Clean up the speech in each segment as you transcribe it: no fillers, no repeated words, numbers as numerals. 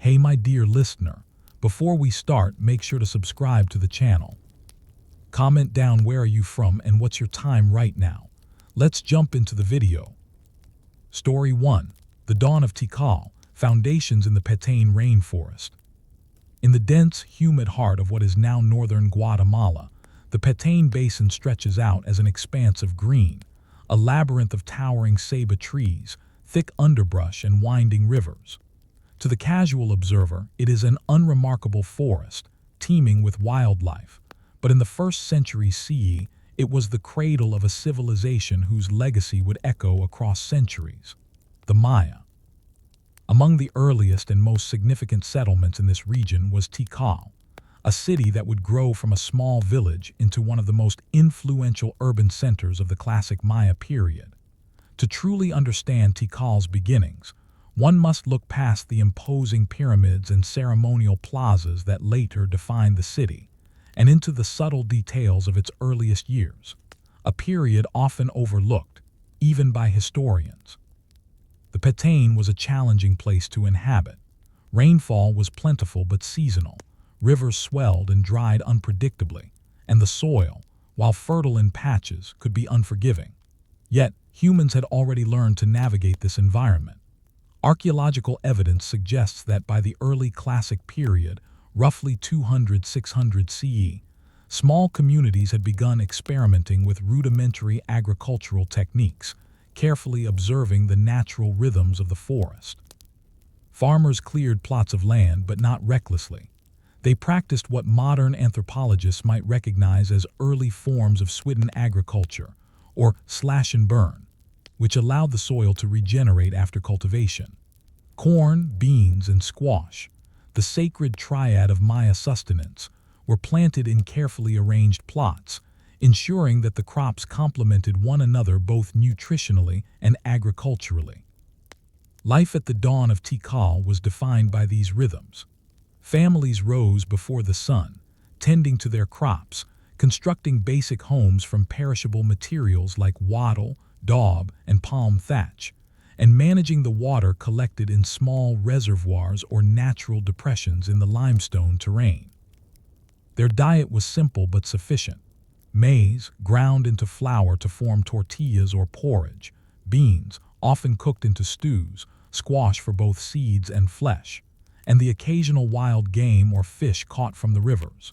Hey my dear listener, before we start, make sure to subscribe to the channel. Comment down where are you from and what's your time right now. Let's jump into the video. Story 1. The Dawn of Tikal, Foundations in the Petén Rainforest. In the dense, humid heart of what is now northern Guatemala, the Petén Basin stretches out as an expanse of green, a labyrinth of towering ceiba trees, thick underbrush, and winding rivers. To the casual observer, it is an unremarkable forest, teeming with wildlife. But in the 1st century CE, it was the cradle of a civilization whose legacy would echo across centuries: the Maya. Among the earliest and most significant settlements in this region was Tikal, a city that would grow from a small village into one of the most influential urban centers of the classic Maya period. To truly understand Tikal's beginnings, one must look past the imposing pyramids and ceremonial plazas that later defined the city, and into the subtle details of its earliest years, a period often overlooked, even by historians. The Petén was a challenging place to inhabit. Rainfall was plentiful but seasonal, rivers swelled and dried unpredictably, and the soil, while fertile in patches, could be unforgiving. Yet, humans had already learned to navigate this environment. Archaeological evidence suggests that by the early Classic period, roughly 200–600 CE, small communities had begun experimenting with rudimentary agricultural techniques, carefully observing the natural rhythms of the forest. Farmers cleared plots of land, but not recklessly. They practiced what modern anthropologists might recognize as early forms of swidden agriculture, or slash and burn, which allowed the soil to regenerate after cultivation. Corn, beans, and squash, the sacred triad of Maya sustenance, were planted in carefully arranged plots, ensuring that the crops complemented one another both nutritionally and agriculturally. Life at the dawn of Tikal was defined by these rhythms. Families rose before the sun, tending to their crops, constructing basic homes from perishable materials like wattle, daub, and palm thatch, and managing the water collected in small reservoirs or natural depressions in the limestone terrain. Their diet was simple but sufficient: maize, ground into flour to form tortillas or porridge; beans, often cooked into stews; squash for both seeds and flesh; and the occasional wild game or fish caught from the rivers.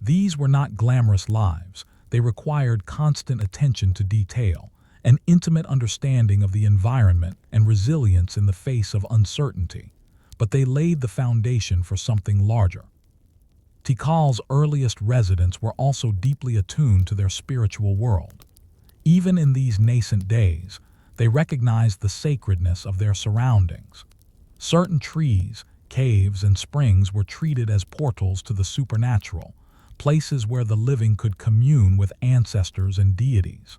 These were not glamorous lives. They required constant attention to detail, an intimate understanding of the environment, and resilience in the face of uncertainty. But they laid the foundation for something larger. Tikal's earliest residents were also deeply attuned to their spiritual world. Even in these nascent days, they recognized the sacredness of their surroundings. Certain trees, caves, and springs were treated as portals to the supernatural, places where the living could commune with ancestors and deities.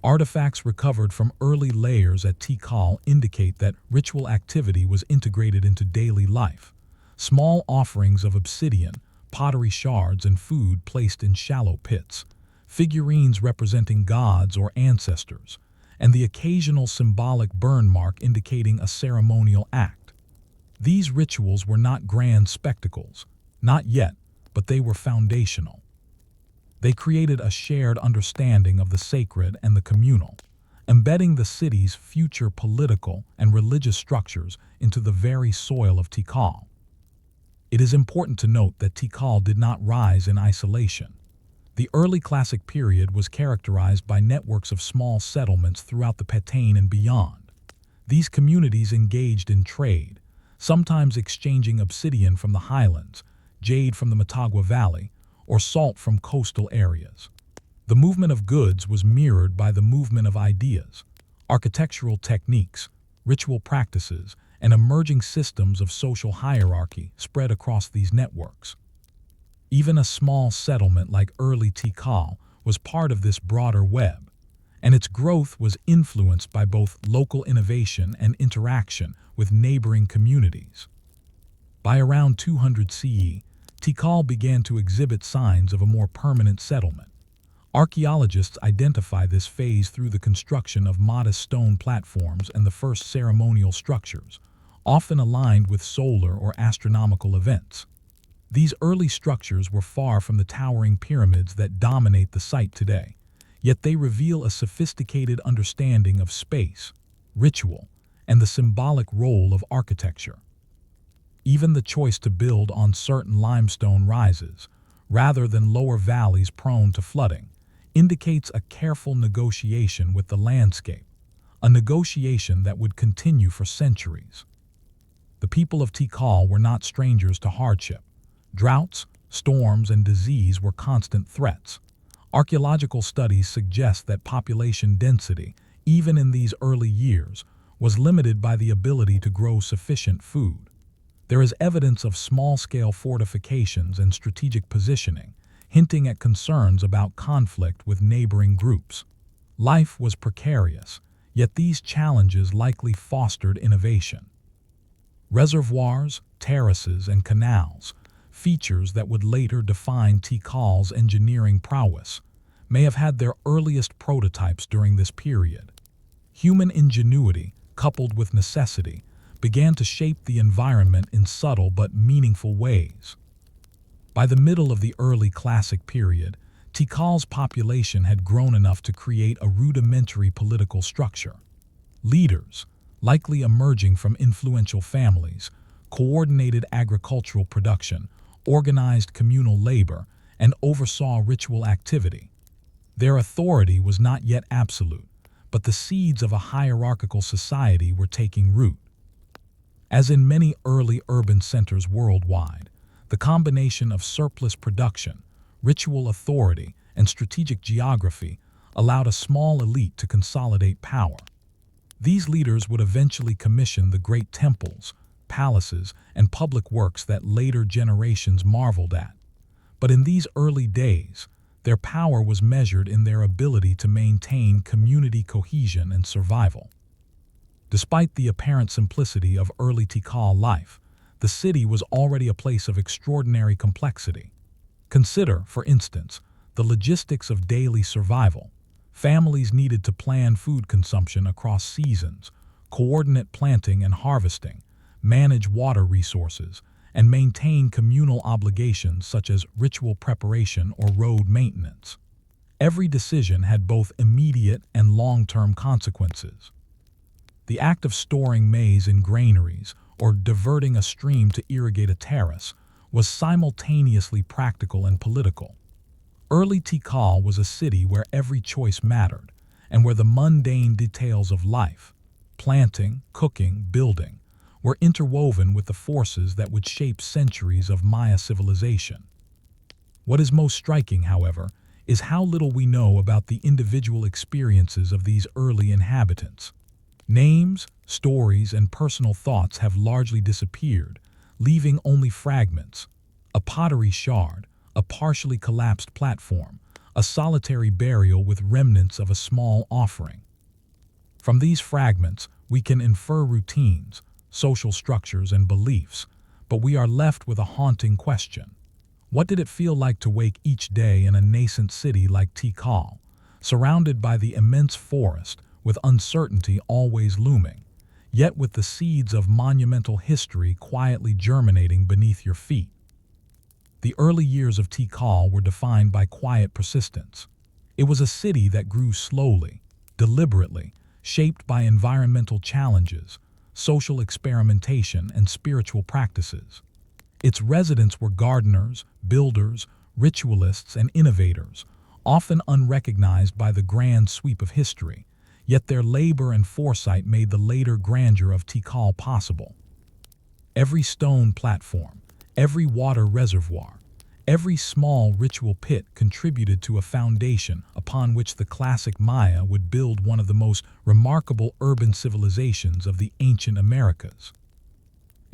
Artifacts recovered from early layers at Tikal indicate that ritual activity was integrated into daily life. Small offerings of obsidian, pottery shards, and food placed in shallow pits, figurines representing gods or ancestors, and the occasional symbolic burn mark indicating a ceremonial act. These rituals were not grand spectacles, not yet, but they were foundational. They created a shared understanding of the sacred and the communal, embedding the city's future political and religious structures into the very soil of Tikal. It is important to note that Tikal did not rise in isolation. The early Classic period was characterized by networks of small settlements throughout the Petén and beyond. These communities engaged in trade, sometimes exchanging obsidian from the highlands, jade from the Motagua Valley, or salt from coastal areas. The movement of goods was mirrored by the movement of ideas, architectural techniques, ritual practices, and emerging systems of social hierarchy spread across these networks. Even a small settlement like early Tikal was part of this broader web, and its growth was influenced by both local innovation and interaction with neighboring communities. By around 200 CE, Tikal began to exhibit signs of a more permanent settlement. Archaeologists identify this phase through the construction of modest stone platforms and the first ceremonial structures, often aligned with solar or astronomical events. These early structures were far from the towering pyramids that dominate the site today, yet they reveal a sophisticated understanding of space, ritual, and the symbolic role of architecture. Even the choice to build on certain limestone rises, rather than lower valleys prone to flooding, indicates a careful negotiation with the landscape, a negotiation that would continue for centuries. The people of Tikal were not strangers to hardship. Droughts, storms, and disease were constant threats. Archaeological studies suggest that population density, even in these early years, was limited by the ability to grow sufficient food. There is evidence of small-scale fortifications and strategic positioning, hinting at concerns about conflict with neighboring groups. Life was precarious, yet these challenges likely fostered innovation. Reservoirs, terraces, and canals, features that would later define Tikal's engineering prowess, may have had their earliest prototypes during this period. Human ingenuity, coupled with necessity, began to shape the environment in subtle but meaningful ways. By the middle of the early Classic period, Tikal's population had grown enough to create a rudimentary political structure. Leaders, likely emerging from influential families, coordinated agricultural production, organized communal labor, and oversaw ritual activity. Their authority was not yet absolute, but the seeds of a hierarchical society were taking root. As in many early urban centers worldwide, the combination of surplus production, ritual authority, and strategic geography allowed a small elite to consolidate power. These leaders would eventually commission the great temples, palaces, and public works that later generations marveled at. But in these early days, their power was measured in their ability to maintain community cohesion and survival. Despite the apparent simplicity of early Tikal life, the city was already a place of extraordinary complexity. Consider, for instance, the logistics of daily survival. Families needed to plan food consumption across seasons, coordinate planting and harvesting, manage water resources, and maintain communal obligations such as ritual preparation or road maintenance. Every decision had both immediate and long-term consequences. The act of storing maize in granaries or diverting a stream to irrigate a terrace was simultaneously practical and political. Early Tikal was a city where every choice mattered, and where the mundane details of life, planting, cooking, building, were interwoven with the forces that would shape centuries of Maya civilization. What is most striking, however, is how little we know about the individual experiences of these early inhabitants. Names, stories, and personal thoughts have largely disappeared, leaving only fragments: a pottery shard, a partially collapsed platform, a solitary burial with remnants of a small offering. From these fragments, we can infer routines, social structures, and beliefs, but we are left with a haunting question. What did it feel like to wake each day in a nascent city like Tikal, surrounded by the immense forest, with uncertainty always looming, yet with the seeds of monumental history quietly germinating beneath your feet? The early years of Tikal were defined by quiet persistence. It was a city that grew slowly, deliberately, shaped by environmental challenges, social experimentation, and spiritual practices. Its residents were gardeners, builders, ritualists, and innovators, often unrecognized by the grand sweep of history, yet their labor and foresight made the later grandeur of Tikal possible. Every stone platform, every water reservoir, every small ritual pit contributed to a foundation upon which the classic Maya would build one of the most remarkable urban civilizations of the ancient Americas.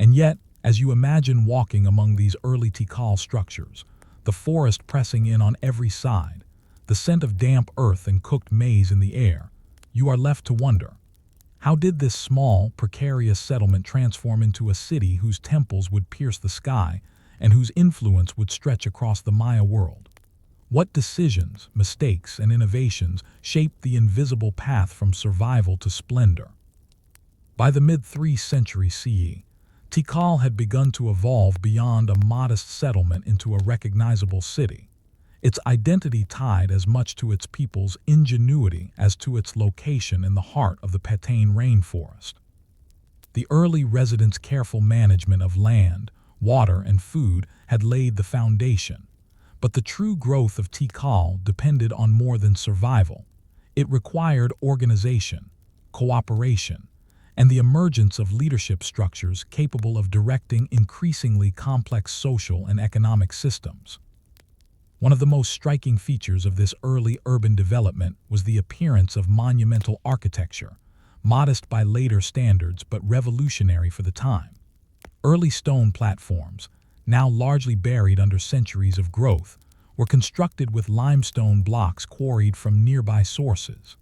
And yet, as you imagine walking among these early Tikal structures, the forest pressing in on every side, the scent of damp earth and cooked maize in the air, you are left to wonder, how did this small, precarious settlement transform into a city whose temples would pierce the sky and whose influence would stretch across the Maya world? What decisions, mistakes, and innovations shaped the invisible path from survival to splendor? By the mid-3th century CE, Tikal had begun to evolve beyond a modest settlement into a recognizable city, its identity tied as much to its people's ingenuity as to its location in the heart of the Patane rainforest. The early residents' careful management of land, water, and food had laid the foundation, but the true growth of Tikal depended on more than survival. It required organization, cooperation, and the emergence of leadership structures capable of directing increasingly complex social and economic systems. One of the most striking features of this early urban development was the appearance of monumental architecture, modest by later standards but revolutionary for the time. Early stone platforms, now largely buried under centuries of growth, were constructed with limestone blocks quarried from nearby sources.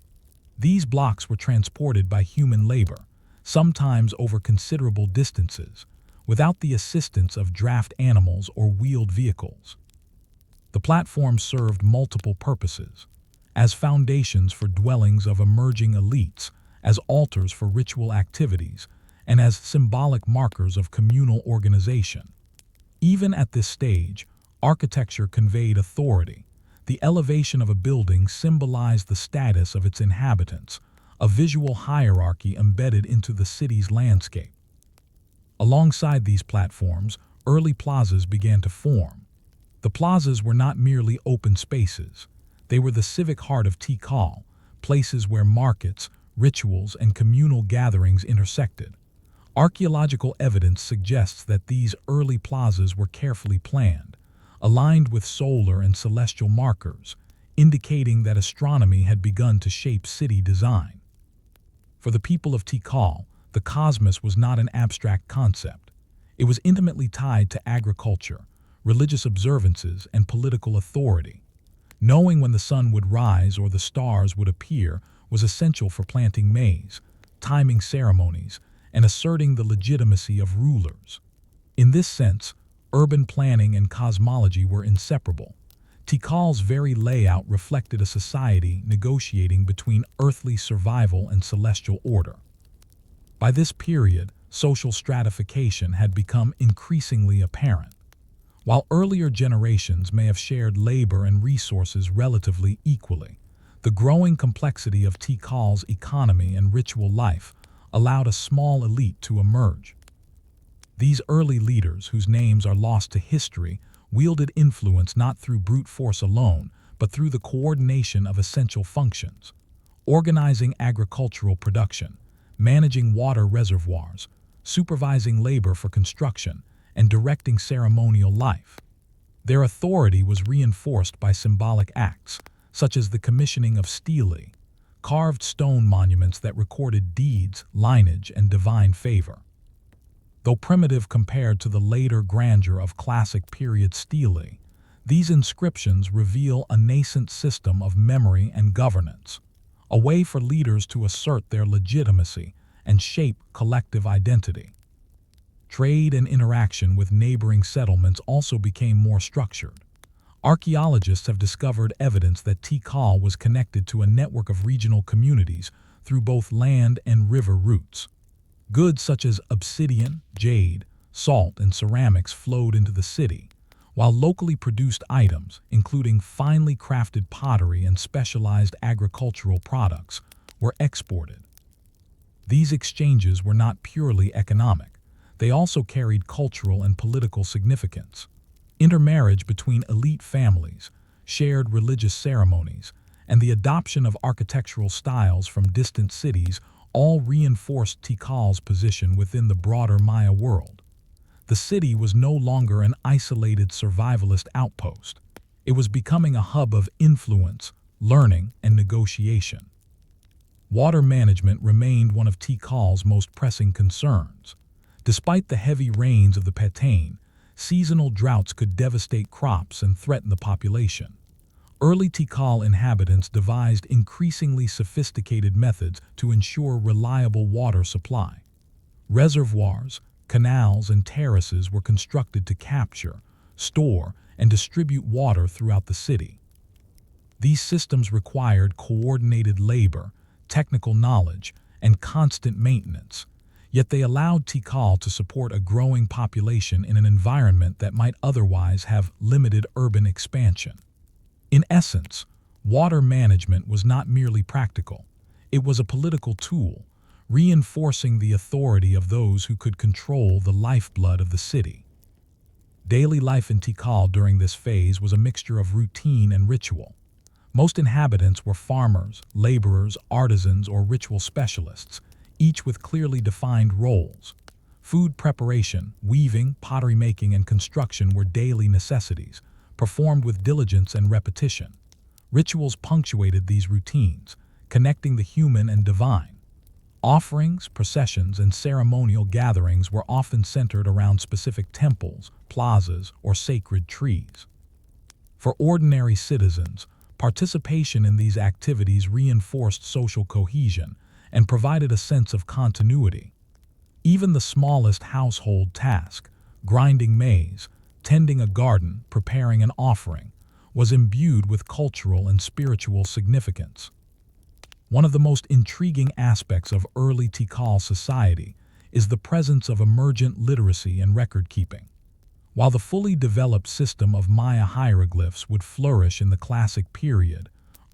These blocks were transported by human labor, sometimes over considerable distances, without the assistance of draft animals or wheeled vehicles. The platforms served multiple purposes: as foundations for dwellings of emerging elites, as altars for ritual activities, and as symbolic markers of communal organization. Even at this stage, architecture conveyed authority. The elevation of a building symbolized the status of its inhabitants, a visual hierarchy embedded into the city's landscape. Alongside these platforms, early plazas began to form. The plazas were not merely open spaces. They were the civic heart of Tikal, places where markets, rituals, and communal gatherings intersected. Archaeological evidence suggests that these early plazas were carefully planned, aligned with solar and celestial markers, indicating that astronomy had begun to shape city design. For the people of Tikal, the cosmos was not an abstract concept. It was intimately tied to agriculture, religious observances, and political authority. Knowing when the sun would rise or the stars would appear was essential for planting maize, timing ceremonies, and asserting the legitimacy of rulers. In this sense, urban planning and cosmology were inseparable. Tikal's very layout reflected a society negotiating between earthly survival and celestial order. By this period, social stratification had become increasingly apparent. While earlier generations may have shared labor and resources relatively equally, the growing complexity of Tikal's economy and ritual life allowed a small elite to emerge. These early leaders, whose names are lost to history, wielded influence not through brute force alone, but through the coordination of essential functions: organizing agricultural production, managing water reservoirs, supervising labor for construction, and directing ceremonial life. Their authority was reinforced by symbolic acts, such as the commissioning of stelae, carved stone monuments that recorded deeds, lineage, and divine favor. Though primitive compared to the later grandeur of classic period stelae, these inscriptions reveal a nascent system of memory and governance, a way for leaders to assert their legitimacy and shape collective identity. Trade and interaction with neighboring settlements also became more structured. Archaeologists have discovered evidence that Tikal was connected to a network of regional communities through both land and river routes. Goods such as obsidian, jade, salt, and ceramics flowed into the city, while locally produced items, including finely crafted pottery and specialized agricultural products, were exported. These exchanges were not purely economic. They also carried cultural and political significance. Intermarriage between elite families, shared religious ceremonies, and the adoption of architectural styles from distant cities all reinforced Tikal's position within the broader Maya world. The city was no longer an isolated survivalist outpost. It was becoming a hub of influence, learning, and negotiation. Water management remained one of Tikal's most pressing concerns. Despite the heavy rains of the Patane, seasonal droughts could devastate crops and threaten the population. Early Tikal inhabitants devised increasingly sophisticated methods to ensure reliable water supply. Reservoirs, canals, and terraces were constructed to capture, store, and distribute water throughout the city. These systems required coordinated labor, technical knowledge, and constant maintenance, Yet they allowed Tikal to support a growing population in an environment that might otherwise have limited urban expansion. In essence, water management was not merely practical, it was a political tool, reinforcing the authority of those who could control the lifeblood of the city. Daily life in Tikal during this phase was a mixture of routine and ritual. Most inhabitants were farmers, laborers, artisans, or ritual specialists, each with clearly defined roles. Food preparation, weaving, pottery making, and construction were daily necessities, performed with diligence and repetition. Rituals punctuated these routines, connecting the human and divine. Offerings, processions, and ceremonial gatherings were often centered around specific temples, plazas, or sacred trees. For ordinary citizens, participation in these activities reinforced social cohesion and provided a sense of continuity. Even the smallest household task, grinding maize, tending a garden, preparing an offering, was imbued with cultural and spiritual significance. One of the most intriguing aspects of early Tikal society is the presence of emergent literacy and record-keeping. While the fully developed system of Maya hieroglyphs would flourish in the Classic period,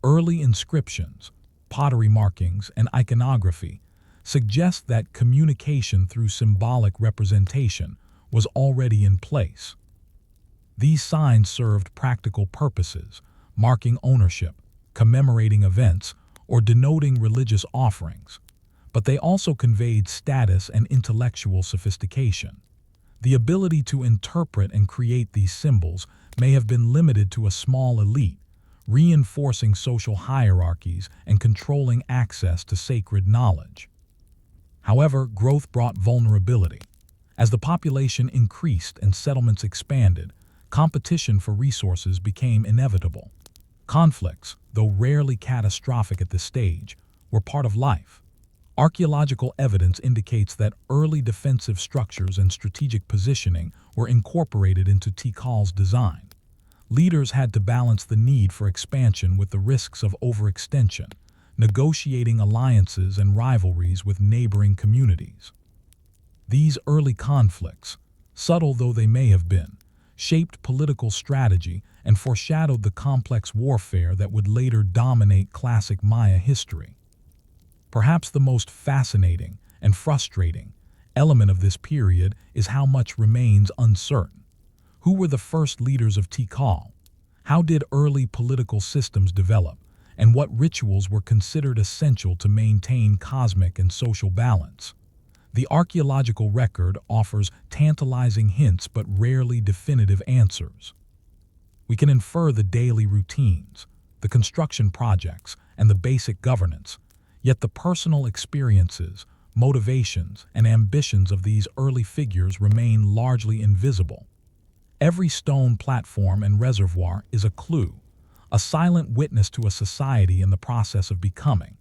early inscriptions, pottery markings, and iconography suggest that communication through symbolic representation was already in place. These signs served practical purposes, marking ownership, commemorating events, or denoting religious offerings, but they also conveyed status and intellectual sophistication. The ability to interpret and create these symbols may have been limited to a small elite, reinforcing social hierarchies and controlling access to sacred knowledge. However, growth brought vulnerability. As the population increased and settlements expanded, competition for resources became inevitable. Conflicts, though rarely catastrophic at this stage, were part of life. Archaeological evidence indicates that early defensive structures and strategic positioning were incorporated into Tikal's design. Leaders had to balance the need for expansion with the risks of overextension, negotiating alliances and rivalries with neighboring communities. These early conflicts, subtle though they may have been, shaped political strategy and foreshadowed the complex warfare that would later dominate classic Maya history. Perhaps the most fascinating and frustrating element of this period is how much remains uncertain. Who were the first leaders of Tikal? How did early political systems develop? And what rituals were considered essential to maintain cosmic and social balance? The archaeological record offers tantalizing hints but rarely definitive answers. We can infer the daily routines, the construction projects, and the basic governance, yet the personal experiences, motivations, and ambitions of these early figures remain largely invisible. Every stone platform and reservoir is a clue, a silent witness to a society in the process of becoming,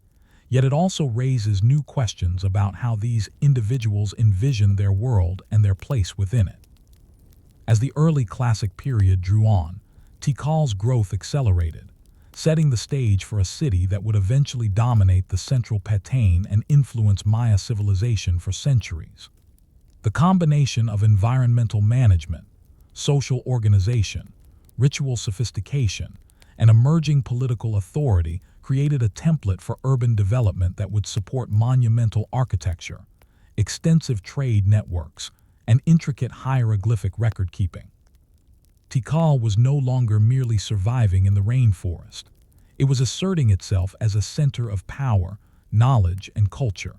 yet it also raises new questions about how these individuals envisioned their world and their place within it. As the early Classic period drew on, Tikal's growth accelerated, setting the stage for a city that would eventually dominate the central Petane and influence Maya civilization for centuries. The combination of environmental management, social organization, ritual sophistication, and emerging political authority created a template for urban development that would support monumental architecture, extensive trade networks, and intricate hieroglyphic record-keeping. Tikal was no longer merely surviving in the rainforest. It was asserting itself as a center of power, knowledge, and culture.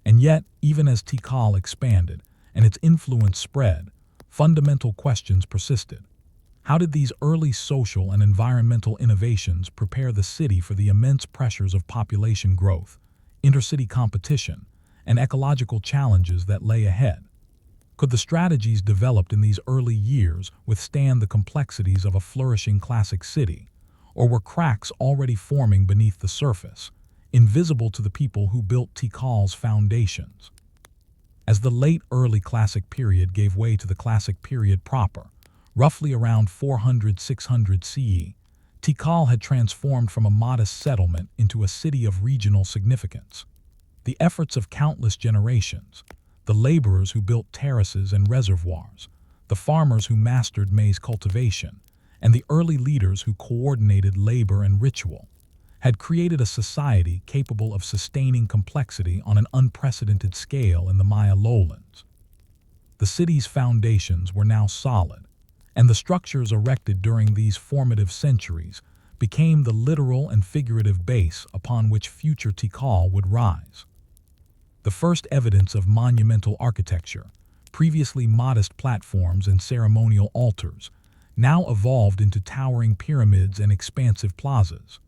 And yet, even as Tikal expanded and its influence spread, fundamental questions persisted. How did these early social and environmental innovations prepare the city for the immense pressures of population growth, intercity competition, and ecological challenges that lay ahead? Could the strategies developed in these early years withstand the complexities of a flourishing classic city, or were cracks already forming beneath the surface, invisible to the people who built Tikal's foundations? As the late early Classic period gave way to the Classic period proper, roughly around 400–600 CE, Tikal had transformed from a modest settlement into a city of regional significance. The efforts of countless generations, the laborers who built terraces and reservoirs, the farmers who mastered maize cultivation, and the early leaders who coordinated labor and ritual, had created a society capable of sustaining complexity on an unprecedented scale in the Maya lowlands. The city's foundations were now solid, and the structures erected during these formative centuries became the literal and figurative base upon which future Tikal would rise. The first evidence of monumental architecture, previously modest platforms and ceremonial altars, now evolved into towering pyramids and expansive plazas.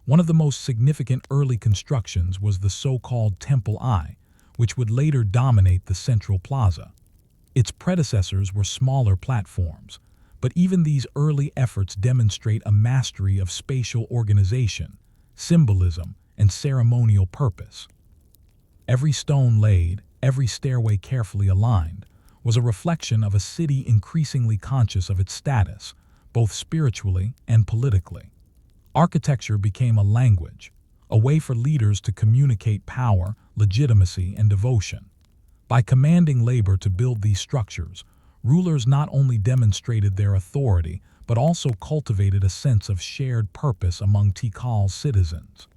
One of the most significant early constructions was the so-called Temple I, which would later dominate the central plaza. Its predecessors were smaller platforms, but even these early efforts demonstrate a mastery of spatial organization, symbolism, and ceremonial purpose. Every stone laid, every stairway carefully aligned, was a reflection of a city increasingly conscious of its status, both spiritually and politically. Architecture became a language, a way for leaders to communicate power, legitimacy, and devotion. By commanding labor to build these structures, rulers not only demonstrated their authority, but also cultivated a sense of shared purpose among Tikal's citizens.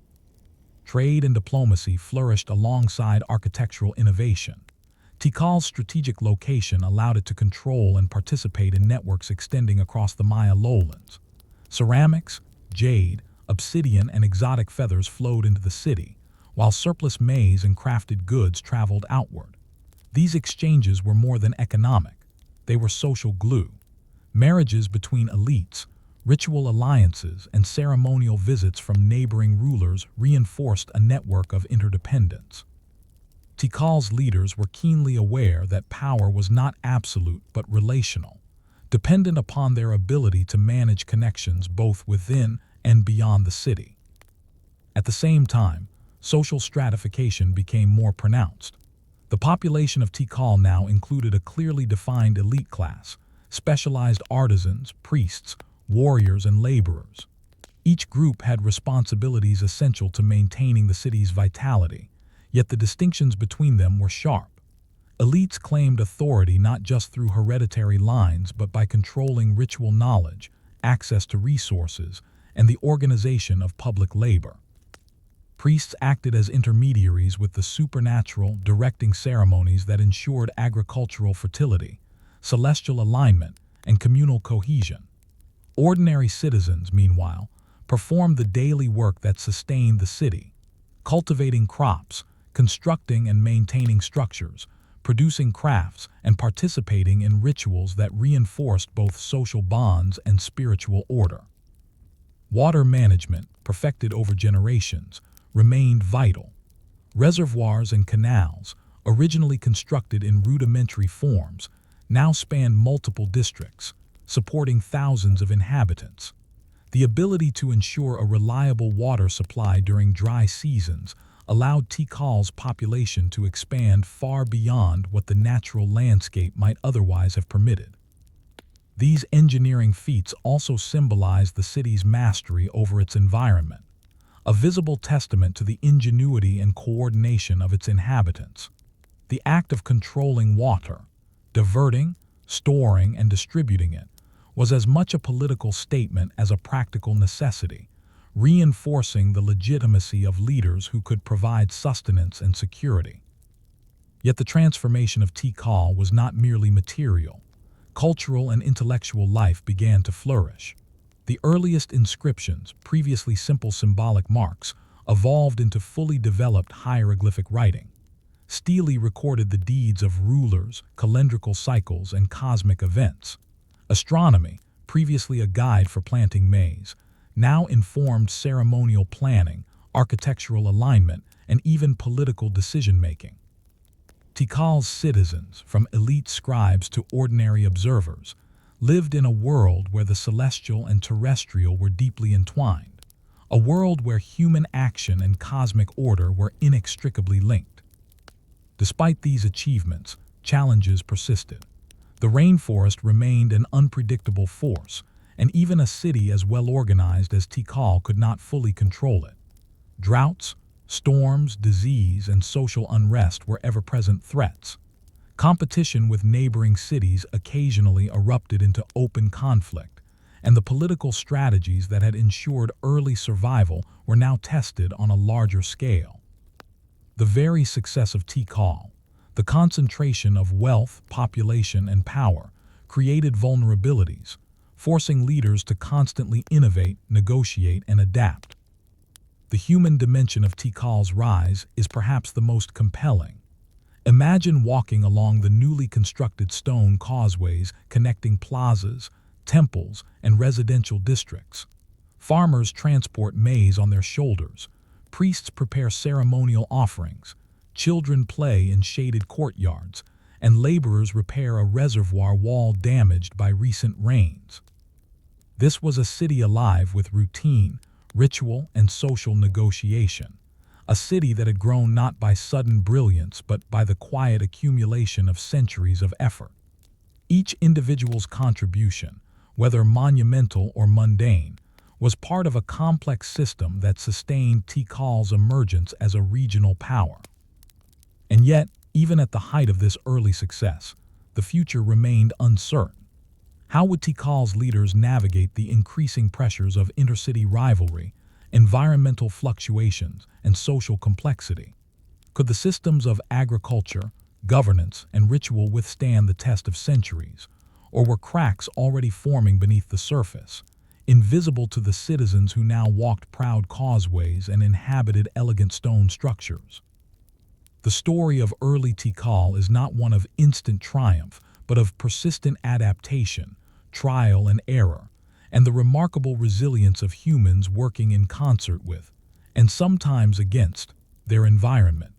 Trade and diplomacy flourished alongside architectural innovation. Tikal's strategic location allowed it to control and participate in networks extending across the Maya lowlands. Ceramics, jade, obsidian, and exotic feathers flowed into the city, while surplus maize and crafted goods traveled outward. These exchanges were more than economic. They were social glue. Marriages between elites, ritual alliances, and ceremonial visits from neighboring rulers reinforced a network of interdependence. Tikal's leaders were keenly aware that power was not absolute but relational, dependent upon their ability to manage connections both within and beyond the city. At the same time, social stratification became more pronounced. The population of Tikal now included a clearly defined elite class, specialized artisans, priests, warriors, and laborers. Each group had responsibilities essential to maintaining the city's vitality, yet the distinctions between them were sharp. Elites claimed authority not just through hereditary lines but by controlling ritual knowledge, access to resources, and the organization of public labor. Priests acted as intermediaries with the supernatural, directing ceremonies that ensured agricultural fertility, celestial alignment, and communal cohesion. Ordinary citizens, meanwhile, performed the daily work that sustained the city, cultivating crops, constructing and maintaining structures, producing crafts, and participating in rituals that reinforced both social bonds and spiritual order. Water management, perfected over generations, remained vital. Reservoirs and canals, originally constructed in rudimentary forms, now spanned multiple districts, supporting thousands of inhabitants. The ability to ensure a reliable water supply during dry seasons allowed Tikal's population to expand far beyond what the natural landscape might otherwise have permitted. These engineering feats also symbolized the city's mastery over its environment, a visible testament to the ingenuity and coordination of its inhabitants. The act of controlling water, diverting, storing, and distributing it, was as much a political statement as a practical necessity, reinforcing the legitimacy of leaders who could provide sustenance and security. Yet the transformation of Tikal was not merely material. Cultural and intellectual life began to flourish. The earliest inscriptions, previously simple symbolic marks, evolved into fully developed hieroglyphic writing. Stele recorded the deeds of rulers, calendrical cycles, and cosmic events. Astronomy, previously a guide for planting maize, now informed ceremonial planning, architectural alignment, and even political decision-making. Tikal's citizens, from elite scribes to ordinary observers, lived in a world where the celestial and terrestrial were deeply entwined, a world where human action and cosmic order were inextricably linked. Despite these achievements, challenges persisted. The rainforest remained an unpredictable force, and even a city as well organized as Tikal could not fully control it. Droughts, Storms, disease, and social unrest were ever-present threats. Competition with neighboring cities occasionally erupted into open conflict, and the political strategies that had ensured early survival were now tested on a larger scale. The very success of Tikal, the concentration of wealth, population, and power, created vulnerabilities, forcing leaders to constantly innovate, negotiate, and adapt. The human dimension of Tikal's rise is perhaps the most compelling. Imagine walking along the newly constructed stone causeways connecting plazas, temples, and residential districts. Farmers transport maize on their shoulders, priests prepare ceremonial offerings, children play in shaded courtyards, and laborers repair a reservoir wall damaged by recent rains. This was a city alive with routine, ritual, and social negotiation. A city that had grown not by sudden brilliance but by the quiet accumulation of centuries of effort. Each individual's contribution, whether monumental or mundane, was part of a complex system that sustained Tikal's emergence as a regional power. And yet, even at the height of this early success, the future remained uncertain. How would Tikal's leaders navigate the increasing pressures of intercity rivalry, environmental fluctuations, and social complexity? Could the systems of agriculture, governance, and ritual withstand the test of centuries, or were cracks already forming beneath the surface, invisible to the citizens who now walked proud causeways and inhabited elegant stone structures? The story of early Tikal is not one of instant triumph, but of persistent adaptation, trial and error, and the remarkable resilience of humans working in concert with, and sometimes against, their environment.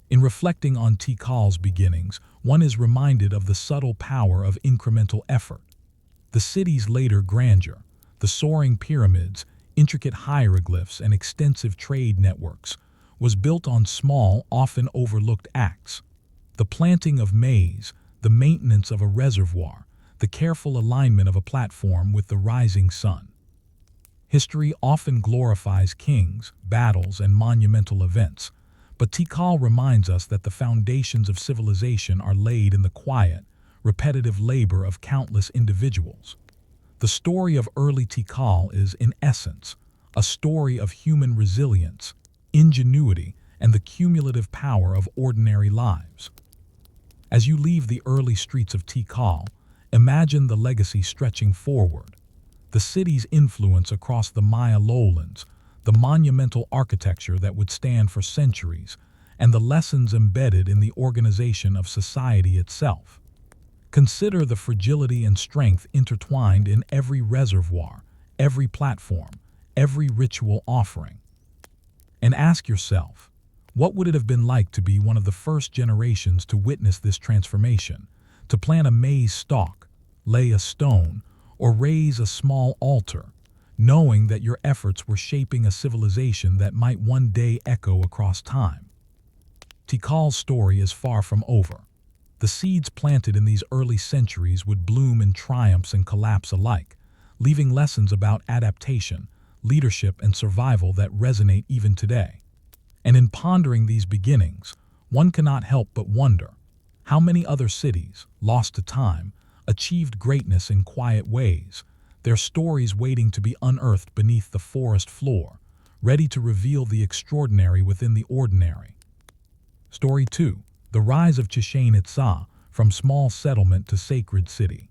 In reflecting on Tikal's beginnings, one is reminded of the subtle power of incremental effort. The city's later grandeur, the soaring pyramids, intricate hieroglyphs, and extensive trade networks, was built on small, often overlooked acts. The planting of maize, the maintenance of a reservoir, the careful alignment of a platform with the rising sun. History often glorifies kings, battles, and monumental events, but Tikal reminds us that the foundations of civilization are laid in the quiet, repetitive labor of countless individuals. The story of early Tikal is, in essence, a story of human resilience, ingenuity, and the cumulative power of ordinary lives. As you leave the early streets of Tikal, imagine the legacy stretching forward. The city's influence across the Maya lowlands, the monumental architecture that would stand for centuries, and the lessons embedded in the organization of society itself. Consider the fragility and strength intertwined in every reservoir, every platform, every ritual offering. And ask yourself, what would it have been like to be one of the first generations to witness this transformation, to plant a maize stalk, lay a stone, or raise a small altar, knowing that your efforts were shaping a civilization that might one day echo across time? Tikal's story is far from over. The seeds planted in these early centuries would bloom in triumphs and collapse alike, leaving lessons about adaptation, leadership, and survival that resonate even today. And in pondering these beginnings, one cannot help but wonder, how many other cities, lost to time, achieved greatness in quiet ways, their stories waiting to be unearthed beneath the forest floor, ready to reveal the extraordinary within the ordinary. Story 2. The Rise of Chichén Itzá, from Small Settlement to Sacred City.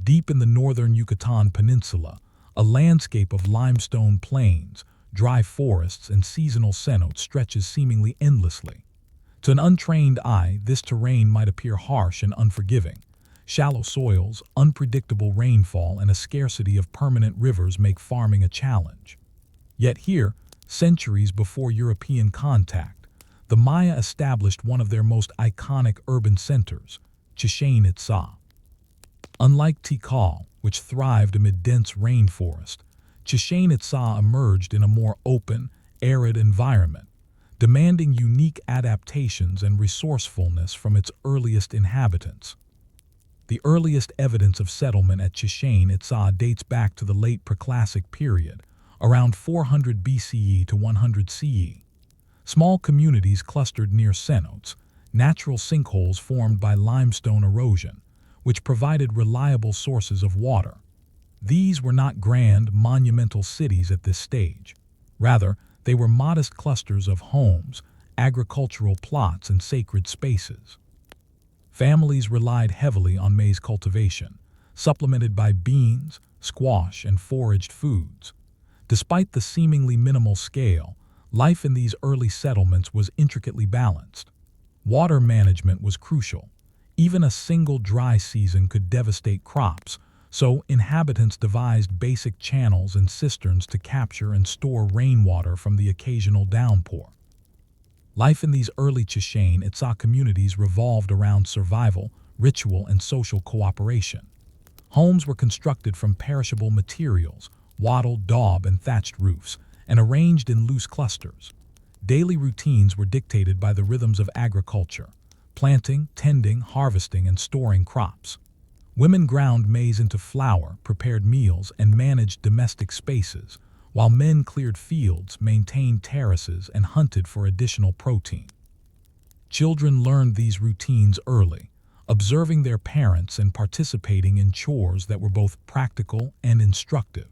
Deep in the northern Yucatan Peninsula, a landscape of limestone plains, dry forests, and seasonal cenotes stretches seemingly endlessly. To an untrained eye, this terrain might appear harsh and unforgiving. Shallow soils, unpredictable rainfall, and a scarcity of permanent rivers make farming a challenge. Yet here, centuries before European contact, the Maya established one of their most iconic urban centers, Chichén Itzá. Unlike Tikal, which thrived amid dense rainforest, Chichén Itzá emerged in a more open, arid environment, demanding unique adaptations and resourcefulness from its earliest inhabitants. The earliest evidence of settlement at Chichén Itzá dates back to the late Preclassic period, around 400 BCE to 100 CE. Small communities clustered near cenotes, natural sinkholes formed by limestone erosion, which provided reliable sources of water. These were not grand, monumental cities at this stage. Rather, they were modest clusters of homes, agricultural plots, and sacred spaces. Families relied heavily on maize cultivation, supplemented by beans, squash, and foraged foods. Despite the seemingly minimal scale, life in these early settlements was intricately balanced. Water management was crucial. Even a single dry season could devastate crops, so inhabitants devised basic channels and cisterns to capture and store rainwater from the occasional downpour. Life in these early Chichen Itza communities revolved around survival, ritual, and social cooperation. Homes were constructed from perishable materials, wattled daub and thatched roofs, and arranged in loose clusters. Daily routines were dictated by the rhythms of agriculture: planting, tending, harvesting, and storing crops. Women ground maize into flour, prepared meals, and managed domestic spaces, while men cleared fields, maintained terraces, and hunted for additional protein. Children learned these routines early, observing their parents and participating in chores that were both practical and instructive.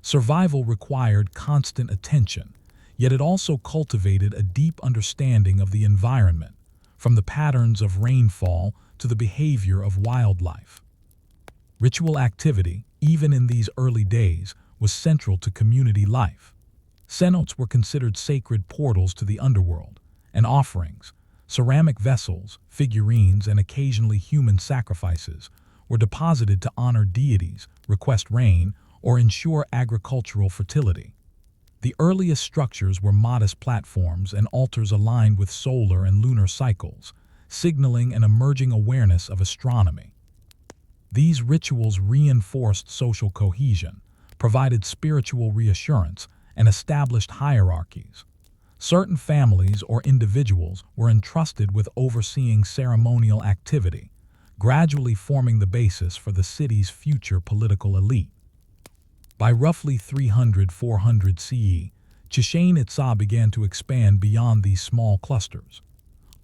Survival required constant attention, yet it also cultivated a deep understanding of the environment, from the patterns of rainfall to the behavior of wildlife. Ritual activity, even in these early days, was central to community life. Cenotes were considered sacred portals to the underworld, and offerings, ceramic vessels, figurines, and occasionally human sacrifices, were deposited to honor deities, request rain, or ensure agricultural fertility. The earliest structures were modest platforms and altars aligned with solar and lunar cycles, signaling an emerging awareness of astronomy. These rituals reinforced social cohesion, provided spiritual reassurance, and established hierarchies. Certain families or individuals were entrusted with overseeing ceremonial activity, gradually forming the basis for the city's future political elite. By roughly 300–400 CE, Chichen Itza began to expand beyond these small clusters.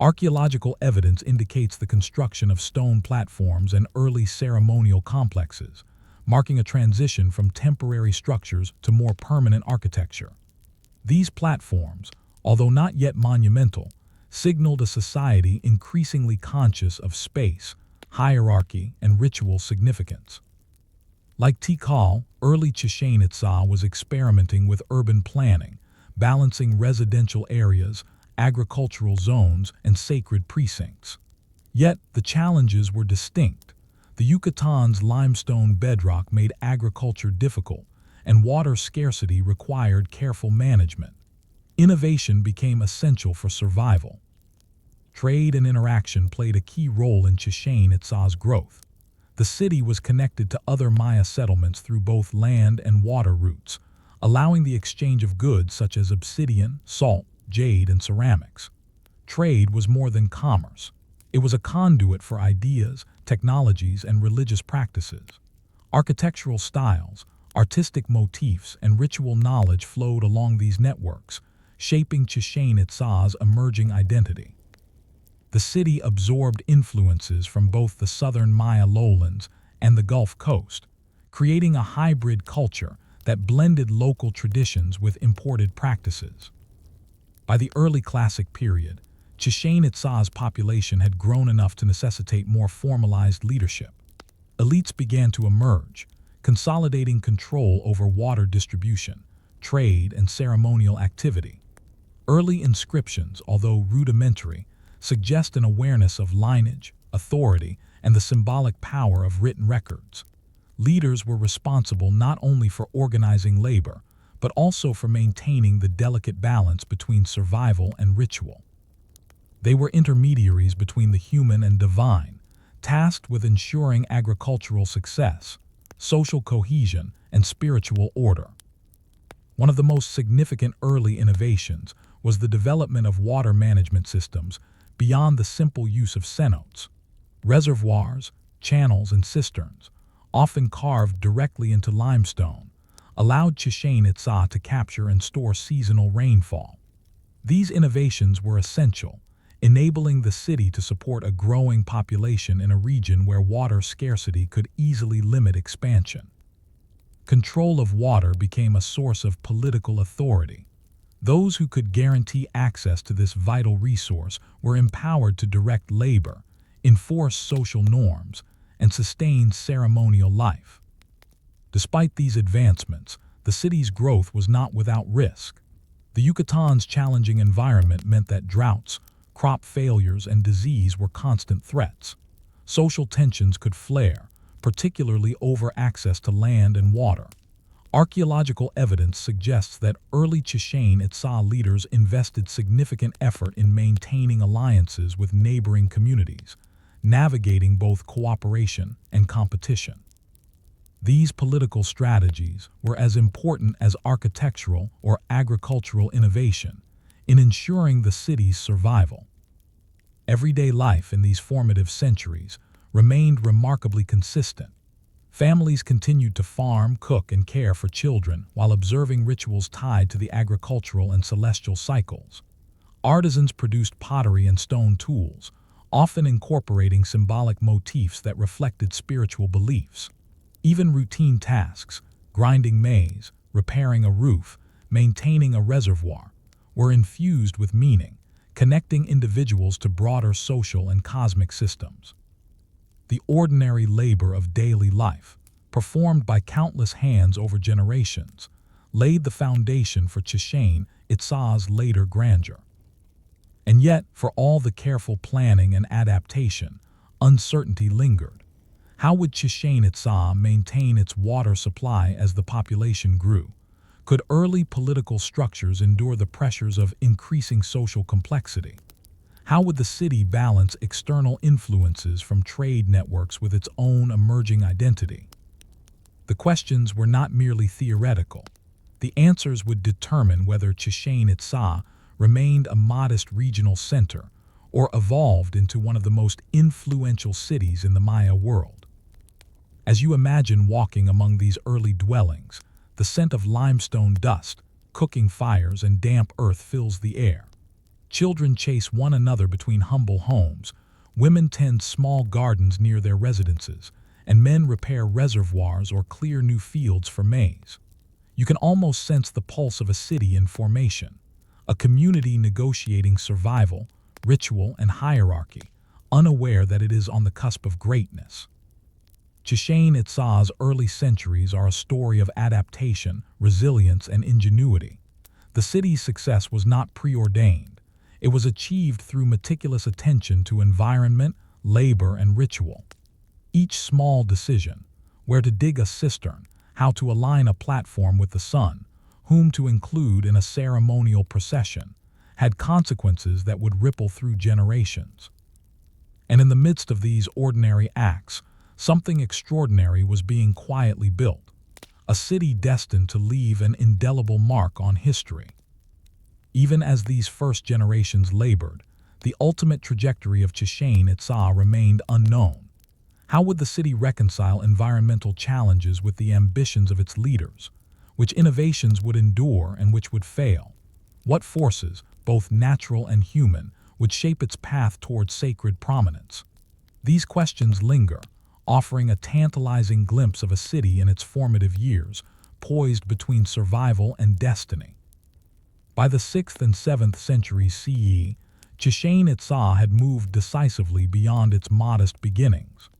Archaeological evidence indicates the construction of stone platforms and early ceremonial complexes, marking a transition from temporary structures to more permanent architecture. These platforms, although not yet monumental, signaled a society increasingly conscious of space, hierarchy, and ritual significance. Like Tikal, early Chichen Itza was experimenting with urban planning, balancing residential areas, agricultural zones, and sacred precincts. Yet, the challenges were distinct. The Yucatan's limestone bedrock made agriculture difficult, and water scarcity required careful management. Innovation became essential for survival. Trade and interaction played a key role in Chichen Itza's growth. The city was connected to other Maya settlements through both land and water routes, allowing the exchange of goods such as obsidian, salt, jade, and ceramics. Trade was more than commerce. It was a conduit for ideas, technologies, and religious practices. Architectural styles, artistic motifs, and ritual knowledge flowed along these networks, shaping Chichen Itza's emerging identity. The city absorbed influences from both the southern Maya lowlands and the Gulf Coast, creating a hybrid culture that blended local traditions with imported practices. By the early Classic period, Chichen Itza's population had grown enough to necessitate more formalized leadership. Elites began to emerge, consolidating control over water distribution, trade, and ceremonial activity. Early inscriptions, although rudimentary, suggest an awareness of lineage, authority, and the symbolic power of written records. Leaders were responsible not only for organizing labor, but also for maintaining the delicate balance between survival and ritual. They were intermediaries between the human and divine, tasked with ensuring agricultural success, social cohesion, and spiritual order. One of the most significant early innovations was the development of water management systems beyond the simple use of cenotes. Reservoirs, channels, and cisterns, often carved directly into limestone, allowed Chichen Itza to capture and store seasonal rainfall. These innovations were essential, enabling the city to support a growing population in a region where water scarcity could easily limit expansion. Control of water became a source of political authority. Those who could guarantee access to this vital resource were empowered to direct labor, enforce social norms, and sustain ceremonial life. Despite these advancements, the city's growth was not without risk. The Yucatan's challenging environment meant that droughts, crop failures, and disease were constant threats. Social tensions could flare, particularly over access to land and water. Archaeological evidence suggests that early Chichen Itza leaders invested significant effort in maintaining alliances with neighboring communities, navigating both cooperation and competition. These political strategies were as important as architectural or agricultural innovation in ensuring the city's survival. Everyday life in these formative centuries remained remarkably consistent. Families continued to farm, cook, and care for children while observing rituals tied to the agricultural and celestial cycles. Artisans produced pottery and stone tools, often incorporating symbolic motifs that reflected spiritual beliefs. Even routine tasks, grinding maize, repairing a roof, maintaining a reservoir, were infused with meaning, connecting individuals to broader social and cosmic systems. The ordinary labor of daily life, performed by countless hands over generations, laid the foundation for Chichen Itza's later grandeur. And yet, for all the careful planning and adaptation, uncertainty lingered. How would Chichen Itza maintain its water supply as the population grew? Could early political structures endure the pressures of increasing social complexity? How would the city balance external influences from trade networks with its own emerging identity? The questions were not merely theoretical. The answers would determine whether Chichen Itza remained a modest regional center or evolved into one of the most influential cities in the Maya world. As you imagine walking among these early dwellings, the scent of limestone dust, cooking fires, and damp earth fills the air. Children chase one another between humble homes, women tend small gardens near their residences, and men repair reservoirs or clear new fields for maize. You can almost sense the pulse of a city in formation, a community negotiating survival, ritual, and hierarchy, unaware that it is on the cusp of greatness. Chichen Itza's early centuries are a story of adaptation, resilience, and ingenuity. The city's success was not preordained. It was achieved through meticulous attention to environment, labor, and ritual. Each small decision, where to dig a cistern, how to align a platform with the sun, whom to include in a ceremonial procession, had consequences that would ripple through generations. And in the midst of these ordinary acts, something extraordinary was being quietly built, a city destined to leave an indelible mark on history. Even as these first generations labored, the ultimate trajectory of Chichen Itza remained unknown. How would the city reconcile environmental challenges with the ambitions of its leaders? Which innovations would endure and which would fail? What forces, both natural and human, would shape its path toward sacred prominence? These questions linger, offering a tantalizing glimpse of a city in its formative years, poised between survival and destiny. By the 6th and 7th centuries CE, Chichen Itza had moved decisively beyond its modest beginnings.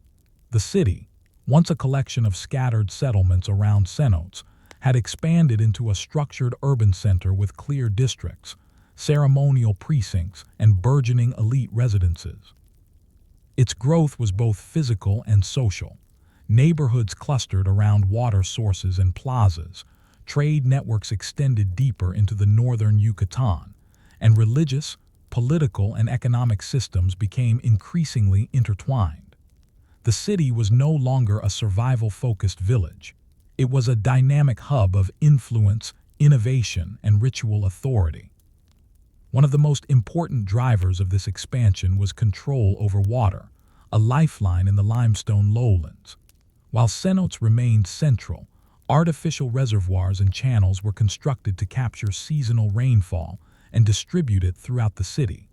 The city, once a collection of scattered settlements around cenotes, had expanded into a structured urban center with clear districts, ceremonial precincts, and burgeoning elite residences. Its growth was both physical and social. Neighborhoods clustered around water sources and plazas, trade networks extended deeper into the northern Yucatan, and religious, political, and economic systems became increasingly intertwined. The city was no longer a survival-focused village. It was a dynamic hub of influence, innovation, and ritual authority. One of the most important drivers of this expansion was control over water, a lifeline in the limestone lowlands. While cenotes remained central, artificial reservoirs and channels were constructed to capture seasonal rainfall and distribute it throughout the city.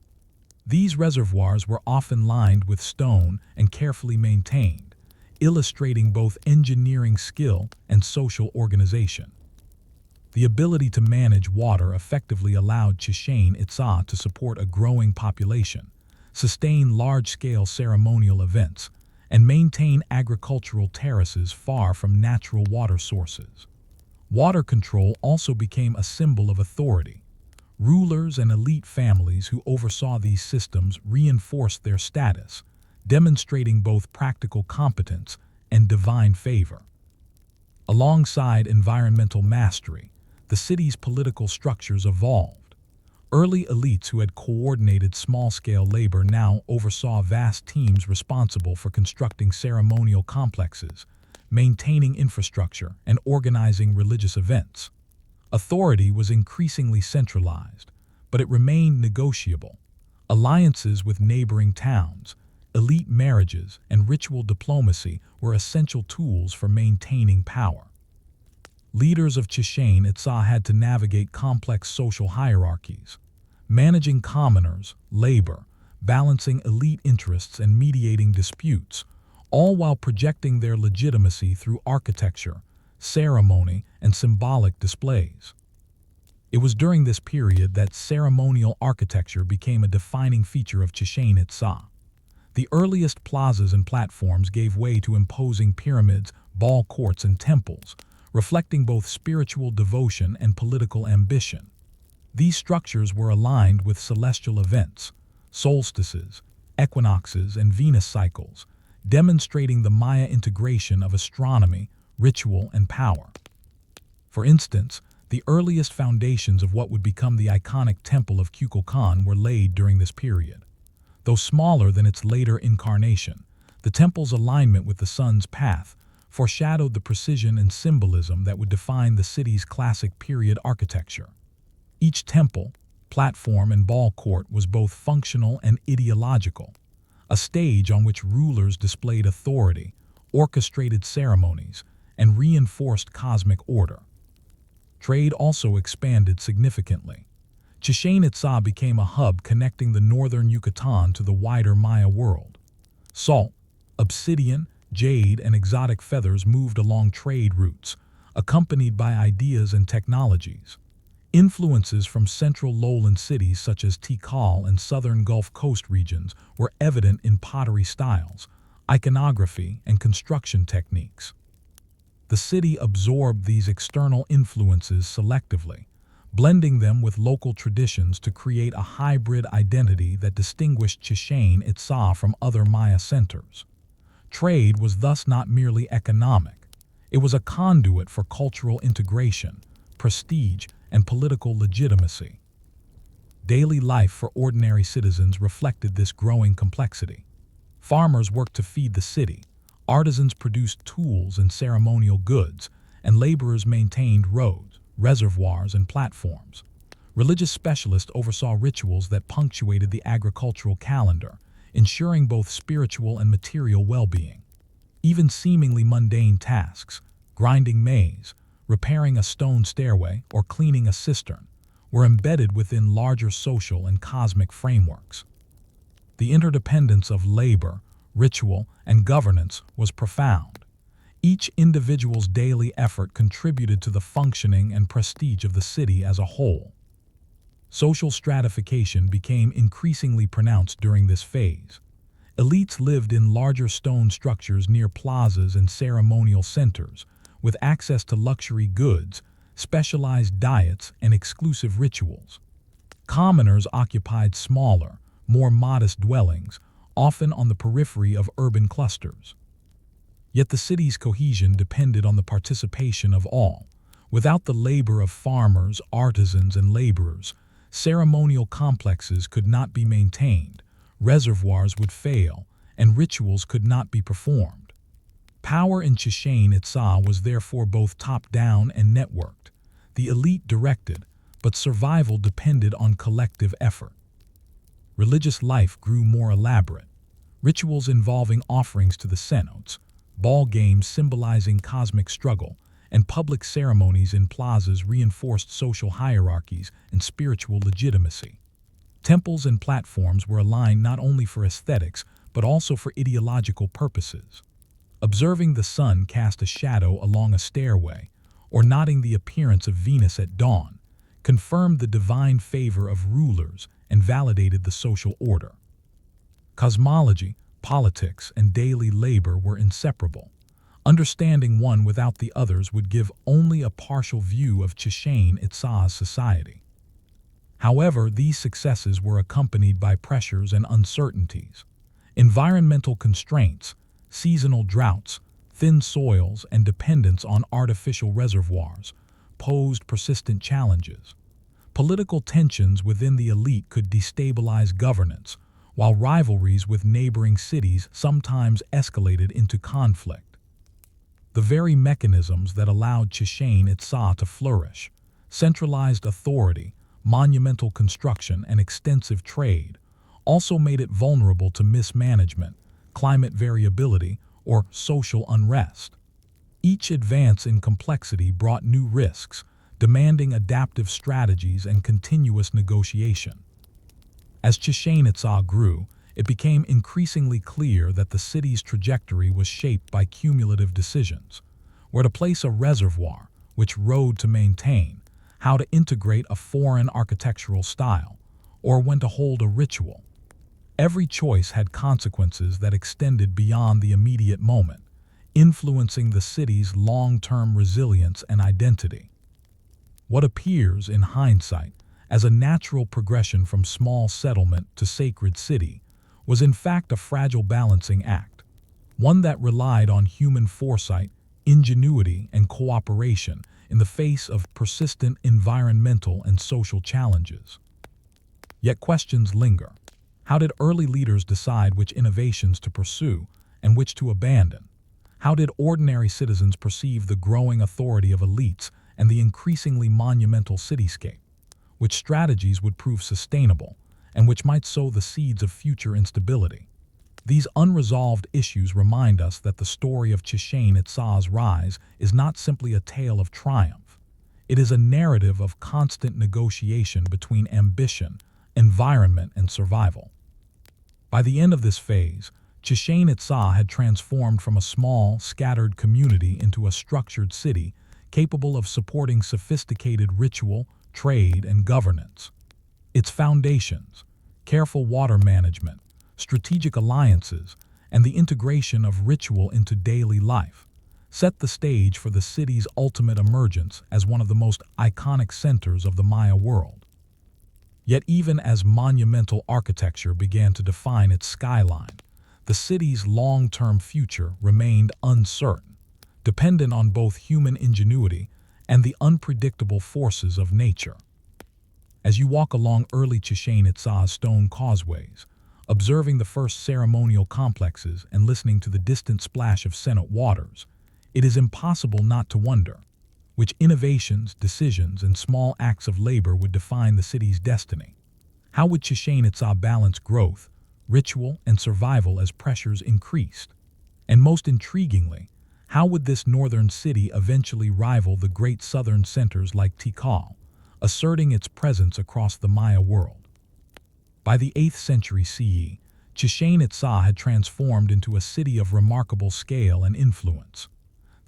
These reservoirs were often lined with stone and carefully maintained, illustrating both engineering skill and social organization. The ability to manage water effectively allowed Chichen Itza to support a growing population, sustain large-scale ceremonial events, and maintain agricultural terraces far from natural water sources. Water control also became a symbol of authority. Rulers and elite families who oversaw these systems reinforced their status, demonstrating both practical competence and divine favor. Alongside environmental mastery, the city's political structures evolved. Early elites who had coordinated small-scale labor now oversaw vast teams responsible for constructing ceremonial complexes, maintaining infrastructure, and organizing religious events. Authority was increasingly centralized, but it remained negotiable. Alliances with neighboring towns, elite marriages, and ritual diplomacy were essential tools for maintaining power. Leaders of Chichen Itza had to navigate complex social hierarchies, managing commoners, labor, balancing elite interests, and mediating disputes, all while projecting their legitimacy through architecture, ceremony, and symbolic displays. It was during this period that ceremonial architecture became a defining feature of Chichen Itza. The earliest plazas and platforms gave way to imposing pyramids, ball courts, and temples, reflecting both spiritual devotion and political ambition. These structures were aligned with celestial events, solstices, equinoxes, and Venus cycles, demonstrating the Maya integration of astronomy, ritual, and power. For instance, the earliest foundations of what would become the iconic Temple of Kukulkan were laid during this period. Though smaller than its later incarnation, the temple's alignment with the sun's path foreshadowed the precision and symbolism that would define the city's classic period architecture. Each temple, platform, and ball court was both functional and ideological, a stage on which rulers displayed authority, orchestrated ceremonies, and reinforced cosmic order. Trade also expanded significantly. Chichen Itza became a hub connecting the northern Yucatan to the wider Maya world. Salt, obsidian, jade, and exotic feathers moved along trade routes, accompanied by ideas and technologies. Influences from central lowland cities such as Tikal and southern Gulf Coast regions were evident in pottery styles, iconography, and construction techniques. The city absorbed these external influences selectively, blending them with local traditions to create a hybrid identity that distinguished Chichen Itza from other Maya centers. Trade was thus not merely economic. It was a conduit for cultural integration, prestige, and political legitimacy. Daily life for ordinary citizens reflected this growing complexity. Farmers worked to feed the city, artisans produced tools and ceremonial goods, and laborers maintained roads, reservoirs, and platforms. Religious specialists oversaw rituals that punctuated the agricultural calendar, ensuring both spiritual and material well-being. Even seemingly mundane tasks, grinding maize, repairing a stone stairway, or cleaning a cistern, were embedded within larger social and cosmic frameworks. The interdependence of labor, ritual, and governance was profound. Each individual's daily effort contributed to the functioning and prestige of the city as a whole. Social stratification became increasingly pronounced during this phase. Elites lived in larger stone structures near plazas and ceremonial centers, with access to luxury goods, specialized diets, and exclusive rituals. Commoners occupied smaller, more modest dwellings, often on the periphery of urban clusters. Yet the city's cohesion depended on the participation of all. Without the labor of farmers, artisans, and laborers, ceremonial complexes could not be maintained, reservoirs would fail, and rituals could not be performed. Power in Chichen Itza was therefore both top-down and networked. The elite directed, but survival depended on collective effort. Religious life grew more elaborate. Rituals involving offerings to the cenotes, ball games symbolizing cosmic struggle, and public ceremonies in plazas reinforced social hierarchies and spiritual legitimacy. Temples and platforms were aligned not only for aesthetics but also for ideological purposes. Observing the sun cast a shadow along a stairway, or noting the appearance of Venus at dawn, confirmed the divine favor of rulers and validated the social order. Cosmology, politics, and daily labor were inseparable. Understanding one without the others would give only a partial view of Chichen Itza's society. However, these successes were accompanied by pressures and uncertainties. Environmental constraints, seasonal droughts, thin soils, and dependence on artificial reservoirs posed persistent challenges. Political tensions within the elite could destabilize governance, while rivalries with neighboring cities sometimes escalated into conflict. The very mechanisms that allowed Chichen Itza to flourish, centralized authority, monumental construction, and extensive trade, also made it vulnerable to mismanagement, climate variability, or social unrest. Each advance in complexity brought new risks, demanding adaptive strategies and continuous negotiation. As Chichen Itza grew, it became increasingly clear that the city's trajectory was shaped by cumulative decisions: where to place a reservoir, which road to maintain, how to integrate a foreign architectural style, or when to hold a ritual. Every choice had consequences that extended beyond the immediate moment, influencing the city's long-term resilience and identity. What appears, in hindsight, as a natural progression from small settlement to sacred city was in fact a fragile balancing act, one that relied on human foresight, ingenuity, and cooperation in the face of persistent environmental and social challenges. Yet questions linger. How did early leaders decide which innovations to pursue and which to abandon? How did ordinary citizens perceive the growing authority of elites and the increasingly monumental cityscape? Which strategies would prove sustainable and which might sow the seeds of future instability? These unresolved issues remind us that the story of Chichen Itza's rise is not simply a tale of triumph. It is a narrative of constant negotiation between ambition, environment, and survival. By the end of this phase, Chichen Itza had transformed from a small, scattered community into a structured city capable of supporting sophisticated ritual, trade, and governance. Its foundations, careful water management, strategic alliances, and the integration of ritual into daily life, set the stage for the city's ultimate emergence as one of the most iconic centers of the Maya world. Yet even as monumental architecture began to define its skyline, the city's long-term future remained uncertain, dependent on both human ingenuity and the unpredictable forces of nature. As you walk along early Chichen Itza's stone causeways, observing the first ceremonial complexes and listening to the distant splash of Senate waters, it is impossible not to wonder which innovations, decisions, and small acts of labor would define the city's destiny. How would Chichen Itza balance growth, ritual, and survival as pressures increased? And most intriguingly, how would this northern city eventually rival the great southern centers like Tikal, asserting its presence across the Maya world? By the 8th century CE, Chichen Itza had transformed into a city of remarkable scale and influence.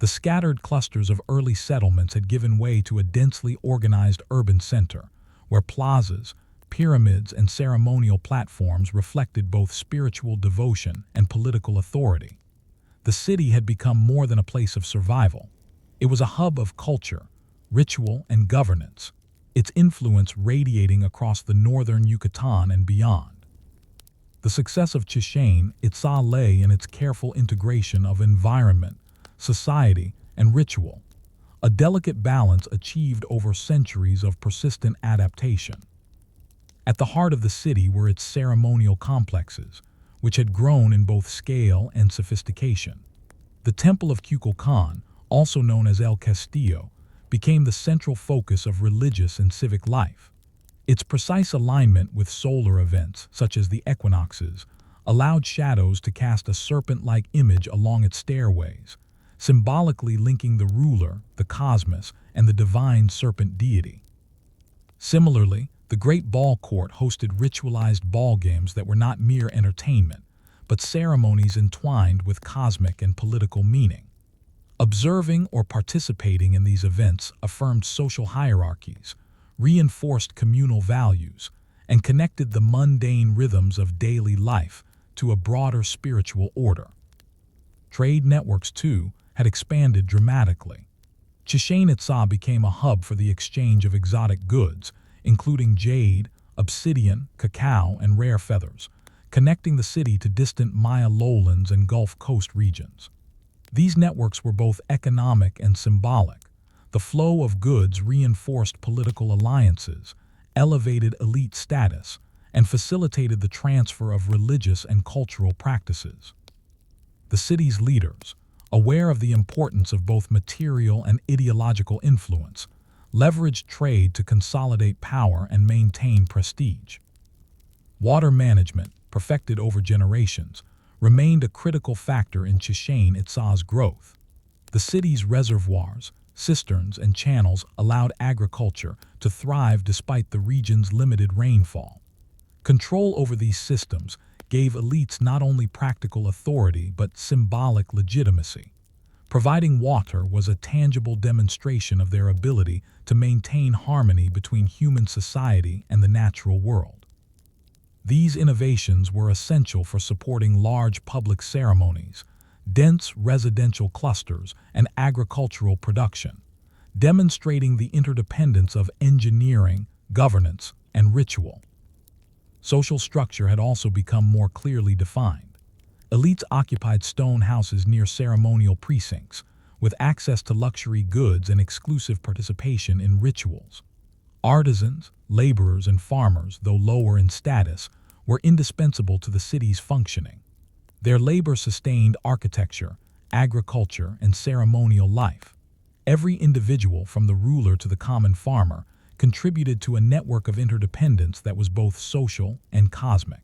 The scattered clusters of early settlements had given way to a densely organized urban center, where plazas, pyramids, and ceremonial platforms reflected both spiritual devotion and political authority. The city had become more than a place of survival. It was a hub of culture, ritual, and governance, its influence radiating across the northern Yucatan and beyond. The success of Chichen Itza lay in its careful integration of environment, society, and ritual, a delicate balance achieved over centuries of persistent adaptation. At the heart of the city were its ceremonial complexes, which had grown in both scale and sophistication. The Temple of Kukulkan, also known as El Castillo, became the central focus of religious and civic life. Its precise alignment with solar events, such as the equinoxes, allowed shadows to cast a serpent-like image along its stairways, symbolically linking the ruler, the cosmos, and the divine serpent deity. Similarly, the Great Ball Court hosted ritualized ball games that were not mere entertainment, but ceremonies entwined with cosmic and political meaning. Observing or participating in these events affirmed social hierarchies, reinforced communal values, and connected the mundane rhythms of daily life to a broader spiritual order. Trade networks, too, had expanded dramatically. Chichén Itzá became a hub for the exchange of exotic goods, including jade, obsidian, cacao, and rare feathers, connecting the city to distant Maya lowlands and Gulf Coast regions. These networks were both economic and symbolic. The flow of goods reinforced political alliances, elevated elite status, and facilitated the transfer of religious and cultural practices. The city's leaders, aware of the importance of both material and ideological influence, leveraged trade to consolidate power and maintain prestige. Water management, perfected over generations, remained a critical factor in Chichén Itzá's growth. The city's reservoirs, cisterns, and channels allowed agriculture to thrive despite the region's limited rainfall. Control over these systems gave elites not only practical authority but symbolic legitimacy. Providing water was a tangible demonstration of their ability to maintain harmony between human society and the natural world. These innovations were essential for supporting large public ceremonies, dense residential clusters, and agricultural production, demonstrating the interdependence of engineering, governance, and ritual. Social structure had also become more clearly defined. Elites occupied stone houses near ceremonial precincts, with access to luxury goods and exclusive participation in rituals. Artisans, laborers, and farmers, though lower in status, were indispensable to the city's functioning. Their labor sustained architecture, agriculture, and ceremonial life. Every individual, from the ruler to the common farmer, contributed to a network of interdependence that was both social and cosmic.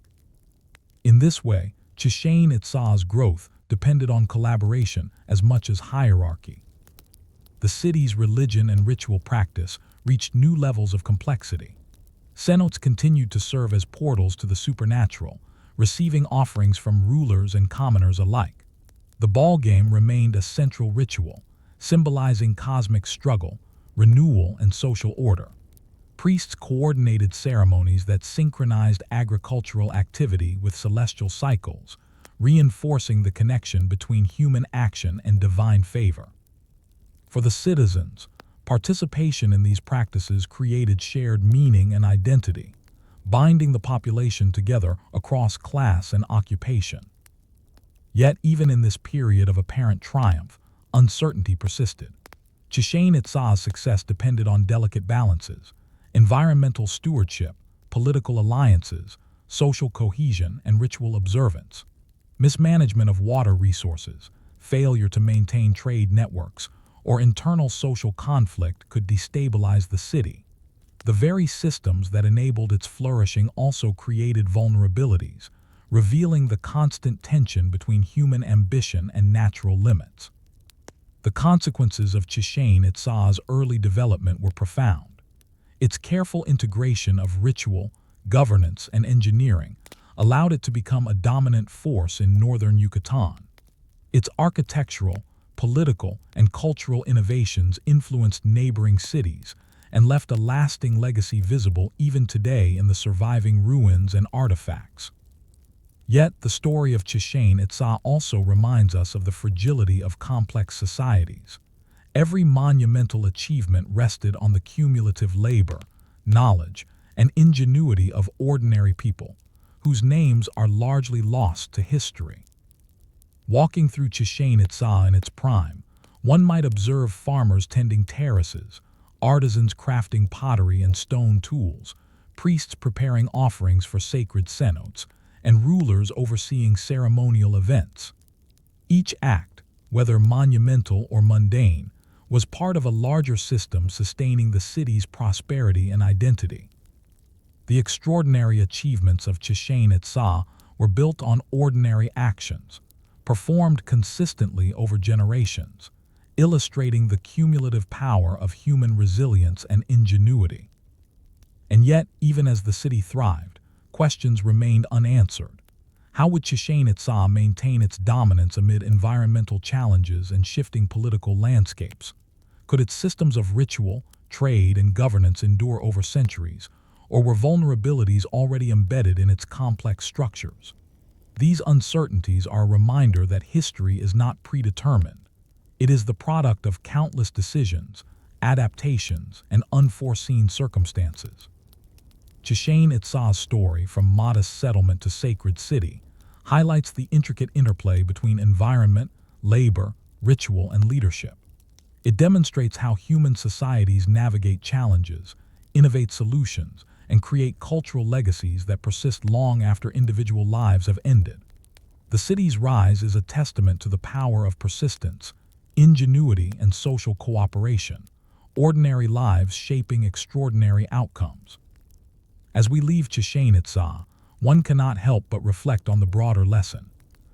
In this way, Chichén Itzá's growth depended on collaboration as much as hierarchy. The city's religion and ritual practice reached new levels of complexity. Cenotes continued to serve as portals to the supernatural, receiving offerings from rulers and commoners alike. The ball game remained a central ritual, symbolizing cosmic struggle, renewal, and social order. Priests coordinated ceremonies that synchronized agricultural activity with celestial cycles, reinforcing the connection between human action and divine favor. For the citizens, participation in these practices created shared meaning and identity, binding the population together across class and occupation. Yet, even in this period of apparent triumph, uncertainty persisted. Chichén Itzá's success depended on delicate balances: environmental stewardship, political alliances, social cohesion, and ritual observance. Mismanagement of water resources, failure to maintain trade networks, or internal social conflict could destabilize the city. The very systems that enabled its flourishing also created vulnerabilities, revealing the constant tension between human ambition and natural limits. The consequences of Chichén Itzá's early development were profound. Its careful integration of ritual, governance, and engineering allowed it to become a dominant force in northern Yucatan. Its architectural, political, and cultural innovations influenced neighboring cities and left a lasting legacy visible even today in the surviving ruins and artifacts. Yet, the story of Chichén Itzá also reminds us of the fragility of complex societies. Every monumental achievement rested on the cumulative labor, knowledge, and ingenuity of ordinary people, whose names are largely lost to history. Walking through Chichén Itzá in its prime, one might observe farmers tending terraces, artisans crafting pottery and stone tools, priests preparing offerings for sacred cenotes, and rulers overseeing ceremonial events. Each act, whether monumental or mundane, was part of a larger system sustaining the city's prosperity and identity. The extraordinary achievements of Chichén Itzá were built on ordinary actions, performed consistently over generations, illustrating the cumulative power of human resilience and ingenuity. And yet, even as the city thrived, questions remained unanswered. How would Chichén Itzá maintain its dominance amid environmental challenges and shifting political landscapes? Could its systems of ritual, trade, and governance endure over centuries, or were vulnerabilities already embedded in its complex structures? These uncertainties are a reminder that history is not predetermined. It is the product of countless decisions, adaptations, and unforeseen circumstances. Chichén Itzá's story, from modest settlement to sacred city, highlights the intricate interplay between environment, labor, ritual, and leadership. It demonstrates how human societies navigate challenges, innovate solutions, and create cultural legacies that persist long after individual lives have ended. The city's rise is a testament to the power of persistence, ingenuity, and social cooperation, ordinary lives shaping extraordinary outcomes. As we leave Chichén Itzá, one cannot help but reflect on the broader lesson.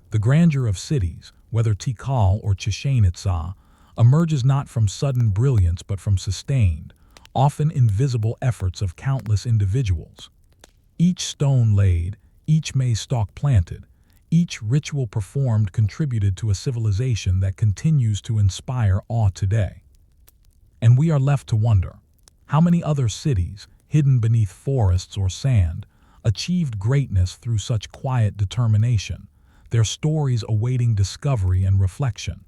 The grandeur of cities, whether Tikal or Chichén Itzá, emerges not from sudden brilliance but from sustained, often invisible efforts of countless individuals. Each stone laid, each maize stalk planted, each ritual performed contributed to a civilization that continues to inspire awe today. And we are left to wonder, how many other cities, hidden beneath forests or sand, achieved greatness through such quiet determination, their stories awaiting discovery and reflection.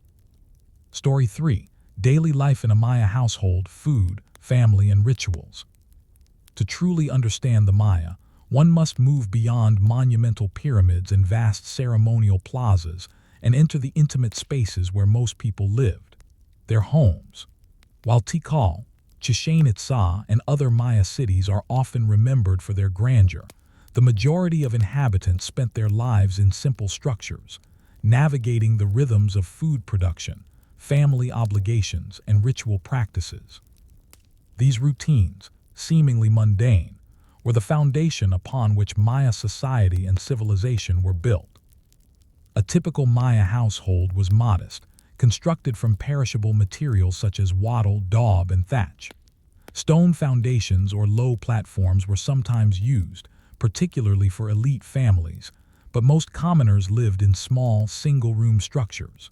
Story 3. Daily life in a Maya household: food, family, and rituals. To truly understand the Maya, one must move beyond monumental pyramids and vast ceremonial plazas and enter the intimate spaces where most people lived, their homes. While Tikal, Chichén Itzá, and other Maya cities are often remembered for their grandeur, the majority of inhabitants spent their lives in simple structures, navigating the rhythms of food production, family obligations, and ritual practices. These routines, seemingly mundane, were the foundation upon which Maya society and civilization were built. A typical Maya household was modest, constructed from perishable materials such as wattle, daub, and thatch. Stone foundations or low platforms were sometimes used, particularly for elite families, but most commoners lived in small, single-room structures.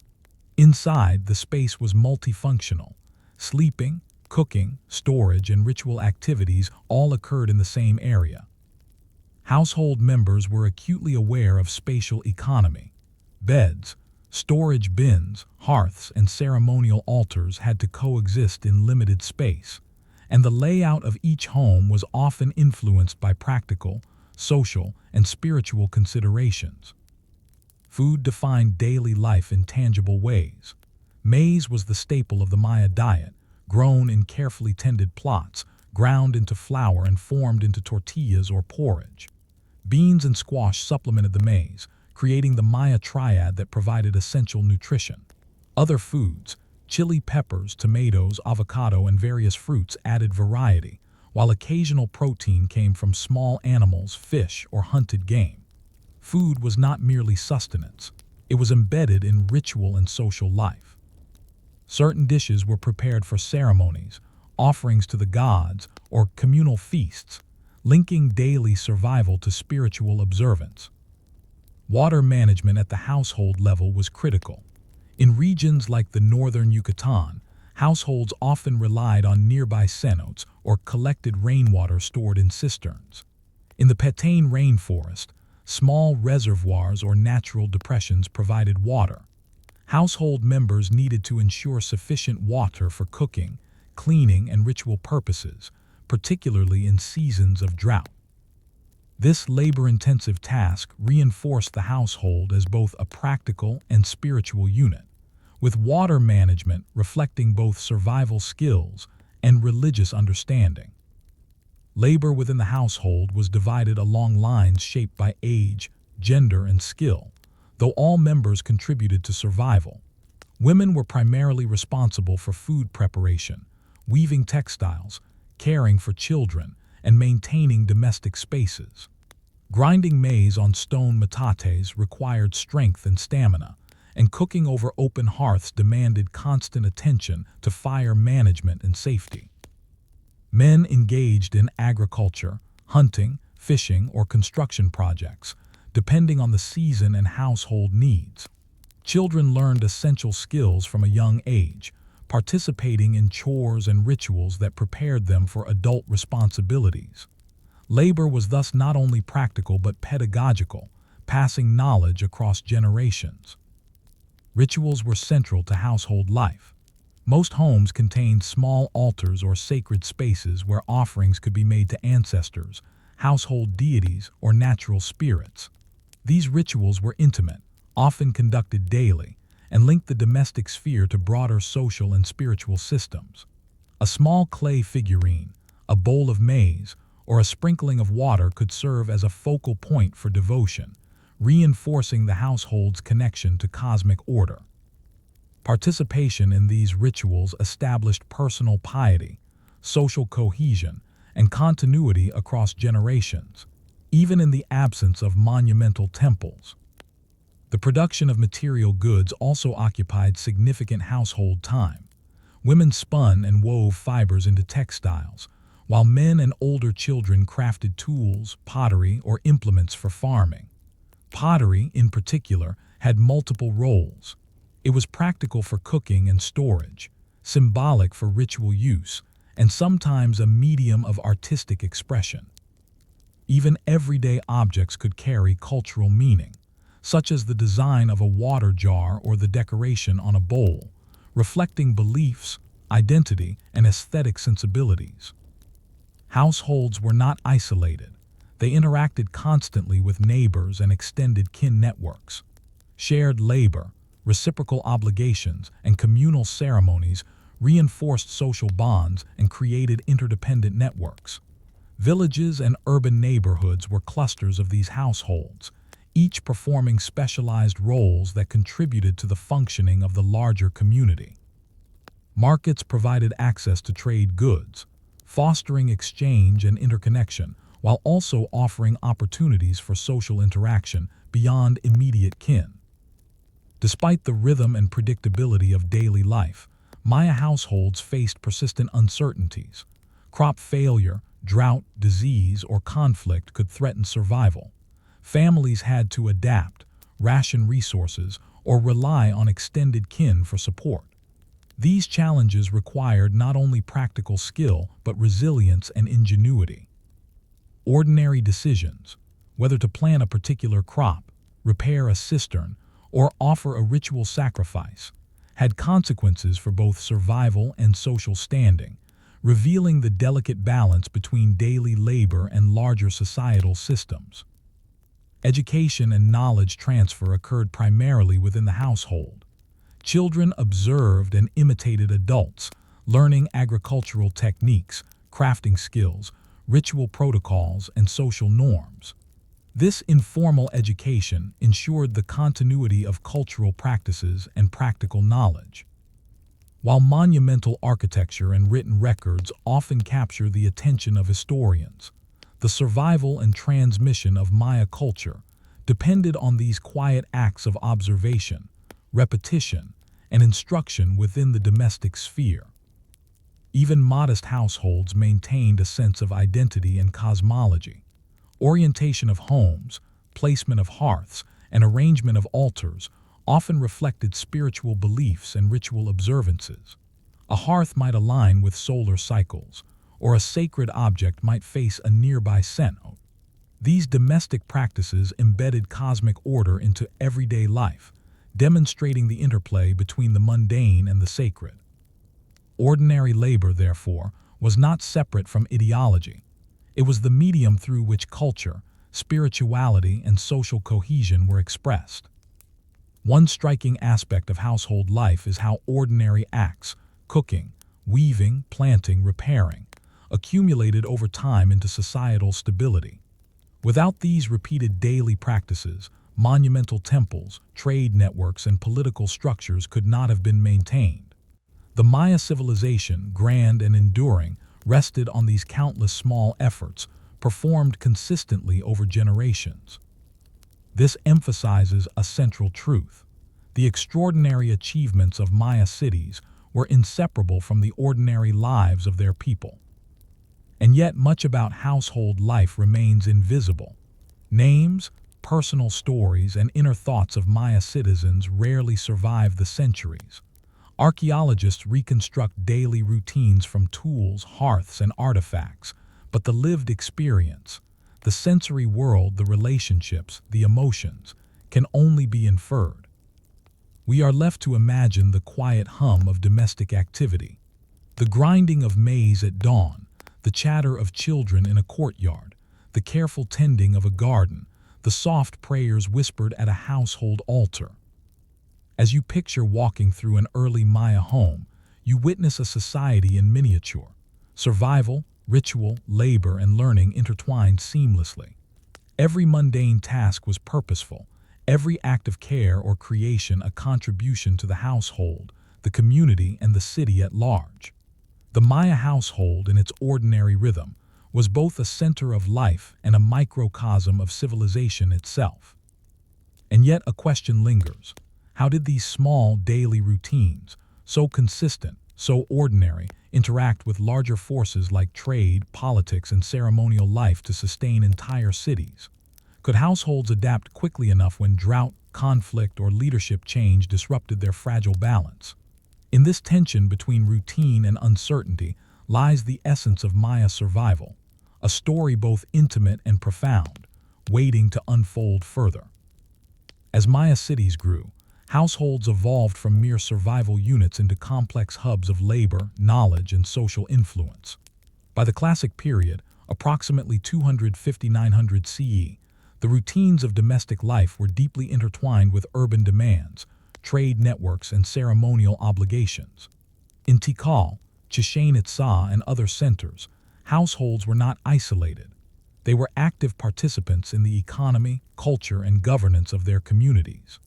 Inside, the space was multifunctional. Sleeping, cooking, storage, and ritual activities all occurred in the same area. Household members were acutely aware of spatial economy. Beds, storage bins, hearths, and ceremonial altars had to coexist in limited space, and the layout of each home was often influenced by practical, social, and spiritual considerations. Food defined daily life in tangible ways. Maize was the staple of the Maya diet, grown in carefully tended plots, ground into flour and formed into tortillas or porridge. Beans and squash supplemented the maize, creating the Maya triad that provided essential nutrition. Other foods, chili peppers, tomatoes, avocado, and various fruits added variety, while occasional protein came from small animals, fish, or hunted game. Food was not merely sustenance, it was embedded in ritual and social life. Certain dishes were prepared for ceremonies, offerings to the gods, or communal feasts, linking daily survival to spiritual observance. Water management at the household level was critical. In regions like the northern Yucatan, households often relied on nearby cenotes or collected rainwater stored in cisterns. In the Petén rainforest, small reservoirs or natural depressions provided water. Household members needed to ensure sufficient water for cooking, cleaning, and ritual purposes, particularly in seasons of drought. This labor-intensive task reinforced the household as both a practical and spiritual unit, with water management reflecting both survival skills and religious understanding. Labor within the household was divided along lines shaped by age, gender, and skill, though all members contributed to survival. Women were primarily responsible for food preparation, weaving textiles, caring for children, and maintaining domestic spaces. Grinding maize on stone metates required strength and stamina, and cooking over open hearths demanded constant attention to fire management and safety. Men engaged in agriculture, hunting, fishing, or construction projects, depending on the season and household needs. Children learned essential skills from a young age, participating in chores and rituals that prepared them for adult responsibilities. Labor was thus not only practical but pedagogical, passing knowledge across generations. Rituals were central to household life. Most homes contained small altars or sacred spaces where offerings could be made to ancestors, household deities, or natural spirits. These rituals were intimate, often conducted daily, and linked the domestic sphere to broader social and spiritual systems. A small clay figurine, a bowl of maize, or a sprinkling of water could serve as a focal point for devotion, reinforcing the household's connection to cosmic order. Participation in these rituals established personal piety, social cohesion, and continuity across generations, even in the absence of monumental temples. The production of material goods also occupied significant household time. Women spun and wove fibers into textiles, while men and older children crafted tools, pottery, or implements for farming. Pottery, in particular, had multiple roles. It was practical for cooking and storage, symbolic for ritual use, and sometimes a medium of artistic expression. Even everyday objects could carry cultural meaning, such as the design of a water jar or the decoration on a bowl, reflecting beliefs, identity, and aesthetic sensibilities. Households were not isolated. They interacted constantly with neighbors and extended kin networks. Shared labor, reciprocal obligations, and communal ceremonies reinforced social bonds and created interdependent networks. Villages and urban neighborhoods were clusters of these households, each performing specialized roles that contributed to the functioning of the larger community. Markets provided access to trade goods, fostering exchange and interconnection, while also offering opportunities for social interaction beyond immediate kin. Despite the rhythm and predictability of daily life, Maya households faced persistent uncertainties. Crop failure, drought, disease, or conflict could threaten survival. Families had to adapt, ration resources, or rely on extended kin for support. These challenges required not only practical skill but resilience and ingenuity. Ordinary decisions, whether to plant a particular crop, repair a cistern, or offer a ritual sacrifice, had consequences for both survival and social standing, revealing the delicate balance between daily labor and larger societal systems. Education and knowledge transfer occurred primarily within the household. Children observed and imitated adults, learning agricultural techniques, crafting skills, ritual protocols, and social norms. This informal education ensured the continuity of cultural practices and practical knowledge. While monumental architecture and written records often capture the attention of historians, the survival and transmission of Maya culture depended on these quiet acts of observation, repetition, and instruction within the domestic sphere. Even modest households maintained a sense of identity and cosmology. Orientation of homes, placement of hearths, and arrangement of altars often reflected spiritual beliefs and ritual observances. A hearth might align with solar cycles, or a sacred object might face a nearby center. These domestic practices embedded cosmic order into everyday life, demonstrating the interplay between the mundane and the sacred. Ordinary labor, therefore, was not separate from ideology. It was the medium through which culture, spirituality, and social cohesion were expressed. One striking aspect of household life is how ordinary acts, cooking, weaving, planting, repairing, accumulated over time into societal stability. Without these repeated daily practices, monumental temples, trade networks, and political structures could not have been maintained. The Maya civilization, grand and enduring, rested on these countless small efforts, performed consistently over generations. This emphasizes a central truth. The extraordinary achievements of Maya cities were inseparable from the ordinary lives of their people. And yet much about household life remains invisible. Names, personal stories, and inner thoughts of Maya citizens rarely survive the centuries. Archaeologists reconstruct daily routines from tools, hearths, and artifacts, but the lived experience, the sensory world, the relationships, the emotions, can only be inferred. We are left to imagine the quiet hum of domestic activity, the grinding of maize at dawn, the chatter of children in a courtyard, the careful tending of a garden, the soft prayers whispered at a household altar. As you picture walking through an early Maya home, you witness a society in miniature. Survival, ritual, labor, and learning intertwined seamlessly. Every mundane task was purposeful, every act of care or creation a contribution to the household, the community, and the city at large. The Maya household, in its ordinary rhythm, was both a center of life and a microcosm of civilization itself. And yet a question lingers. How did these small daily routines, so consistent, so ordinary, interact with larger forces like trade, politics, and ceremonial life to sustain entire cities? Could households adapt quickly enough when drought, conflict, or leadership change disrupted their fragile balance? In this tension between routine and uncertainty lies the essence of Maya survival, a story both intimate and profound, waiting to unfold further. As Maya cities grew, households evolved from mere survival units into complex hubs of labor, knowledge, and social influence. By the Classic period, approximately 250–900 CE, the routines of domestic life were deeply intertwined with urban demands, trade networks, and ceremonial obligations. In Tikal, Chichen Itza, and other centers, households were not isolated. They were active participants in the economy, culture, and governance of their communities.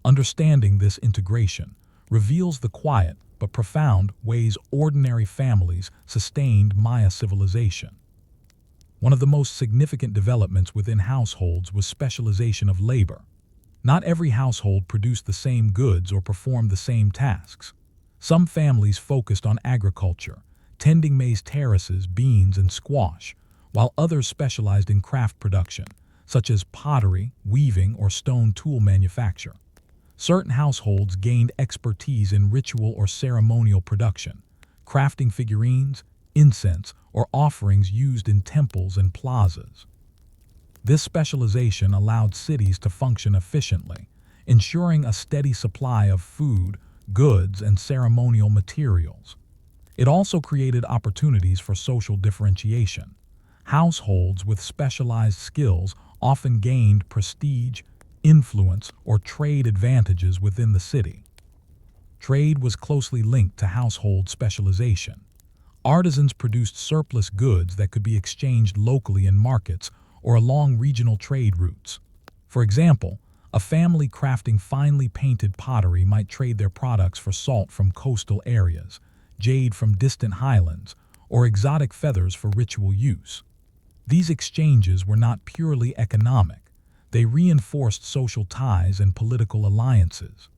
Understanding this integration reveals the quiet but profound ways ordinary families sustained Maya civilization. One of the most significant developments within households was specialization of labor. Not every household produced the same goods or performed the same tasks. Some families focused on agriculture, tending maize terraces, beans, and squash, while others specialized in craft production, such as pottery, weaving, or stone tool manufacture. Certain households gained expertise in ritual or ceremonial production, crafting figurines, incense, or offerings used in temples and plazas. This specialization allowed cities to function efficiently, ensuring a steady supply of food, goods, and ceremonial materials. It also created opportunities for social differentiation. Households with specialized skills often gained prestige, influence, or trade advantages within the city. Trade was closely linked to household specialization. Artisans produced surplus goods that could be exchanged locally in markets or along regional trade routes. For example, a family crafting finely painted pottery might trade their products for salt from coastal areas, jade from distant highlands, or exotic feathers for ritual use. These exchanges were not purely economic. They reinforced social ties and political alliances.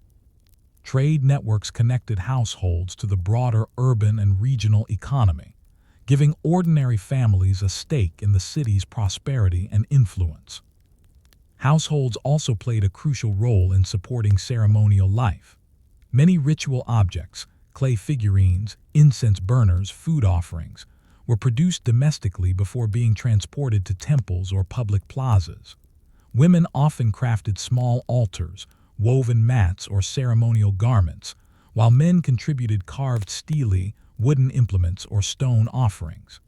Trade networks connected households to the broader urban and regional economy, giving ordinary families a stake in the city's prosperity and influence. Households also played a crucial role in supporting ceremonial life. Many ritual objects, clay figurines, incense burners, food offerings, were produced domestically before being transported to temples or public plazas. Women often crafted small altars, woven mats, or ceremonial garments, while men contributed carved stele, wooden implements, or stone offerings.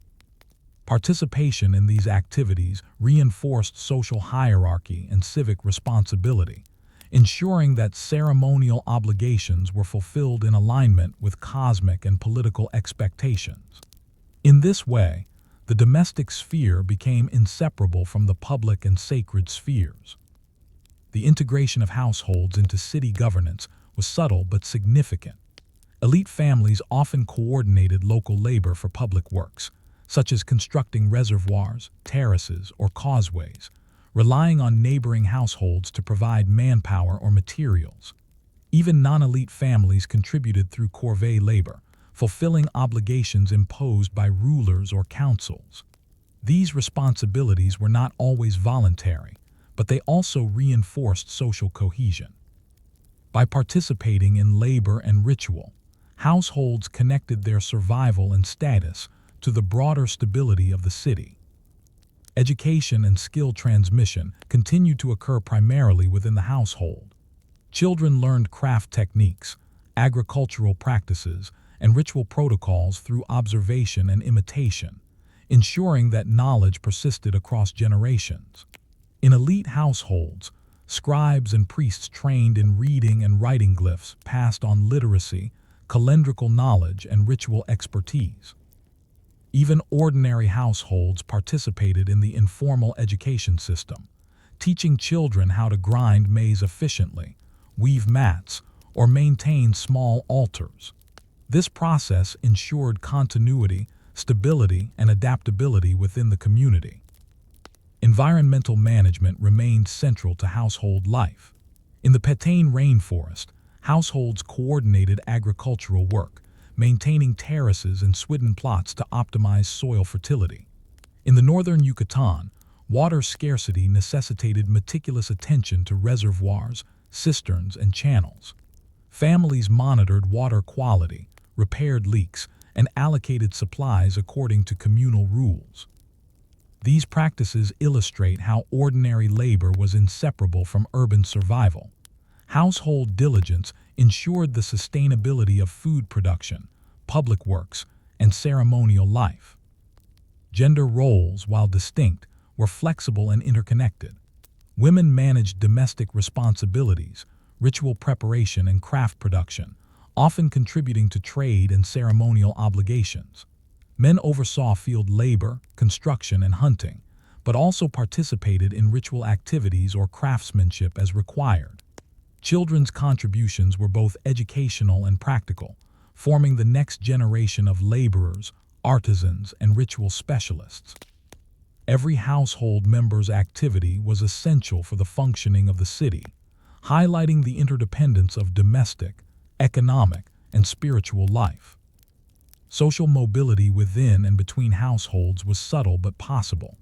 Participation in these activities reinforced social hierarchy and civic responsibility, ensuring that ceremonial obligations were fulfilled in alignment with cosmic and political expectations. In this way, the domestic sphere became inseparable from the public and sacred spheres. The integration of households into city governance was subtle but significant. Elite families often coordinated local labor for public works, such as constructing reservoirs, terraces, or causeways, relying on neighboring households to provide manpower or materials. Even non-elite families contributed through corvée labor, fulfilling obligations imposed by rulers or councils. These responsibilities were not always voluntary, but they also reinforced social cohesion. By participating in labor and ritual, households connected their survival and status to the broader stability of the city. Education and skill transmission continued to occur primarily within the household. Children learned craft techniques, agricultural practices, and ritual protocols through observation and imitation, ensuring that knowledge persisted across generations. In elite households, scribes and priests trained in reading and writing glyphs passed on literacy, calendrical knowledge, and ritual expertise. Even ordinary households participated in the informal education system, teaching children how to grind maize efficiently, weave mats, or maintain small altars. This process ensured continuity, stability, and adaptability within the community. Environmental management remained central to household life. In the Petén rainforest, households coordinated agricultural work, maintaining terraces and swidden plots to optimize soil fertility. In the northern Yucatan, water scarcity necessitated meticulous attention to reservoirs, cisterns, and channels. Families monitored water quality, repaired leaks, and allocated supplies according to communal rules. These practices illustrate how ordinary labor was inseparable from urban survival. Household diligence ensured the sustainability of food production, public works, and ceremonial life. Gender roles, while distinct, were flexible and interconnected. Women managed domestic responsibilities, ritual preparation, and craft production, often contributing to trade and ceremonial obligations. Men oversaw field labor, construction, and hunting, but also participated in ritual activities or craftsmanship as required. Children's contributions were both educational and practical, forming the next generation of laborers, artisans, and ritual specialists. Every household member's activity was essential for the functioning of the city, highlighting the interdependence of domestic, economic, and spiritual life. Social mobility within and between households was subtle but possible.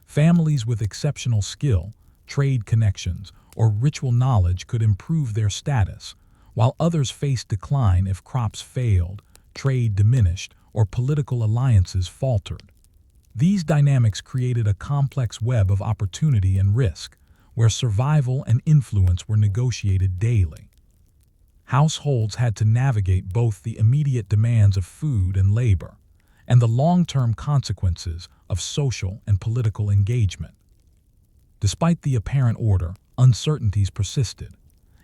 Families with exceptional skill, trade connections, or ritual knowledge could improve their status, while others faced decline if crops failed, trade diminished, or political alliances faltered. These dynamics created a complex web of opportunity and risk, where survival and influence were negotiated daily. Households had to navigate both the immediate demands of food and labor, and the long-term consequences of social and political engagement. Despite the apparent order, uncertainties persisted.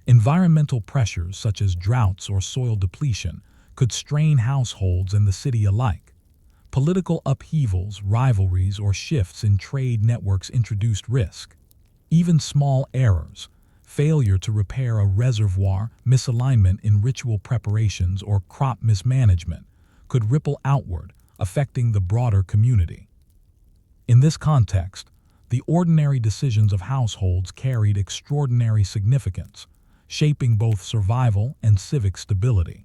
Environmental pressures such as droughts or soil depletion could strain households and the city alike. Political upheavals, rivalries, or shifts in trade networks introduced risk. Even small errors, failure to repair a reservoir, misalignment in ritual preparations, or crop mismanagement, could ripple outward, affecting the broader community. In this context, the ordinary decisions of households carried extraordinary significance, shaping both survival and civic stability.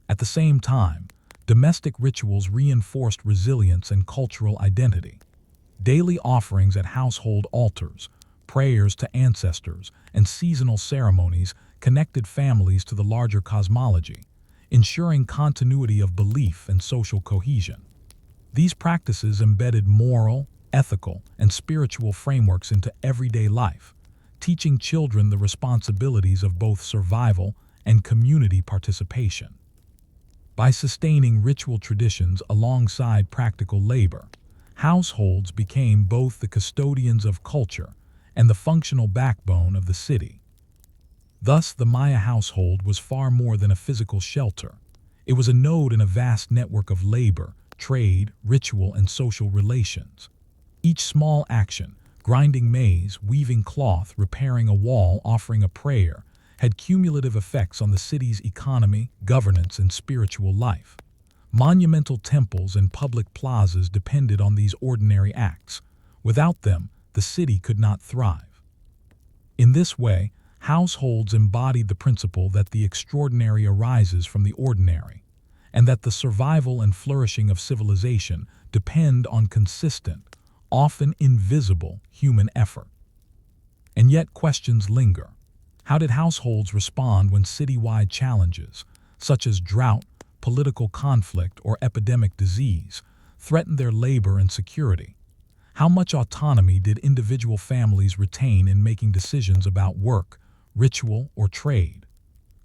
At the same time, domestic rituals reinforced resilience and cultural identity. Daily offerings at household altars, prayers to ancestors, and seasonal ceremonies connected families to the larger cosmology, ensuring continuity of belief and social cohesion. These practices embedded moral, ethical, and spiritual frameworks into everyday life, teaching children the responsibilities of both survival and community participation. By sustaining ritual traditions alongside practical labor, households became both the custodians of culture and the functional backbone of the city. Thus, the Maya household was far more than a physical shelter. It was a node in a vast network of labor, trade, ritual, and social relations. Each small action, grinding maize, weaving cloth, repairing a wall, offering a prayer, had cumulative effects on the city's economy, governance, and spiritual life. Monumental temples and public plazas depended on these ordinary acts. Without them, the city could not thrive. In this way, Households embodied the principle that the extraordinary arises from the ordinary, and that the survival and flourishing of civilization depend on consistent, often invisible, human effort. And yet questions linger. How did households respond when citywide challenges, such as drought, political conflict, or epidemic disease, threatened their labor and security? How much autonomy did individual families retain in making decisions about work, ritual, or trade?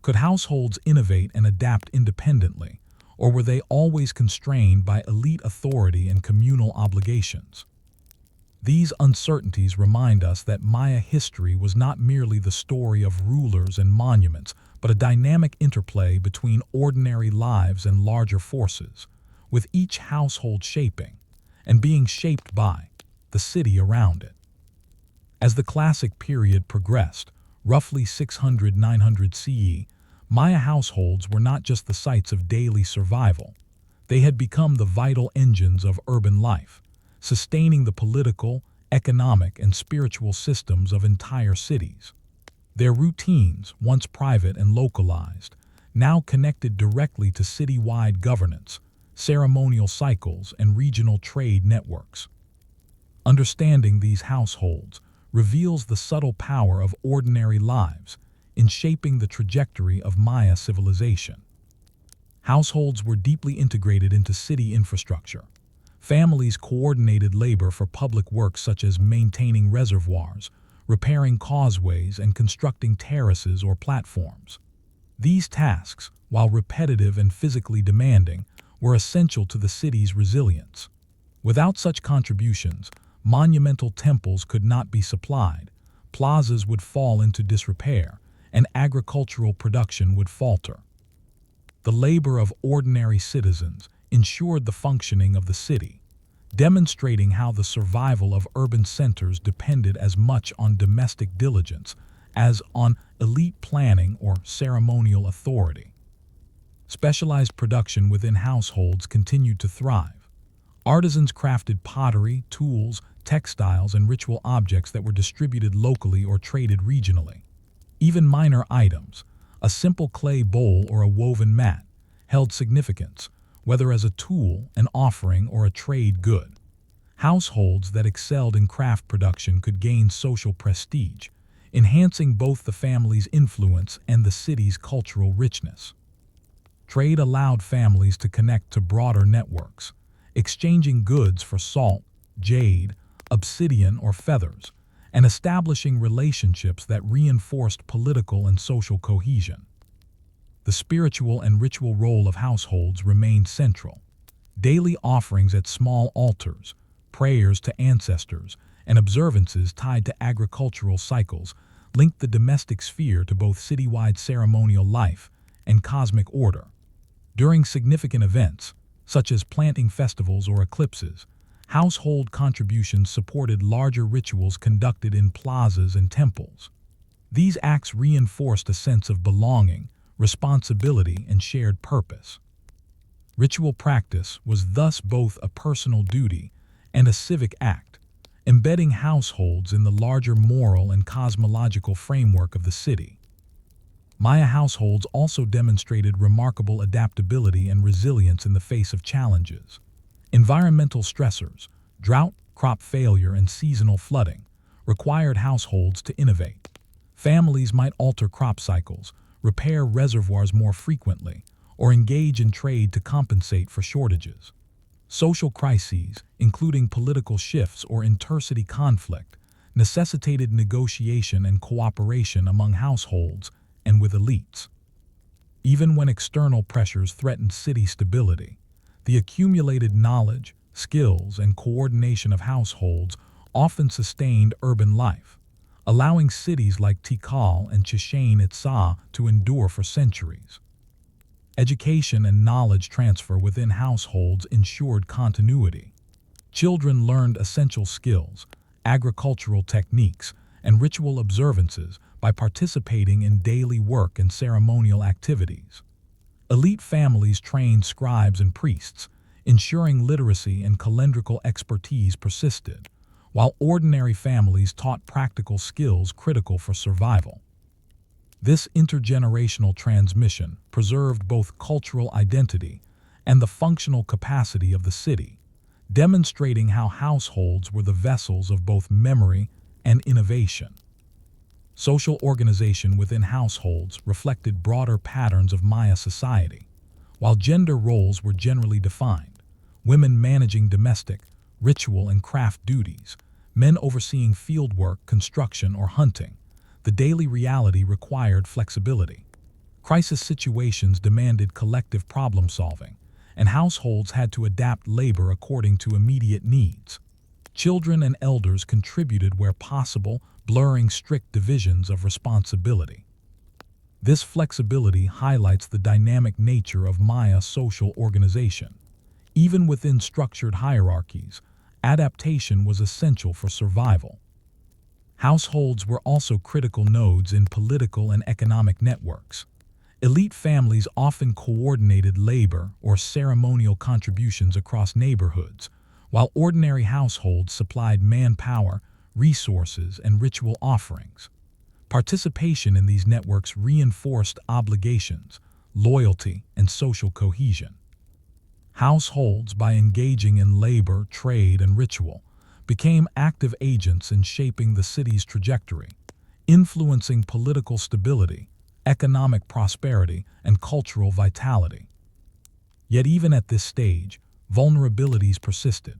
Could households innovate and adapt independently, or were they always constrained by elite authority and communal obligations? These uncertainties remind us that Maya history was not merely the story of rulers and monuments, but a dynamic interplay between ordinary lives and larger forces, with each household shaping and being shaped by the city around it. As the classic period progressed, roughly 600–900 CE, Maya households were not just the sites of daily survival. They had become the vital engines of urban life, sustaining the political, economic, and spiritual systems of entire cities. Their routines, once private and localized, now connected directly to city-wide governance, ceremonial cycles, and regional trade networks. Understanding these households reveals the subtle power of ordinary lives in shaping the trajectory of Maya civilization. Households were deeply integrated into city infrastructure. Families coordinated labor for public works such as maintaining reservoirs, repairing causeways, and constructing terraces or platforms. These tasks, while repetitive and physically demanding, were essential to the city's resilience. Without such contributions, monumental temples could not be supplied, plazas would fall into disrepair, and agricultural production would falter. The labor of ordinary citizens ensured the functioning of the city, demonstrating how the survival of urban centers depended as much on domestic diligence as on elite planning or ceremonial authority. Specialized production within households continued to thrive. Artisans crafted pottery, tools, textiles, and ritual objects that were distributed locally or traded regionally. Even minor items, a simple clay bowl or a woven mat, held significance, whether as a tool, an offering, or a trade good. Households that excelled in craft production could gain social prestige, enhancing both the family's influence and the city's cultural richness. Trade allowed families to connect to broader networks, exchanging goods for salt, jade, obsidian, or feathers, and establishing relationships that reinforced political and social cohesion. The spiritual and ritual role of households remained central. Daily offerings at small altars, prayers to ancestors, and observances tied to agricultural cycles linked the domestic sphere to both citywide ceremonial life and cosmic order. During significant events, such as planting festivals or eclipses, household contributions supported larger rituals conducted in plazas and temples. These acts reinforced a sense of belonging, responsibility, and shared purpose. Ritual practice was thus both a personal duty and a civic act, embedding households in the larger moral and cosmological framework of the city. Maya households also demonstrated remarkable adaptability and resilience in the face of challenges. Environmental stressors, drought, crop failure, and seasonal flooding, required households to innovate. Families might alter crop cycles, repair reservoirs more frequently, or engage in trade to compensate for shortages. Social crises, including political shifts or intercity conflict, necessitated negotiation and cooperation among households and with elites. Even when external pressures threatened city stability, the accumulated knowledge, skills, and coordination of households often sustained urban life, allowing cities like Tikal and Chichen Itza to endure for centuries. Education and knowledge transfer within households ensured continuity. Children learned essential skills, agricultural techniques, and ritual observances by participating in daily work and ceremonial activities. Elite families trained scribes and priests, ensuring literacy and calendrical expertise persisted, while ordinary families taught practical skills critical for survival. This intergenerational transmission preserved both cultural identity and the functional capacity of the city, demonstrating how households were the vessels of both memory and innovation. Social organization within households reflected broader patterns of Maya society. While gender roles were generally defined, women managing domestic, ritual, and craft duties, men overseeing fieldwork, construction, or hunting, the daily reality required flexibility. Crisis situations demanded collective problem solving, and households had to adapt labor according to immediate needs. Children and elders contributed where possible, blurring strict divisions of responsibility. This flexibility highlights the dynamic nature of Maya social organization. Even within structured hierarchies, adaptation was essential for survival. Households were also critical nodes in political and economic networks. Elite families often coordinated labor or ceremonial contributions across neighborhoods, while ordinary households supplied manpower, resources, and ritual offerings. Participation in these networks reinforced obligations, loyalty, and social cohesion. Households, by engaging in labor, trade, and ritual, became active agents in shaping the city's trajectory, influencing political stability, economic prosperity, and cultural vitality. Yet even at this stage, vulnerabilities persisted.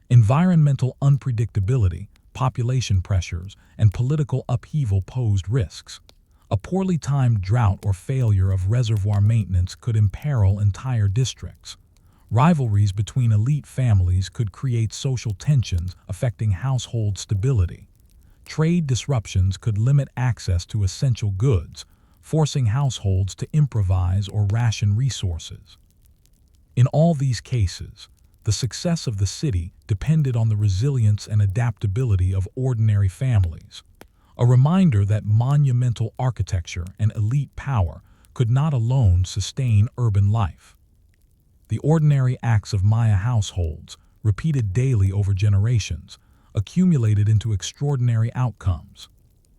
Environmental unpredictability, population pressures, and political upheaval posed risks. A poorly timed drought or failure of reservoir maintenance could imperil entire districts. Rivalries between elite families could create social tensions affecting household stability. Trade disruptions could limit access to essential goods, forcing households to improvise or ration resources. In all these cases, the success of the city depended on the resilience and adaptability of ordinary families, a reminder that monumental architecture and elite power could not alone sustain urban life. The ordinary acts of Maya households, repeated daily over generations, accumulated into extraordinary outcomes.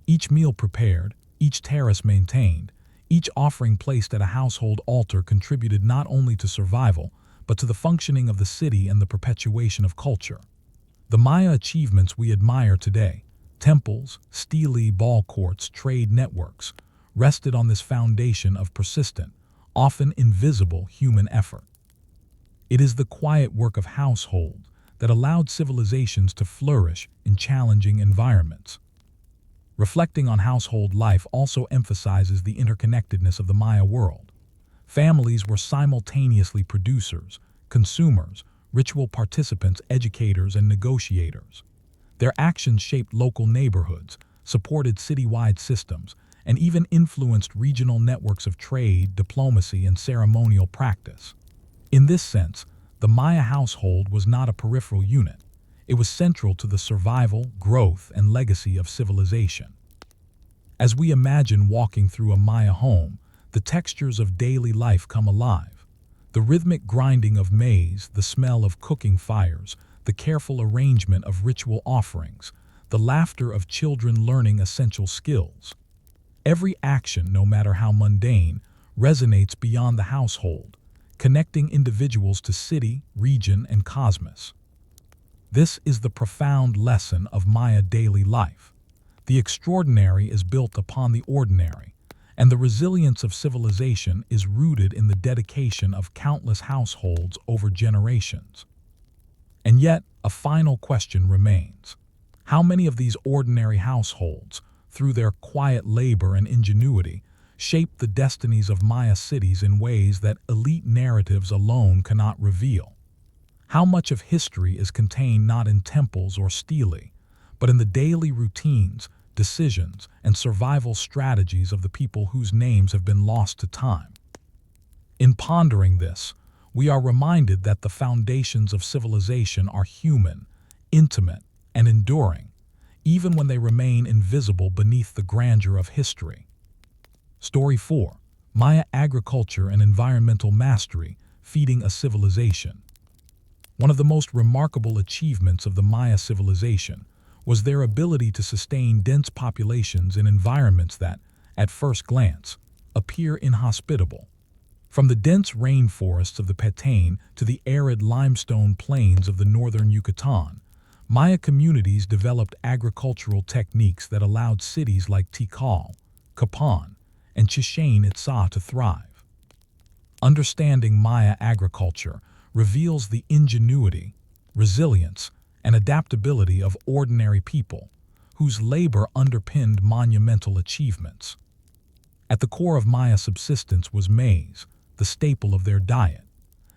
Each meal prepared, each terrace maintained, each offering placed at a household altar contributed not only to survival, but to the functioning of the city and the perpetuation of culture. The Maya achievements we admire today, temples, stele ball courts, trade networks, rested on this foundation of persistent, often invisible human effort. It is the quiet work of household that allowed civilizations to flourish in challenging environments. Reflecting on household life also emphasizes the interconnectedness of the Maya world. Families were simultaneously producers, consumers, ritual participants, educators, and negotiators. Their actions shaped local neighborhoods, supported citywide systems, and even influenced regional networks of trade, diplomacy, and ceremonial practice. In this sense, the Maya household was not a peripheral unit. It was central to the survival, growth, and legacy of civilization. As we imagine walking through a Maya home, the textures of daily life come alive. The rhythmic grinding of maize, the smell of cooking fires, the careful arrangement of ritual offerings, the laughter of children learning essential skills. Every action, no matter how mundane, resonates beyond the household, connecting individuals to city, region, and cosmos. This is the profound lesson of Maya daily life. The extraordinary is built upon the ordinary, and the resilience of civilization is rooted in the dedication of countless households over generations. And yet, a final question remains. How many of these ordinary households, through their quiet labor and ingenuity, shaped the destinies of Maya cities in ways that elite narratives alone cannot reveal? How much of history is contained not in temples or stele, but in the daily routines, decisions, and survival strategies of the people whose names have been lost to time? In pondering this, we are reminded that the foundations of civilization are human, intimate, and enduring, even when they remain invisible beneath the grandeur of history. Story 4. Maya agriculture and environmental mastery, feeding a civilization. One of the most remarkable achievements of the Maya civilization was their ability to sustain dense populations in environments that, at first glance, appear inhospitable. From the dense rainforests of the Petén to the arid limestone plains of the northern Yucatan, Maya communities developed agricultural techniques that allowed cities like Tikal, Capan, and Chichén Itzá to thrive. Understanding Maya agriculture reveals the ingenuity, resilience, and adaptability of ordinary people, whose labor underpinned monumental achievements. At the core of Maya subsistence was maize, the staple of their diet.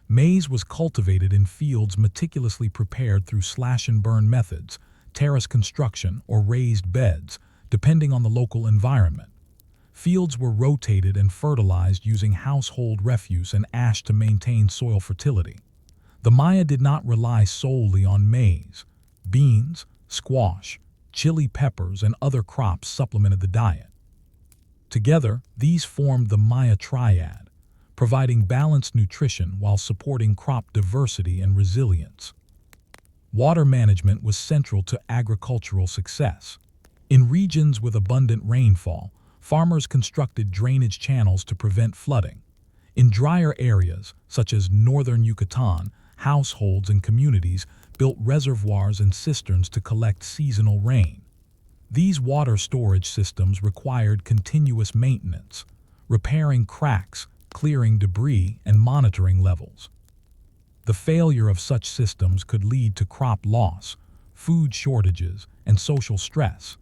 Maize was cultivated in fields meticulously prepared through slash-and-burn methods, terrace construction, or raised beds, depending on the local environment. Fields were rotated and fertilized using household refuse and ash to maintain soil fertility. The Maya did not rely solely on maize. Beans, squash, chili peppers, and other crops supplemented the diet. Together, these formed the Maya triad, providing balanced nutrition while supporting crop diversity and resilience. Water management was central to agricultural success. In regions with abundant rainfall, farmers constructed drainage channels to prevent flooding. In drier areas, such as northern Yucatan, households and communities built reservoirs and cisterns to collect seasonal rain. These water storage systems required continuous maintenance, repairing cracks, clearing debris, and monitoring levels. The failure of such systems could lead to crop loss, food shortages, and social stress,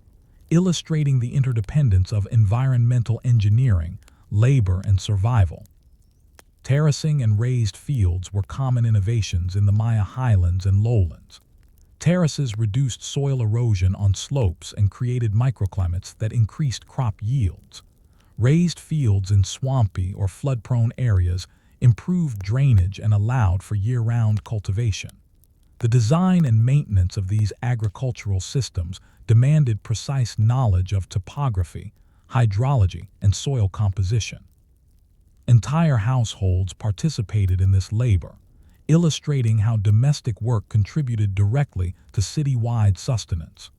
illustrating the interdependence of environmental engineering, labor, and survival. Terracing and raised fields were common innovations in the Maya highlands and lowlands. Terraces reduced soil erosion on slopes and created microclimates that increased crop yields. Raised fields in swampy or flood-prone areas improved drainage and allowed for year-round cultivation. The design and maintenance of these agricultural systems demanded precise knowledge of topography, hydrology, and soil composition. Entire households participated in this labor, illustrating how domestic work contributed directly to city-wide sustenance.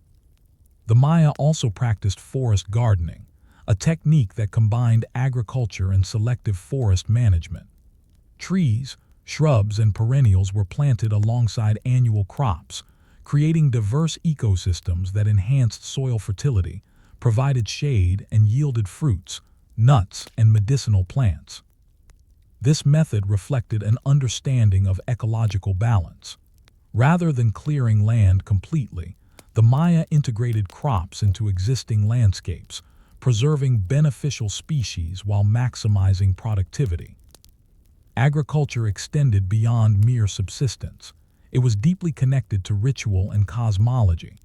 The Maya also practiced forest gardening, a technique that combined agriculture and selective forest management. Trees, shrubs, and perennials were planted alongside annual crops, creating diverse ecosystems that enhanced soil fertility, provided shade, and yielded fruits, nuts, and medicinal plants. This method reflected an understanding of ecological balance. Rather than clearing land completely, the Maya integrated crops into existing landscapes, preserving beneficial species while maximizing productivity. Agriculture extended beyond mere subsistence. It was deeply connected to ritual and cosmology.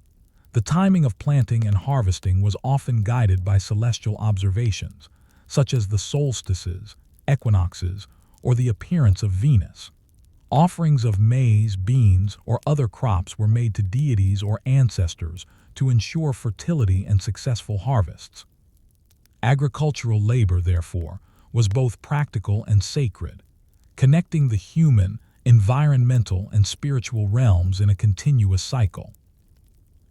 The timing of planting and harvesting was often guided by celestial observations, such as the solstices, equinoxes, or the appearance of Venus. Offerings of maize, beans, or other crops were made to deities or ancestors to ensure fertility and successful harvests. Agricultural labor, therefore, was both practical and sacred, connecting the human, environmental, and spiritual realms in a continuous cycle.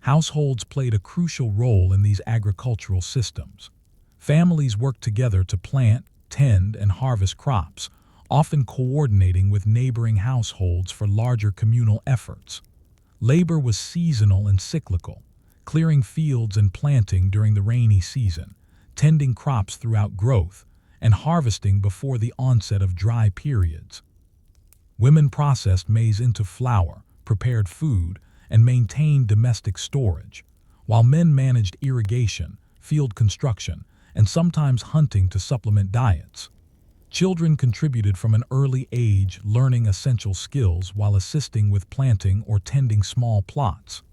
Households played a crucial role in these agricultural systems. Families worked together to plant, tend, and harvest crops, often coordinating with neighboring households for larger communal efforts. Labor was seasonal and cyclical, clearing fields and planting during the rainy season, tending crops throughout growth, and harvesting before the onset of dry periods. Women processed maize into flour, prepared food, and maintained domestic storage, while men managed irrigation, field construction, and sometimes hunting to supplement diets. Children contributed from an early age, learning essential skills while assisting with planting or tending small plots.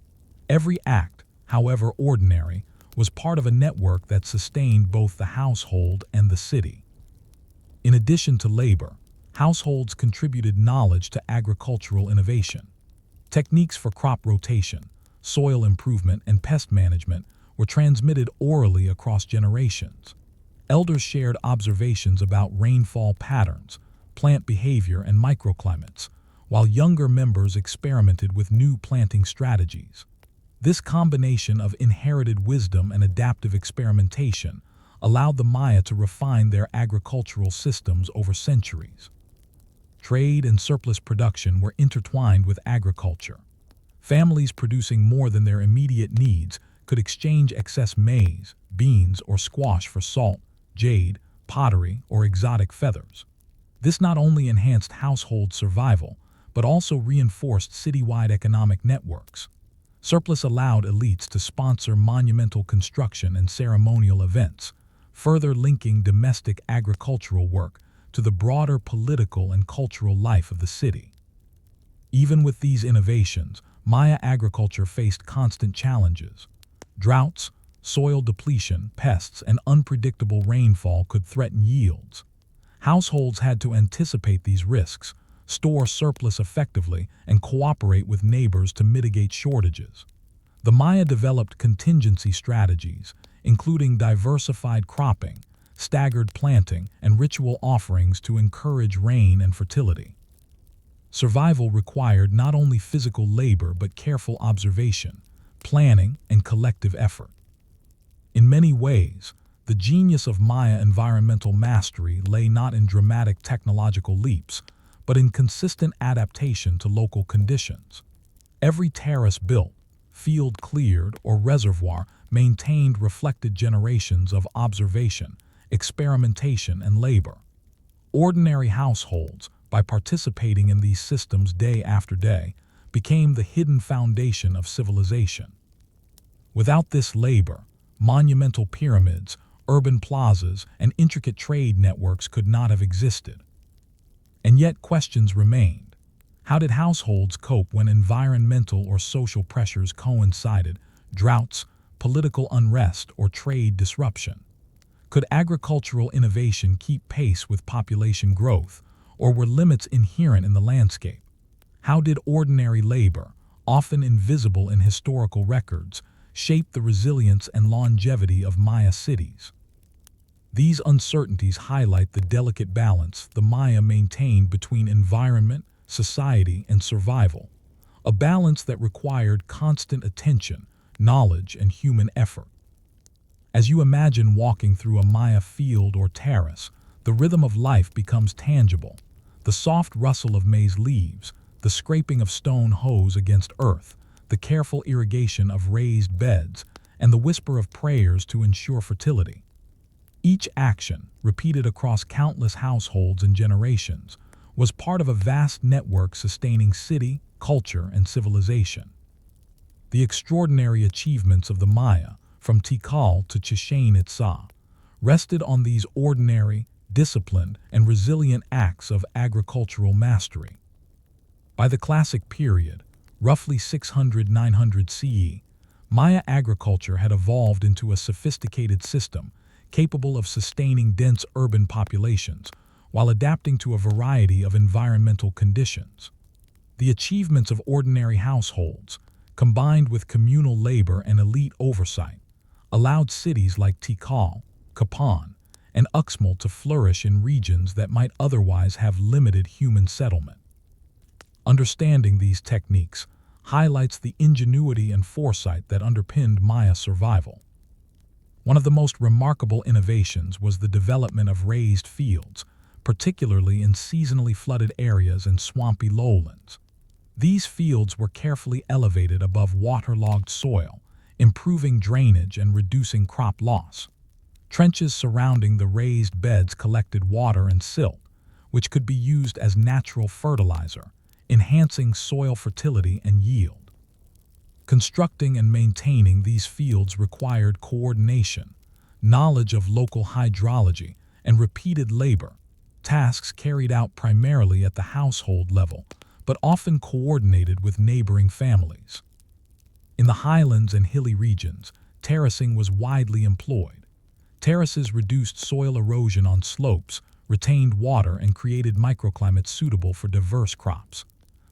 Every act, however ordinary, was part of a network that sustained both the household and the city. In addition to labor, households contributed knowledge to agricultural innovation. Techniques for crop rotation, soil improvement, and pest management were transmitted orally across generations. Elders shared observations about rainfall patterns, plant behavior, and microclimates, while younger members experimented with new planting strategies. This combination of inherited wisdom and adaptive experimentation allowed the Maya to refine their agricultural systems over centuries. Trade and surplus production were intertwined with agriculture. Families producing more than their immediate needs could exchange excess maize, beans, or squash for salt, jade, pottery, or exotic feathers. This not only enhanced household survival, but also reinforced citywide economic networks. Surplus allowed elites to sponsor monumental construction and ceremonial events, further linking domestic agricultural work to the broader political and cultural life of the city. Even with these innovations, Maya agriculture faced constant challenges. Droughts, soil depletion, pests, and unpredictable rainfall could threaten yields. Households had to anticipate these risks, store surplus effectively, and cooperate with neighbors to mitigate shortages. The Maya developed contingency strategies, including diversified cropping, staggered planting, and ritual offerings to encourage rain and fertility. Survival required not only physical labor but careful observation, planning, and collective effort. In many ways, the genius of Maya environmental mastery lay not in dramatic technological leaps, but in consistent adaptation to local conditions. Every terrace built, field cleared, or reservoir maintained reflected generations of observation, experimentation, and labor. Ordinary households, by participating in these systems day after day, became the hidden foundation of civilization. Without this labor, monumental pyramids, urban plazas, and intricate trade networks could not have existed. And yet questions remained. How did households cope when environmental or social pressures coincided, droughts, political unrest, or trade disruption? Could agricultural innovation keep pace with population growth, or were limits inherent in the landscape? How did ordinary labor, often invisible in historical records, shape the resilience and longevity of Maya cities? These uncertainties highlight the delicate balance the Maya maintained between environment, society, and survival, a balance that required constant attention, knowledge, and human effort. As you imagine walking through a Maya field or terrace, the rhythm of life becomes tangible. The soft rustle of maize leaves, the scraping of stone hoes against earth, the careful irrigation of raised beds, and the whisper of prayers to ensure fertility. Each action, repeated across countless households and generations, was part of a vast network sustaining city, culture, and civilization. The extraordinary achievements of the Maya, from Tikal to Chichen Itza, rested on these ordinary, disciplined, and resilient acts of agricultural mastery. By the Classic period, roughly 600–900 CE, Maya agriculture had evolved into a sophisticated system capable of sustaining dense urban populations while adapting to a variety of environmental conditions. The achievements of ordinary households, combined with communal labor and elite oversight, allowed cities like Tikal, Kapan, and Uxmal to flourish in regions that might otherwise have limited human settlement. Understanding these techniques highlights the ingenuity and foresight that underpinned Maya survival. One of the most remarkable innovations was the development of raised fields, particularly in seasonally flooded areas and swampy lowlands. These fields were carefully elevated above waterlogged soil, improving drainage and reducing crop loss. Trenches surrounding the raised beds collected water and silt, which could be used as natural fertilizer, enhancing soil fertility and yield. Constructing and maintaining these fields required coordination, knowledge of local hydrology, and repeated labor, tasks carried out primarily at the household level, but often coordinated with neighboring families. In the highlands and hilly regions, terracing was widely employed. Terraces reduced soil erosion on slopes, retained water, and created microclimates suitable for diverse crops.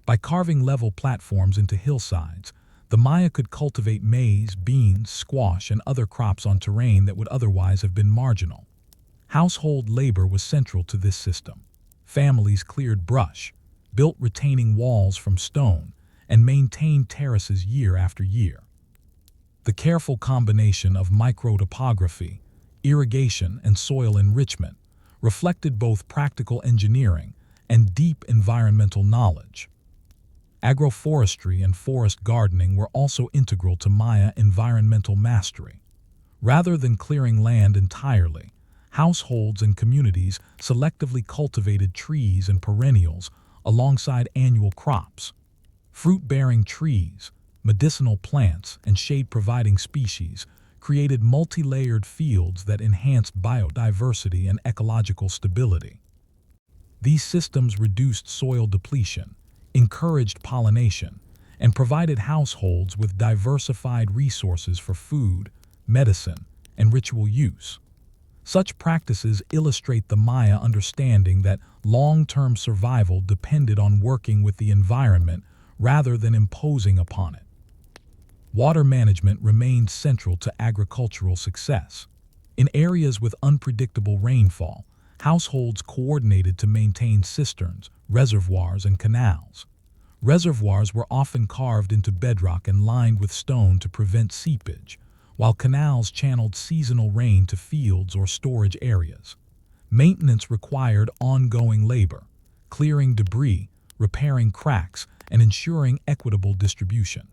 By carving level platforms into hillsides, the Maya could cultivate maize, beans, squash, and other crops on terrain that would otherwise have been marginal. Household labor was central to this system. Families cleared brush, built retaining walls from stone, and maintained terraces year after year. The careful combination of microtopography, irrigation, and soil enrichment, reflected both practical engineering and deep environmental knowledge. Agroforestry and forest gardening were also integral to Maya environmental mastery. Rather than clearing land entirely, households and communities selectively cultivated trees and perennials alongside annual crops. Fruit-bearing trees, medicinal plants, and shade-providing species created multi-layered fields that enhanced biodiversity and ecological stability. These systems reduced soil depletion, encouraged pollination, and provided households with diversified resources for food, medicine, and ritual use. Such practices illustrate the Maya understanding that long-term survival depended on working with the environment rather than imposing upon it. Water management remained central to agricultural success. In areas with unpredictable rainfall, households coordinated to maintain cisterns, reservoirs, and canals. Reservoirs were often carved into bedrock and lined with stone to prevent seepage, while canals channeled seasonal rain to fields or storage areas. Maintenance required ongoing labor, clearing debris, repairing cracks, and ensuring equitable distribution.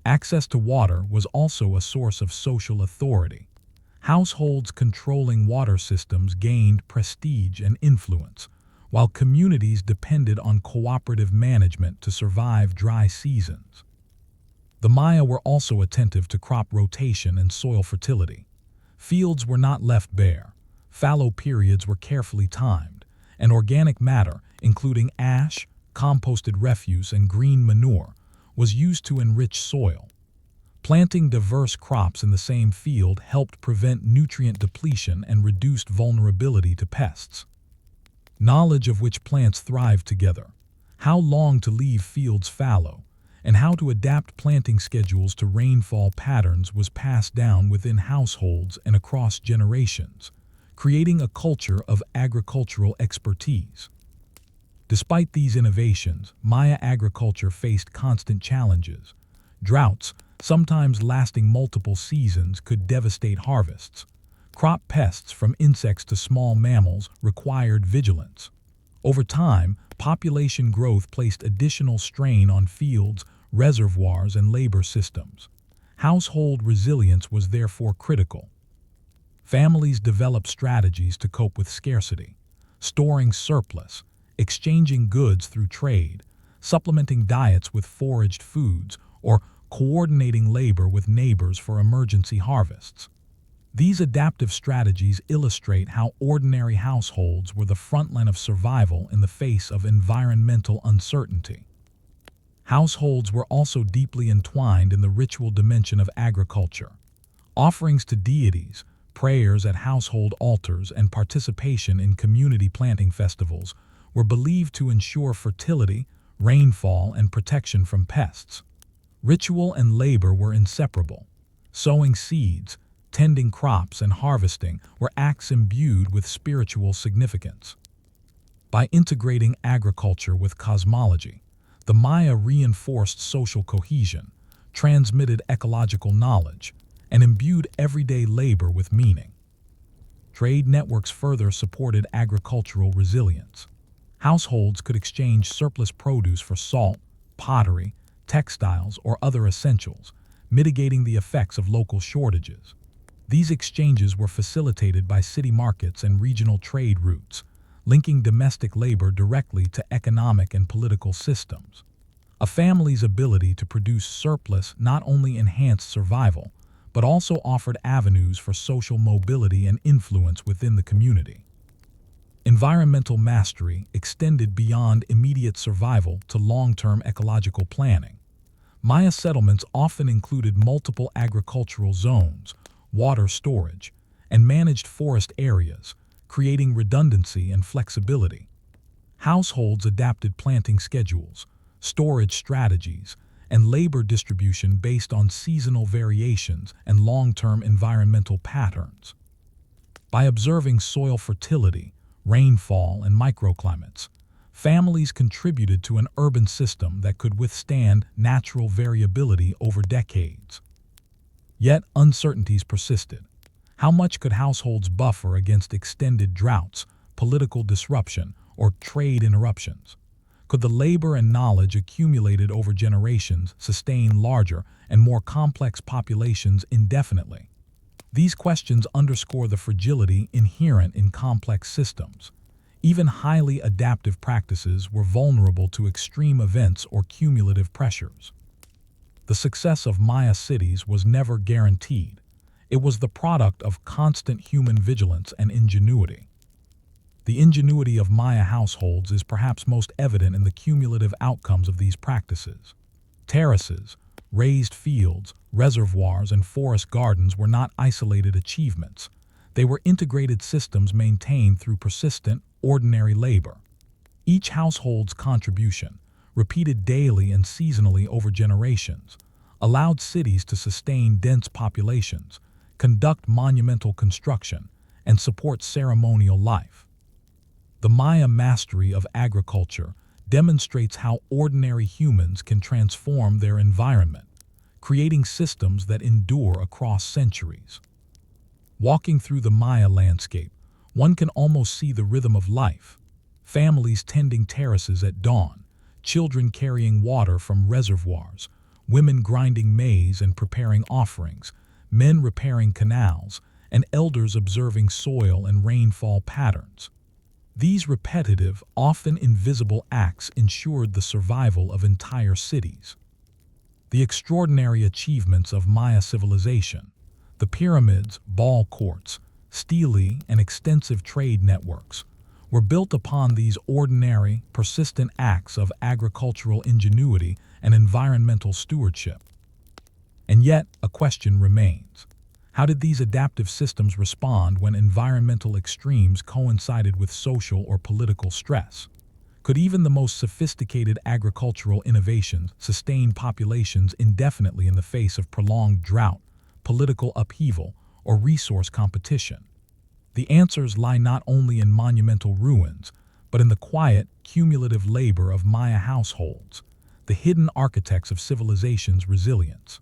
Access to water was also a source of social authority. Households controlling water systems gained prestige and influence, while communities depended on cooperative management to survive dry seasons. The Maya were also attentive to crop rotation and soil fertility. Fields were not left bare, fallow periods were carefully timed, and organic matter, including ash, composted refuse, and green manure, was used to enrich soil. Planting diverse crops in the same field helped prevent nutrient depletion and reduced vulnerability to pests. Knowledge of which plants thrived together, how long to leave fields fallow, and how to adapt planting schedules to rainfall patterns was passed down within households and across generations, creating a culture of agricultural expertise. Despite these innovations, Maya agriculture faced constant challenges. Droughts, sometimes lasting multiple seasons, could devastate harvests. Crop pests, from insects to small mammals, required vigilance. Over time, population growth placed additional strain on fields, reservoirs, and labor systems. Household resilience was therefore critical. Families developed strategies to cope with scarcity, storing surplus, exchanging goods through trade, supplementing diets with foraged foods, or coordinating labor with neighbors for emergency harvests. These adaptive strategies illustrate how ordinary households were the frontline of survival in the face of environmental uncertainty. Households were also deeply entwined in the ritual dimension of agriculture. Offerings to deities, prayers at household altars, and participation in community planting festivals were believed to ensure fertility, rainfall, and protection from pests. Ritual and labor were inseparable. Sowing seeds, tending crops, and harvesting were acts imbued with spiritual significance. By integrating agriculture with cosmology, the Maya reinforced social cohesion, transmitted ecological knowledge, and imbued everyday labor with meaning. Trade networks further supported agricultural resilience. Households could exchange surplus produce for salt, pottery, textiles, or other essentials, mitigating the effects of local shortages. These exchanges were facilitated by city markets and regional trade routes, linking domestic labor directly to economic and political systems. A family's ability to produce surplus not only enhanced survival, but also offered avenues for social mobility and influence within the community. Environmental mastery extended beyond immediate survival to long-term ecological planning. Maya settlements often included multiple agricultural zones, water storage, and managed forest areas, creating redundancy and flexibility. Households adapted planting schedules, storage strategies, and labor distribution based on seasonal variations and long-term environmental patterns. By observing soil fertility, rainfall, and microclimates, families contributed to an urban system that could withstand natural variability over decades. Yet uncertainties persisted. How much could households buffer against extended droughts, political disruption, or trade interruptions? Could the labor and knowledge accumulated over generations sustain larger and more complex populations indefinitely? These questions underscore the fragility inherent in complex systems. Even highly adaptive practices were vulnerable to extreme events or cumulative pressures. The success of Maya cities was never guaranteed. It was the product of constant human vigilance and ingenuity. The ingenuity of Maya households is perhaps most evident in the cumulative outcomes of these practices. Terraces, raised fields, reservoirs, and forest gardens were not isolated achievements. They were integrated systems maintained through persistent, ordinary labor. Each household's contribution, repeated daily and seasonally over generations, allowed cities to sustain dense populations, conduct monumental construction, and support ceremonial life. The Maya mastery of agriculture demonstrates how ordinary humans can transform their environment, creating systems that endure across centuries. Walking through the Maya landscape, one can almost see the rhythm of life. Families tending terraces at dawn, children carrying water from reservoirs, women grinding maize and preparing offerings, men repairing canals, and elders observing soil and rainfall patterns. These repetitive, often invisible acts ensured the survival of entire cities. The extraordinary achievements of Maya civilization, the pyramids, ball courts, stelae, and extensive trade networks, were built upon these ordinary, persistent acts of agricultural ingenuity and environmental stewardship. And yet, a question remains. How did these adaptive systems respond when environmental extremes coincided with social or political stress? Could even the most sophisticated agricultural innovations sustain populations indefinitely in the face of prolonged drought, political upheaval, or resource competition? The answers lie not only in monumental ruins, but in the quiet, cumulative labor of Maya households, the hidden architects of civilization's resilience.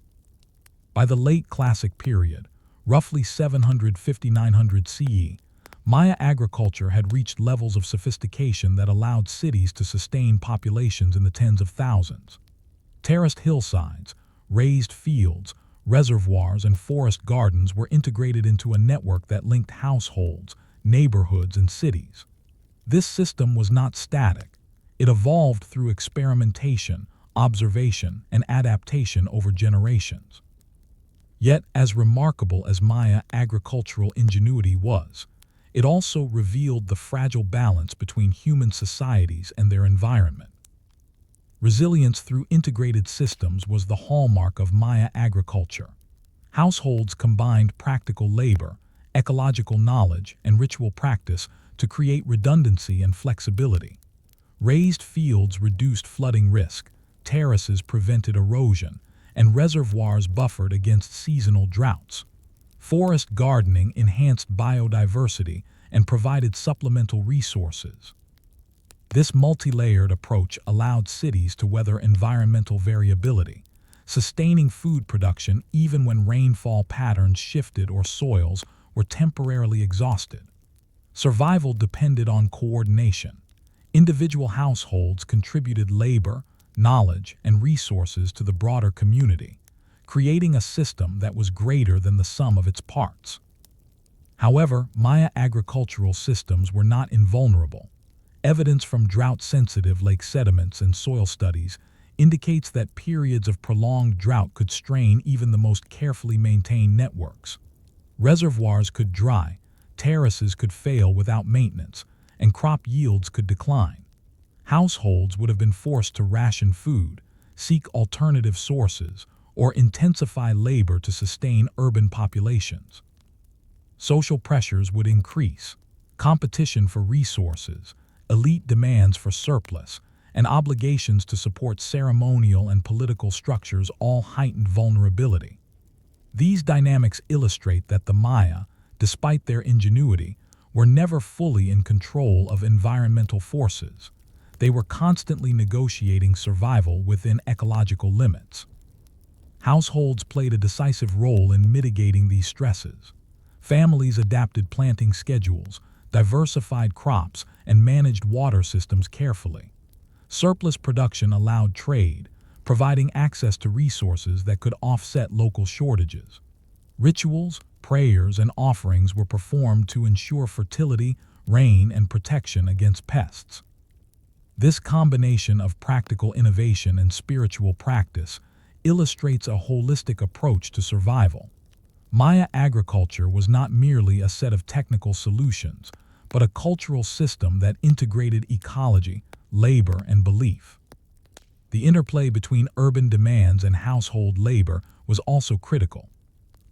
By the late Classic period, roughly 750–900 CE, Maya agriculture had reached levels of sophistication that allowed cities to sustain populations in the tens of thousands. Terraced hillsides, raised fields, reservoirs, and forest gardens were integrated into a network that linked households, neighborhoods, and cities. This system was not static. It evolved through experimentation, observation, and adaptation over generations. Yet, as remarkable as Maya agricultural ingenuity was, it also revealed the fragile balance between human societies and their environment. Resilience through integrated systems was the hallmark of Maya agriculture. Households combined practical labor, ecological knowledge, and ritual practice to create redundancy and flexibility. Raised fields reduced flooding risk, terraces prevented erosion, and reservoirs buffered against seasonal droughts. Forest gardening enhanced biodiversity and provided supplemental resources. This multi-layered approach allowed cities to weather environmental variability, sustaining food production even when rainfall patterns shifted or soils were temporarily exhausted. Survival depended on coordination. Individual households contributed labor, knowledge, and resources to the broader community, creating a system that was greater than the sum of its parts. However, Maya agricultural systems were not invulnerable. Evidence from drought-sensitive lake sediments and soil studies indicates that periods of prolonged drought could strain even the most carefully maintained networks. Reservoirs could dry, terraces could fail without maintenance, and crop yields could decline. Households would have been forced to ration food, seek alternative sources, or intensify labor to sustain urban populations. Social pressures would increase. Competition for resources, elite demands for surplus, and obligations to support ceremonial and political structures all heightened vulnerability. These dynamics illustrate that the Maya, despite their ingenuity, were never fully in control of environmental forces. They were constantly negotiating survival within ecological limits. Households played a decisive role in mitigating these stresses. Families adapted planting schedules, diversified crops, and managed water systems carefully. Surplus production allowed trade, providing access to resources that could offset local shortages. Rituals, prayers, and offerings were performed to ensure fertility, rain, and protection against pests. This combination of practical innovation and spiritual practice illustrates a holistic approach to survival. Maya agriculture was not merely a set of technical solutions, but a cultural system that integrated ecology, labor, and belief. The interplay between urban demands and household labor was also critical.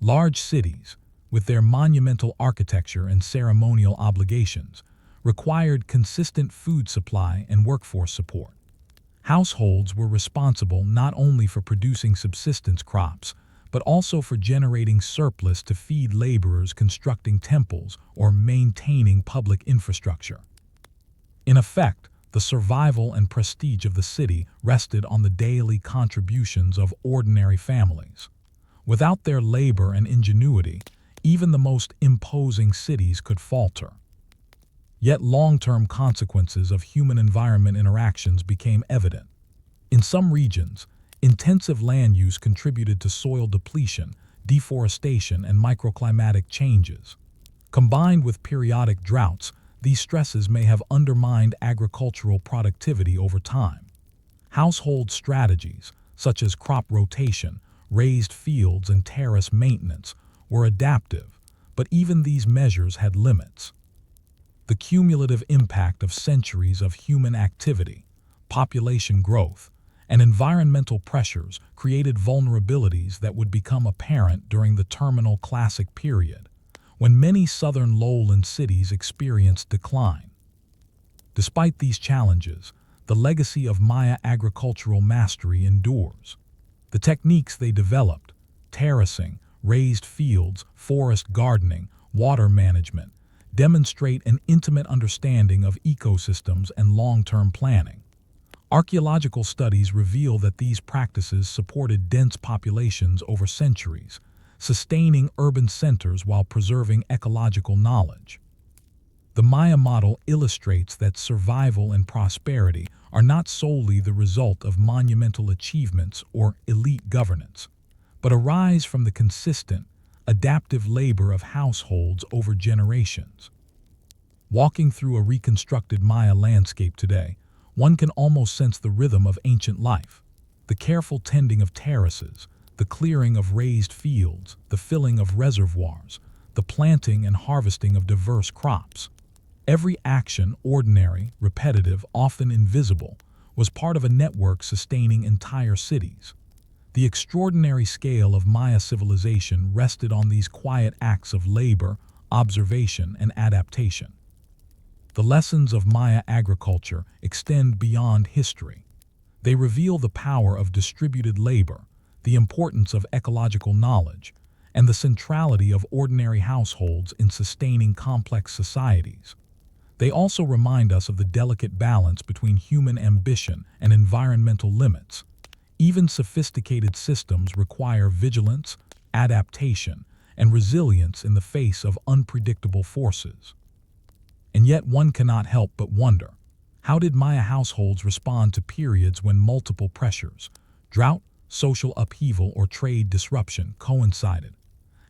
Large cities, with their monumental architecture and ceremonial obligations, required consistent food supply and workforce support. Households were responsible not only for producing subsistence crops, but also for generating surplus to feed laborers constructing temples or maintaining public infrastructure. In effect, the survival and prestige of the city rested on the daily contributions of ordinary families. Without their labor and ingenuity, even the most imposing cities could falter. Yet long-term consequences of human-environment interactions became evident. In some regions, intensive land use contributed to soil depletion, deforestation, and microclimatic changes. Combined with periodic droughts, these stresses may have undermined agricultural productivity over time. Household strategies, such as crop rotation, raised fields, and terrace maintenance, were adaptive, but even these measures had limits. The cumulative impact of centuries of human activity, population growth, and environmental pressures created vulnerabilities that would become apparent during the terminal Classic period, when many southern lowland cities experienced decline. Despite these challenges, the legacy of Maya agricultural mastery endures. The techniques they developed, terracing, raised fields, forest gardening, water management, demonstrate an intimate understanding of ecosystems and long-term planning. Archaeological studies reveal that these practices supported dense populations over centuries, sustaining urban centers while preserving ecological knowledge. The Maya model illustrates that survival and prosperity are not solely the result of monumental achievements or elite governance, but arise from the consistent, adaptive labor of households over generations. Walking through a reconstructed Maya landscape today, one can almost sense the rhythm of ancient life. The careful tending of terraces, the clearing of raised fields, the filling of reservoirs, the planting and harvesting of diverse crops. Every action, ordinary, repetitive, often invisible, was part of a network sustaining entire cities. The extraordinary scale of Maya civilization rested on these quiet acts of labor, observation, and adaptation. The lessons of Maya agriculture extend beyond history. They reveal the power of distributed labor, the importance of ecological knowledge, and the centrality of ordinary households in sustaining complex societies. They also remind us of the delicate balance between human ambition and environmental limits. Even sophisticated systems require vigilance, adaptation, and resilience in the face of unpredictable forces. And yet one cannot help but wonder, how did Maya households respond to periods when multiple pressures, drought, social upheaval, or trade disruption coincided?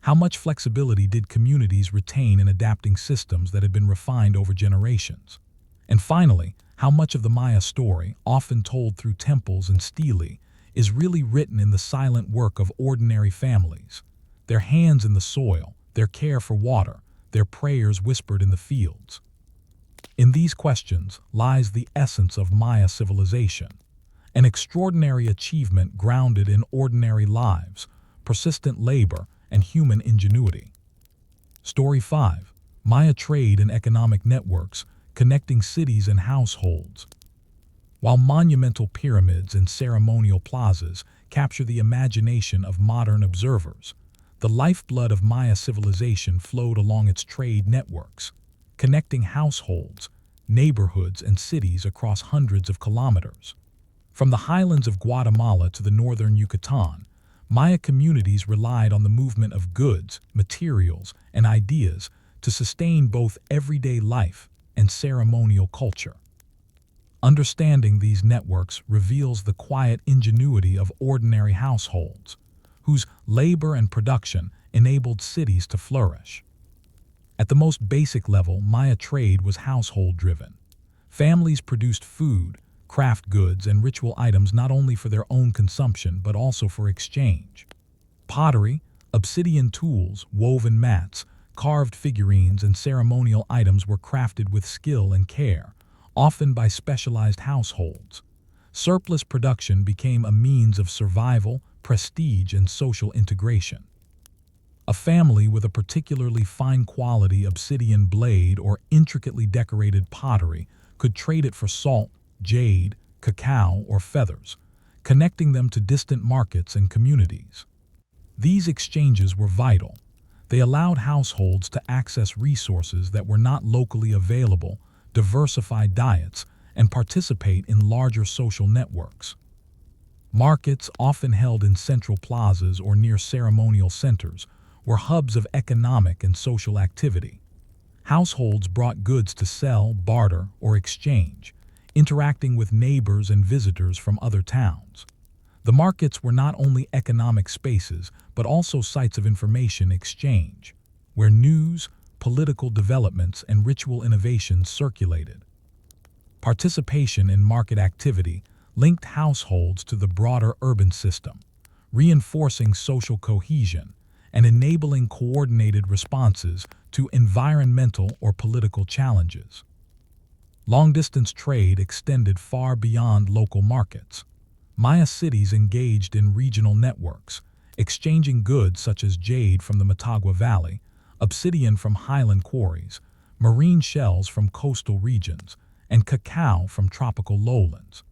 How much flexibility did communities retain in adapting systems that had been refined over generations? And finally, how much of the Maya story, often told through temples and stelae, is really written in the silent work of ordinary families, their hands in the soil, their care for water, their prayers whispered in the fields? In these questions lies the essence of Maya civilization, an extraordinary achievement grounded in ordinary lives, persistent labor, and human ingenuity. Story 5. Maya trade and economic networks connecting cities and households. While monumental pyramids and ceremonial plazas capture the imagination of modern observers, the lifeblood of Maya civilization flowed along its trade networks, connecting households, neighborhoods, and cities across hundreds of kilometers. From the highlands of Guatemala to the northern Yucatan, Maya communities relied on the movement of goods, materials, and ideas to sustain both everyday life and ceremonial culture. Understanding these networks reveals the quiet ingenuity of ordinary households, whose labor and production enabled cities to flourish. At the most basic level, Maya trade was household-driven. Families produced food, craft goods, and ritual items not only for their own consumption but also for exchange. Pottery, obsidian tools, woven mats, carved figurines, and ceremonial items were crafted with skill and care, often by specialized households. Surplus production became a means of survival, prestige, and social integration. A family with a particularly fine-quality obsidian blade or intricately decorated pottery could trade it for salt, jade, cacao, or feathers, connecting them to distant markets and communities. These exchanges were vital. They allowed households to access resources that were not locally available, diversify diets, and participate in larger social networks. Markets, often held in central plazas or near ceremonial centers, were hubs of economic and social activity. Households brought goods to sell, barter, or exchange, interacting with neighbors and visitors from other towns. The markets were not only economic spaces, but also sites of information exchange, where news, political developments, and ritual innovations circulated. Participation in market activity linked households to the broader urban system, reinforcing social cohesion and enabling coordinated responses to environmental or political challenges. Long-distance trade extended far beyond local markets. Maya cities engaged in regional networks, exchanging goods such as jade from the Motagua Valley, obsidian from highland quarries, marine shells from coastal regions, and cacao from tropical lowlands.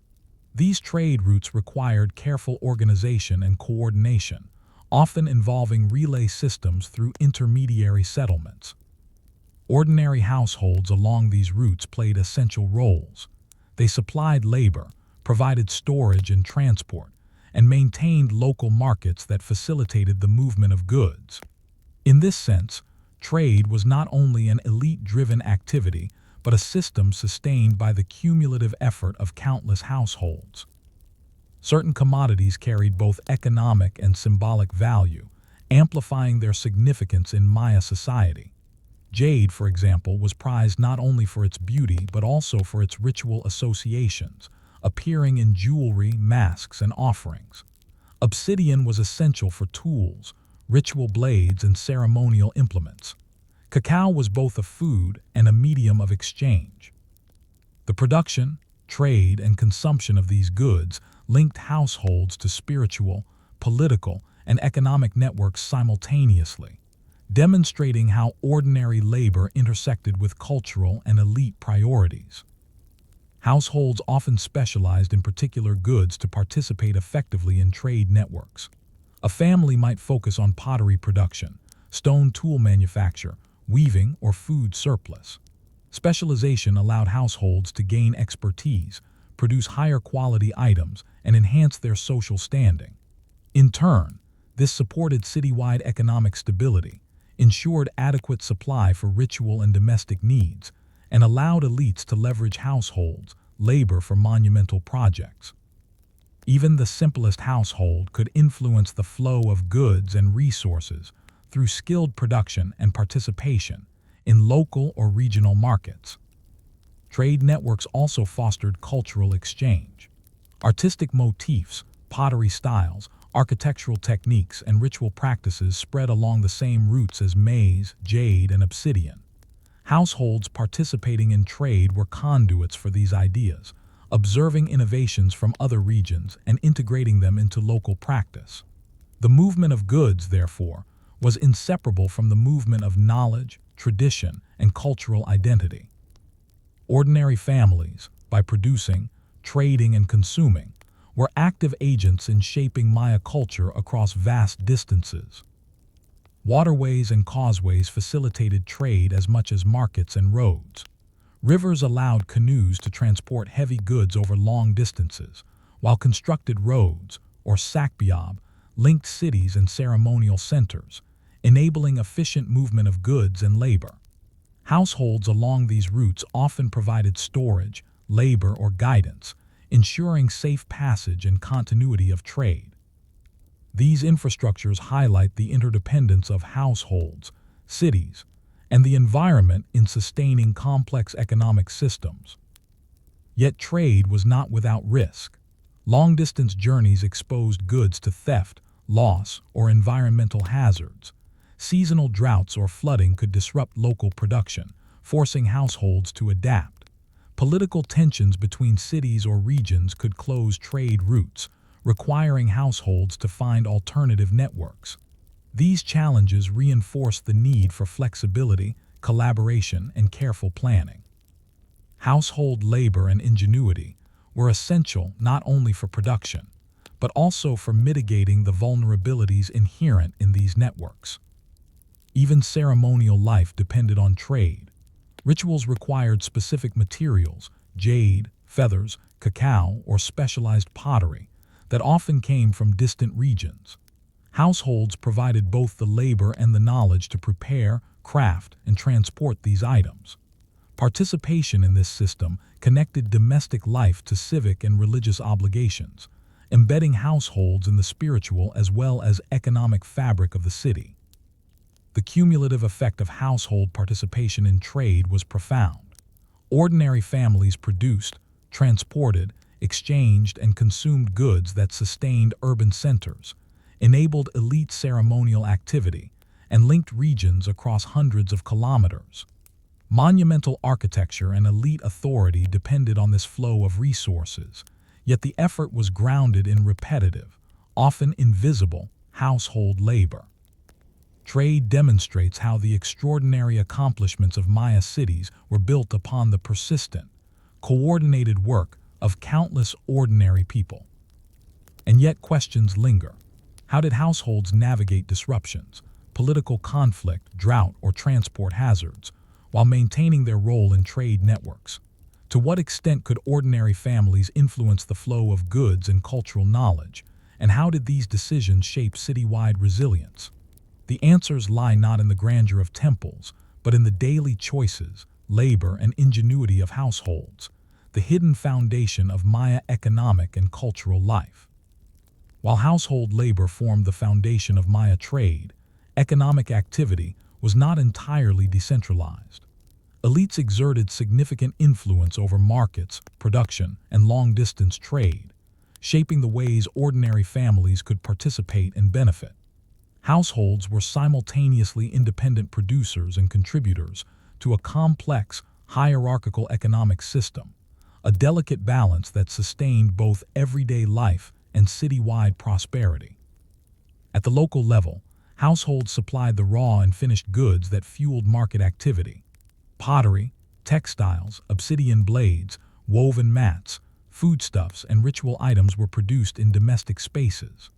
These trade routes required careful organization and coordination, often involving relay systems through intermediary settlements. Ordinary households along these routes played essential roles. They supplied labor, provided storage and transport, and maintained local markets that facilitated the movement of goods. In this sense, trade was not only an elite-driven activity, but a system sustained by the cumulative effort of countless households. Certain commodities carried both economic and symbolic value, amplifying their significance in Maya society. Jade, for example, was prized not only for its beauty but also for its ritual associations, appearing in jewelry, masks, and offerings. Obsidian was essential for tools, ritual blades, and ceremonial implements. Cacao was both a food and a medium of exchange. The production, trade, and consumption of these goods linked households to spiritual, political, and economic networks simultaneously, demonstrating how ordinary labor intersected with cultural and elite priorities. Households often specialized in particular goods to participate effectively in trade networks. A family might focus on pottery production, stone tool manufacture, weaving, or food surplus. Specialization allowed households to gain expertise, produce higher quality items, and enhance their social standing. In turn, this supported citywide economic stability, ensured adequate supply for ritual and domestic needs, and allowed elites to leverage households' labor for monumental projects. Even the simplest household could influence the flow of goods and resources through skilled production and participation in local or regional markets. Trade networks also fostered cultural exchange. Artistic motifs, pottery styles, architectural techniques, and ritual practices spread along the same routes as maize, jade, and obsidian. Households participating in trade were conduits for these ideas, observing innovations from other regions and integrating them into local practice. The movement of goods, therefore, was inseparable from the movement of knowledge, tradition, and cultural identity. Ordinary families, by producing, trading, and consuming, were active agents in shaping Maya culture across vast distances. Waterways and causeways facilitated trade as much as markets and roads. Rivers allowed canoes to transport heavy goods over long distances, while constructed roads, or sakbiab, linked cities and ceremonial centers, enabling efficient movement of goods and labor. Households along these routes often provided storage, labor, or guidance, ensuring safe passage and continuity of trade. These infrastructures highlight the interdependence of households, cities, and the environment in sustaining complex economic systems. Yet trade was not without risk. Long-distance journeys exposed goods to theft, loss, or environmental hazards. Seasonal droughts or flooding could disrupt local production, forcing households to adapt. Political tensions between cities or regions could close trade routes, requiring households to find alternative networks. These challenges reinforce the need for flexibility, collaboration, and careful planning. Household labor and ingenuity were essential not only for production, but also for mitigating the vulnerabilities inherent in these networks. Even ceremonial life depended on trade. Rituals required specific materials, jade, feathers, cacao, or specialized pottery, that often came from distant regions. Households provided both the labor and the knowledge to prepare, craft, and transport these items. Participation in this system connected domestic life to civic and religious obligations, embedding households in the spiritual as well as economic fabric of the city. The cumulative effect of household participation in trade was profound. Ordinary families produced, transported, exchanged, and consumed goods that sustained urban centers, enabled elite ceremonial activity, and linked regions across hundreds of kilometers. Monumental architecture and elite authority depended on this flow of resources, yet the effort was grounded in repetitive, often invisible, household labor. Trade demonstrates how the extraordinary accomplishments of Maya cities were built upon the persistent, coordinated work of countless ordinary people. And yet questions linger. How did households navigate disruptions, political conflict, drought, or transport hazards, while maintaining their role in trade networks? To what extent could ordinary families influence the flow of goods and cultural knowledge, and how did these decisions shape citywide resilience? The answers lie not in the grandeur of temples, but in the daily choices, labor, and ingenuity of households, the hidden foundation of Maya economic and cultural life. While household labor formed the foundation of Maya trade, economic activity was not entirely decentralized. Elites exerted significant influence over markets, production, and long-distance trade, shaping the ways ordinary families could participate and benefit. Households were simultaneously independent producers and contributors to a complex, hierarchical economic system, a delicate balance that sustained both everyday life and citywide prosperity. At the local level, households supplied the raw and finished goods that fueled market activity. Pottery, textiles, obsidian blades, woven mats, foodstuffs, and ritual items were produced in domestic spaces.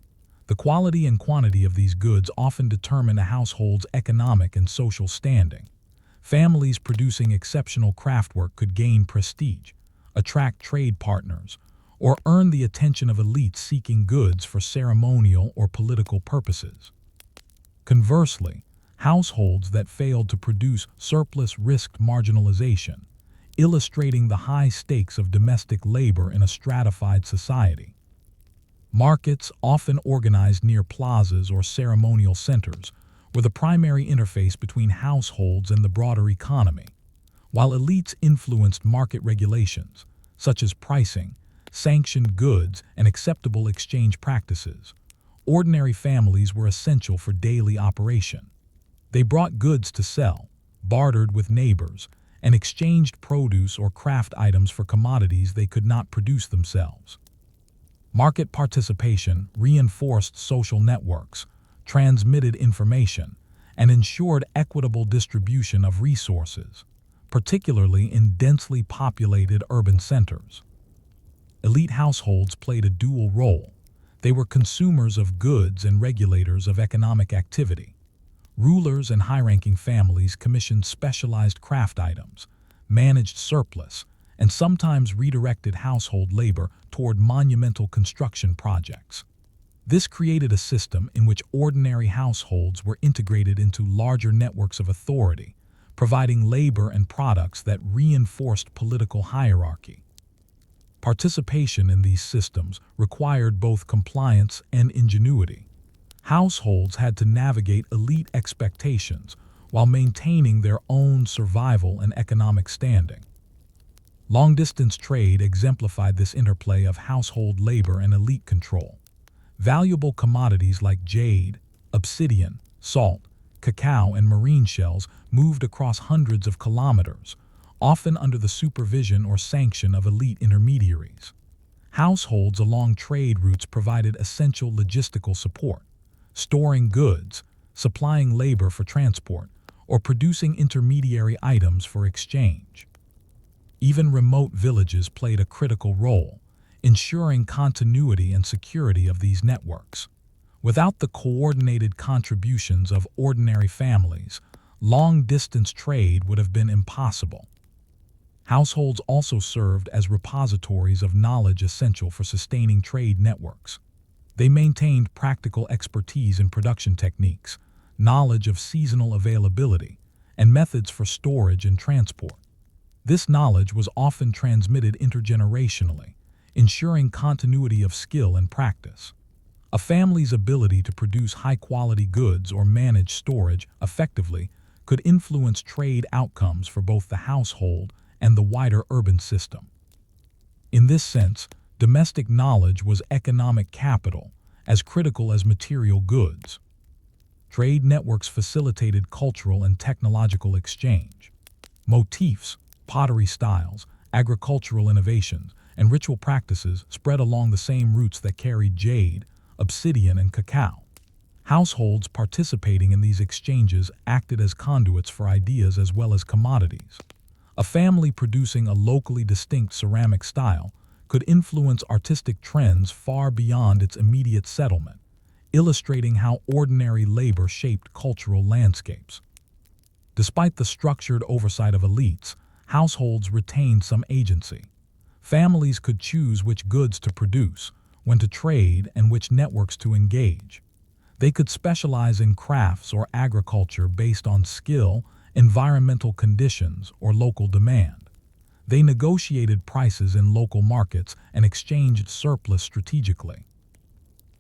The quality and quantity of these goods often determine a household's economic and social standing. Families producing exceptional craftwork could gain prestige, attract trade partners, or earn the attention of elites seeking goods for ceremonial or political purposes. Conversely, households that failed to produce surplus risked marginalization, illustrating the high stakes of domestic labor in a stratified society. Markets, often organized near plazas or ceremonial centers, were the primary interface between households and the broader economy. While elites influenced market regulations, such as pricing, sanctioned goods, and acceptable exchange practices, ordinary families were essential for daily operation. They brought goods to sell, bartered with neighbors, and exchanged produce or craft items for commodities they could not produce themselves. Market participation reinforced social networks, transmitted information, and ensured equitable distribution of resources, particularly in densely populated urban centers. Elite households played a dual role. They were consumers of goods and regulators of economic activity. Rulers and high-ranking families commissioned specialized craft items, managed surplus, and sometimes redirected household labor toward monumental construction projects. This created a system in which ordinary households were integrated into larger networks of authority, providing labor and products that reinforced political hierarchy. Participation in these systems required both compliance and ingenuity. Households had to navigate elite expectations while maintaining their own survival and economic standing. Long-distance trade exemplified this interplay of household labor and elite control. Valuable commodities like jade, obsidian, salt, cacao, and marine shells moved across hundreds of kilometers, often under the supervision or sanction of elite intermediaries. Households along trade routes provided essential logistical support, storing goods, supplying labor for transport, or producing intermediary items for exchange. Even remote villages played a critical role, ensuring continuity and security of these networks. Without the coordinated contributions of ordinary families, long-distance trade would have been impossible. Households also served as repositories of knowledge essential for sustaining trade networks. They maintained practical expertise in production techniques, knowledge of seasonal availability, and methods for storage and transport. This knowledge was often transmitted intergenerationally, ensuring continuity of skill and practice. A family's ability to produce high-quality goods or manage storage effectively could influence trade outcomes for both the household and the wider urban system. In this sense, domestic knowledge was economic capital, as critical as material goods. Trade networks facilitated cultural and technological exchange. Motifs, pottery styles, agricultural innovations, and ritual practices spread along the same routes that carried jade, obsidian, and cacao. Households participating in these exchanges acted as conduits for ideas as well as commodities. A family producing a locally distinct ceramic style could influence artistic trends far beyond its immediate settlement, illustrating how ordinary labor shaped cultural landscapes. Despite the structured oversight of elites, households retained some agency. Families could choose which goods to produce, when to trade, and which networks to engage. They could specialize in crafts or agriculture based on skill, environmental conditions, or local demand. They negotiated prices in local markets and exchanged surplus strategically.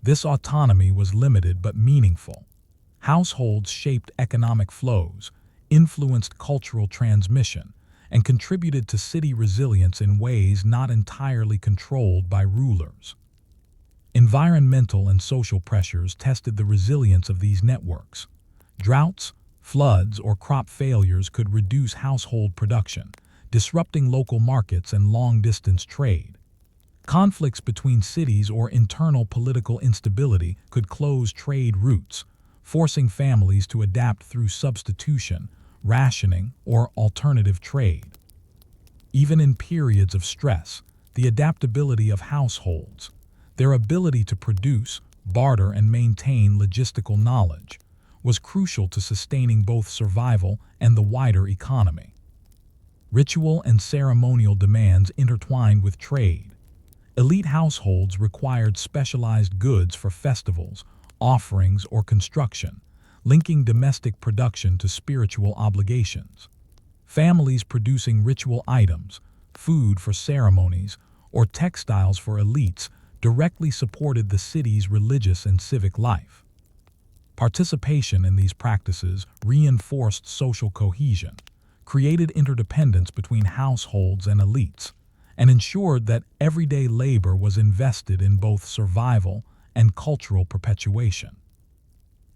This autonomy was limited but meaningful. Households shaped economic flows, influenced cultural transmission, and contributed to city resilience in ways not entirely controlled by rulers. Environmental and social pressures tested the resilience of these networks. Droughts, floods, or crop failures could reduce household production, disrupting local markets and long-distance trade. Conflicts between cities or internal political instability could close trade routes, forcing families to adapt through substitution, rationing, or alternative trade. Even in periods of stress, the adaptability of households, their ability to produce, barter, and maintain logistical knowledge, was crucial to sustaining both survival and the wider economy. Ritual and ceremonial demands intertwined with trade. Elite households required specialized goods for festivals, offerings, or construction, linking domestic production to spiritual obligations. Families producing ritual items, food for ceremonies, or textiles for elites directly supported the city's religious and civic life. Participation in these practices reinforced social cohesion, created interdependence between households and elites, and ensured that everyday labor was invested in both survival and cultural perpetuation.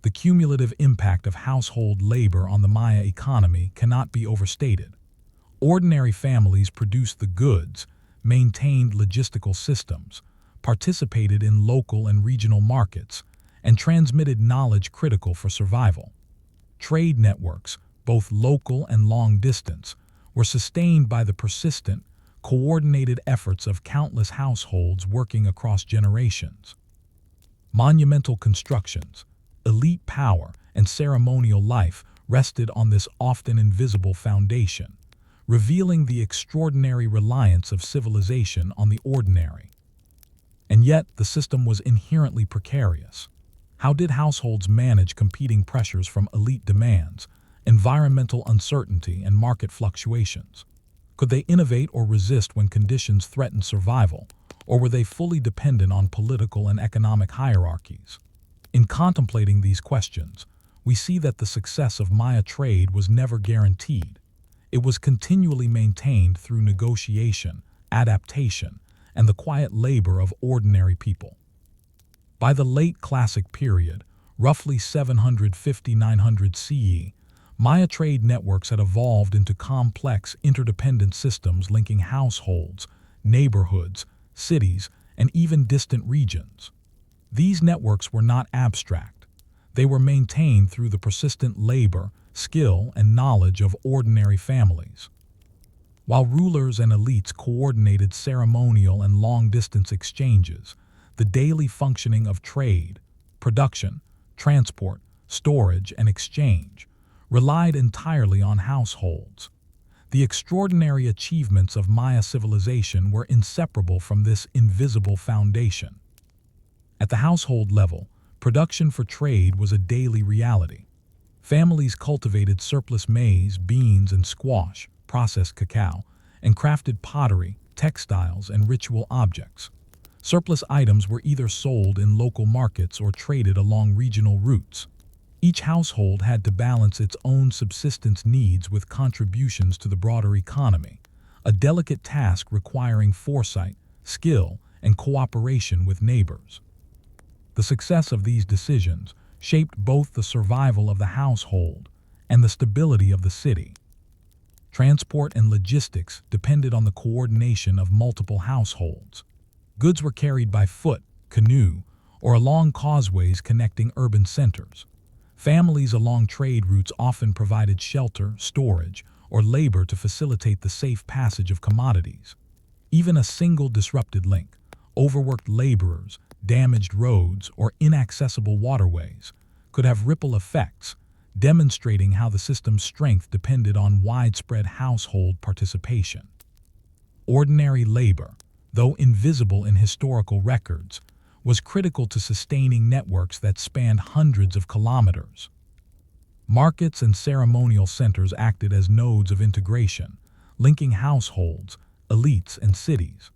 The cumulative impact of household labor on the Maya economy cannot be overstated. Ordinary families produced the goods, maintained logistical systems, participated in local and regional markets, and transmitted knowledge critical for survival. Trade networks, both local and long distance, were sustained by the persistent, coordinated efforts of countless households working across generations. Monumental constructions, elite power, and ceremonial life rested on this often invisible foundation, revealing the extraordinary reliance of civilization on the ordinary. and yet the system was inherently precarious. How did households manage competing pressures from elite demands, environmental uncertainty, and market fluctuations? Could they innovate or resist when conditions threatened survival, or were they fully dependent on political and economic hierarchies? In contemplating these questions, we see that the success of Maya trade was never guaranteed. It was continually maintained through negotiation, adaptation, and the quiet labor of ordinary people. By the late Classic period, roughly 750–900 CE, Maya trade networks had evolved into complex, interdependent systems linking households, neighborhoods, cities, and even distant regions. These networks were not abstract. They were maintained through the persistent labor, skill, and knowledge of ordinary families. While rulers and elites coordinated ceremonial and long-distance exchanges, the daily functioning of trade, production, transport, storage, and exchange relied entirely on households. The extraordinary achievements of Maya civilization were inseparable from this invisible foundation. At the household level, production for trade was a daily reality. Families cultivated surplus maize, beans, and squash, processed cacao, and crafted pottery, textiles, and ritual objects. Surplus items were either sold in local markets or traded along regional routes. Each household had to balance its own subsistence needs with contributions to the broader economy, a delicate task requiring foresight, skill, and cooperation with neighbors. The success of these decisions shaped both the survival of the household and the stability of the city. Transport and logistics depended on the coordination of multiple households. Goods were carried by foot, canoe, or along causeways connecting urban centers. Families along trade routes often provided shelter, storage, or labor to facilitate the safe passage of commodities. Even a single disrupted link, overworked laborers, damaged roads, or inaccessible waterways could have ripple effects, demonstrating how the system's strength depended on widespread household participation. Ordinary labor, though invisible in historical records, was critical to sustaining networks that spanned hundreds of kilometers. Markets and ceremonial centers acted as nodes of integration, linking households, elites, and cities.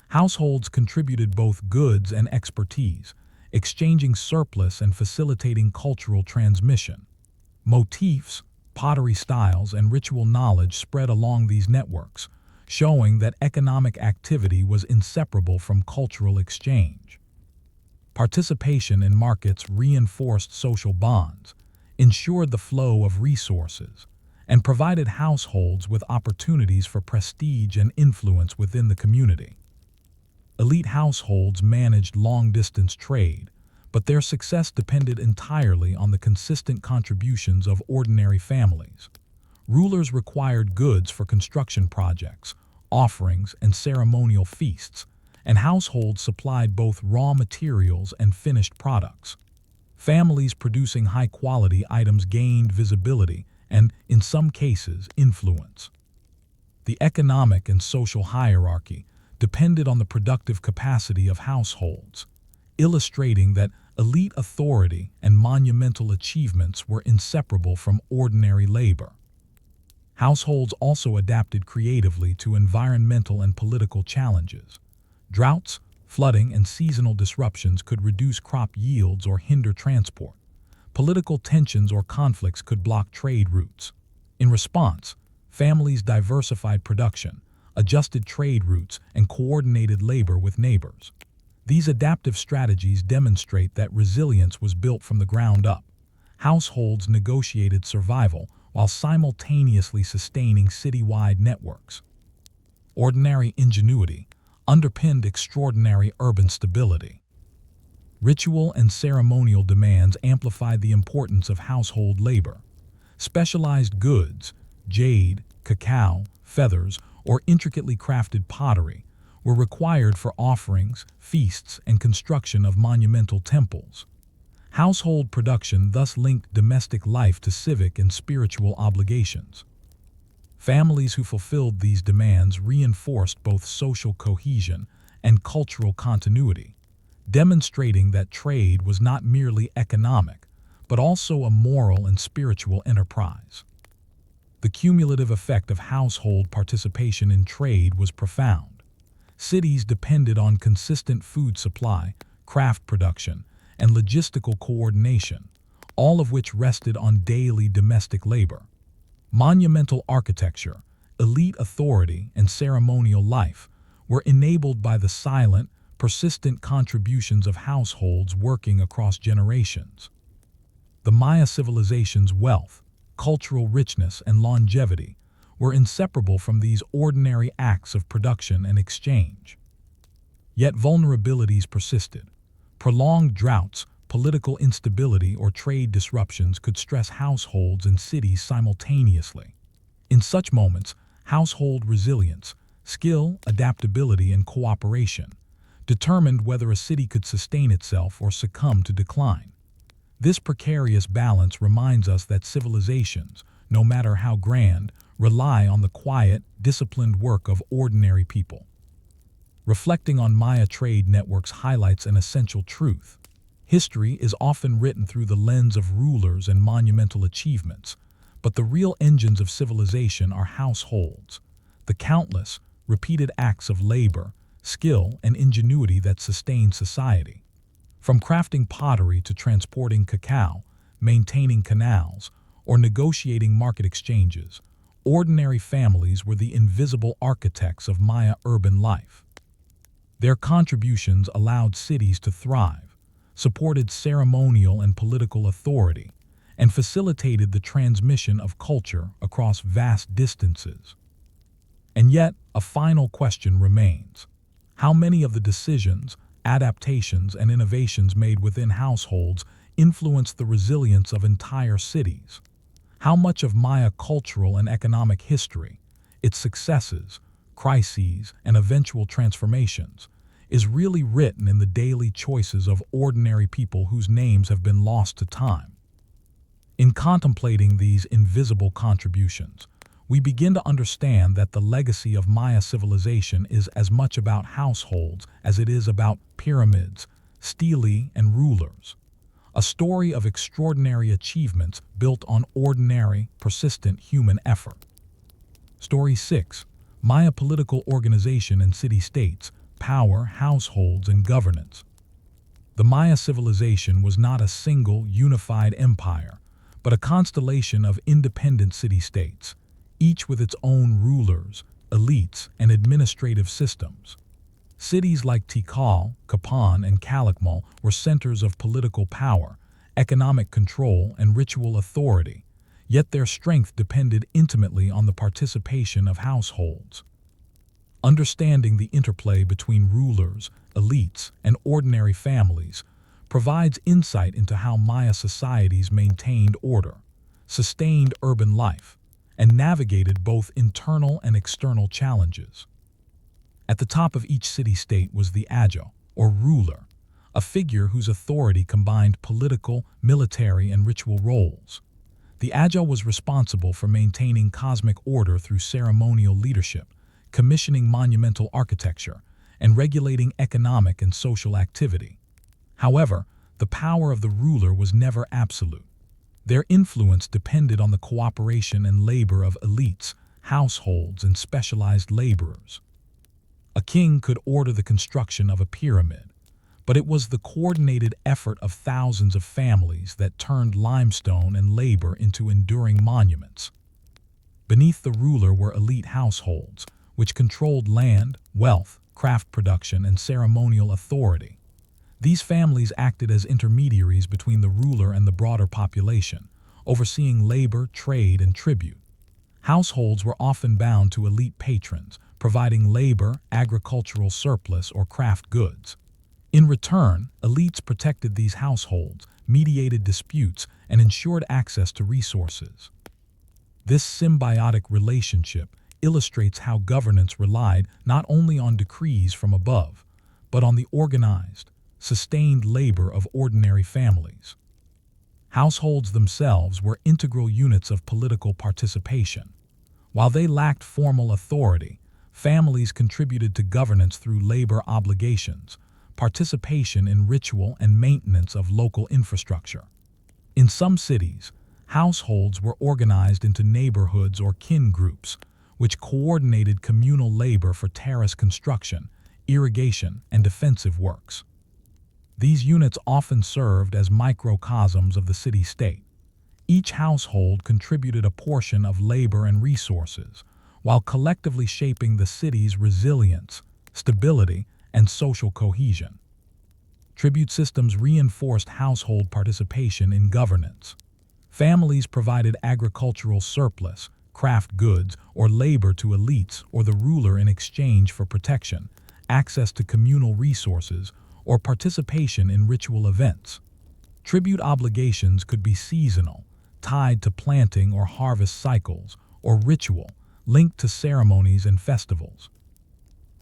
Households contributed both goods and expertise, exchanging surplus and facilitating cultural transmission. Motifs, pottery styles, and ritual knowledge spread along these networks, showing that economic activity was inseparable from cultural exchange. Participation in markets reinforced social bonds, ensured the flow of resources, and provided households with opportunities for prestige and influence within the community. Elite households managed long-distance trade, but their success depended entirely on the consistent contributions of ordinary families. Rulers required goods for construction projects, offerings, and ceremonial feasts, and households supplied both raw materials and finished products. Families producing high-quality items gained visibility and, in some cases, influence. The economic and social hierarchy depended on the productive capacity of households, illustrating that elite authority and monumental achievements were inseparable from ordinary labor. Households also adapted creatively to environmental and political challenges. Droughts, flooding, and seasonal disruptions could reduce crop yields or hinder transport. Political tensions or conflicts could block trade routes. In response, families diversified production, adjusted trade routes, and coordinated labor with neighbors. These adaptive strategies demonstrate that resilience was built from the ground up. Households negotiated survival while simultaneously sustaining citywide networks. Ordinary ingenuity underpinned extraordinary urban stability. Ritual and ceremonial demands amplified the importance of household labor. Specialized goods, jade, cacao, feathers, or intricately crafted pottery, were required for offerings, feasts, and construction of monumental temples. Household production thus linked domestic life to civic and spiritual obligations. Families who fulfilled these demands reinforced both social cohesion and cultural continuity. demonstrating that trade was not merely economic, but also a moral and spiritual enterprise. The cumulative effect of household participation in trade was profound. Cities depended on consistent food supply, craft production, and logistical coordination, all of which rested on daily domestic labor. Monumental architecture, elite authority, and ceremonial life were enabled by the silent, persistent contributions of households working across generations. The Maya civilization's wealth, cultural richness, and longevity were inseparable from these ordinary acts of production and exchange. Yet vulnerabilities persisted. Prolonged droughts, political instability, or trade disruptions could stress households and cities simultaneously. In such moments, household resilience, skill, adaptability, and cooperation determined whether a city could sustain itself or succumb to decline. This precarious balance reminds us that civilizations, no matter how grand, rely on the quiet, disciplined work of ordinary people. Reflecting on Maya trade networks highlights an essential truth. History is often written through the lens of rulers and monumental achievements, but the real engines of civilization are households, the countless, repeated acts of labor, skill, and ingenuity that sustain society. From crafting pottery to transporting cacao, maintaining canals, or negotiating market exchanges, ordinary families were the invisible architects of Maya urban life. Their contributions allowed cities to thrive, supported ceremonial and political authority, and facilitated the transmission of culture across vast distances. And yet, a final question remains. How many of the decisions, adaptations, and innovations made within households influence the resilience of entire cities? How much of Maya cultural and economic history, its successes, crises, and eventual transformations, is really written in the daily choices of ordinary people whose names have been lost to time? In contemplating these invisible contributions, we begin to understand that the legacy of Maya civilization is as much about households as it is about pyramids, stelae, and rulers. A story of extraordinary achievements built on ordinary, persistent human effort. Story 6. Maya political organization and city-states, power, households, and governance. The Maya civilization was not a single, unified empire, but a constellation of independent city-states, each with its own rulers, elites, and administrative systems. Cities like Tikal, Kapan, and Calakmul were centers of political power, economic control, and ritual authority, yet their strength depended intimately on the participation of households. Understanding the interplay between rulers, elites, and ordinary families provides insight into how Maya societies maintained order, sustained urban life, and navigated both internal and external challenges. At the top of each city-state was the Ajo, or ruler, a figure whose authority combined political, military, and ritual roles. The Ajo was responsible for maintaining cosmic order through ceremonial leadership, commissioning monumental architecture, and regulating economic and social activity. However, the power of the ruler was never absolute. Their influence depended on the cooperation and labor of elites, households, and specialized laborers. A king could order the construction of a pyramid, but it was the coordinated effort of thousands of families that turned limestone and labor into enduring monuments. Beneath the ruler were elite households, which controlled land, wealth, craft production, and ceremonial authority. These families acted as intermediaries between the ruler and the broader population, overseeing labor, trade, and tribute. Households were often bound to elite patrons, providing labor, agricultural surplus, or craft goods. In return, elites protected these households, mediated disputes, and ensured access to resources. This symbiotic relationship illustrates how governance relied not only on decrees from above, but on the organized, sustained labor of ordinary families. Households themselves were integral units of political participation. While they lacked formal authority, families contributed to governance through labor obligations, participation in ritual and maintenance of local infrastructure. In some cities, households were organized into neighborhoods or kin groups, which coordinated communal labor for terrace construction, irrigation, and defensive works. These units often served as microcosms of the city-state. Each household contributed a portion of labor and resources, while collectively shaping the city's resilience, stability, and social cohesion. Tribute systems reinforced household participation in governance. Families provided agricultural surplus, craft goods, or labor to elites or the ruler in exchange for protection, access to communal resources, or participation in ritual events. Tribute obligations could be seasonal, tied to planting or harvest cycles, or ritual, linked to ceremonies and festivals.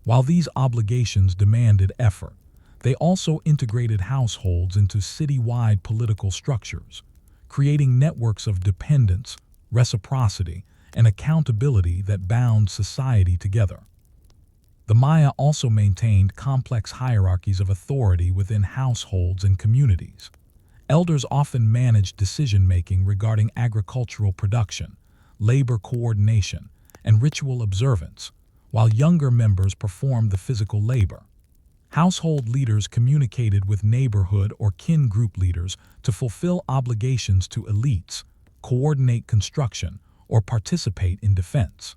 While these obligations demanded effort, they also integrated households into city-wide political structures, creating networks of dependence, reciprocity, and accountability that bound society together. The Maya also maintained complex hierarchies of authority within households and communities. Elders often managed decision-making regarding agricultural production, labor coordination, and ritual observance, while younger members performed the physical labor. Household leaders communicated with neighborhood or kin group leaders to fulfill obligations to elites, coordinate construction, or participate in defense.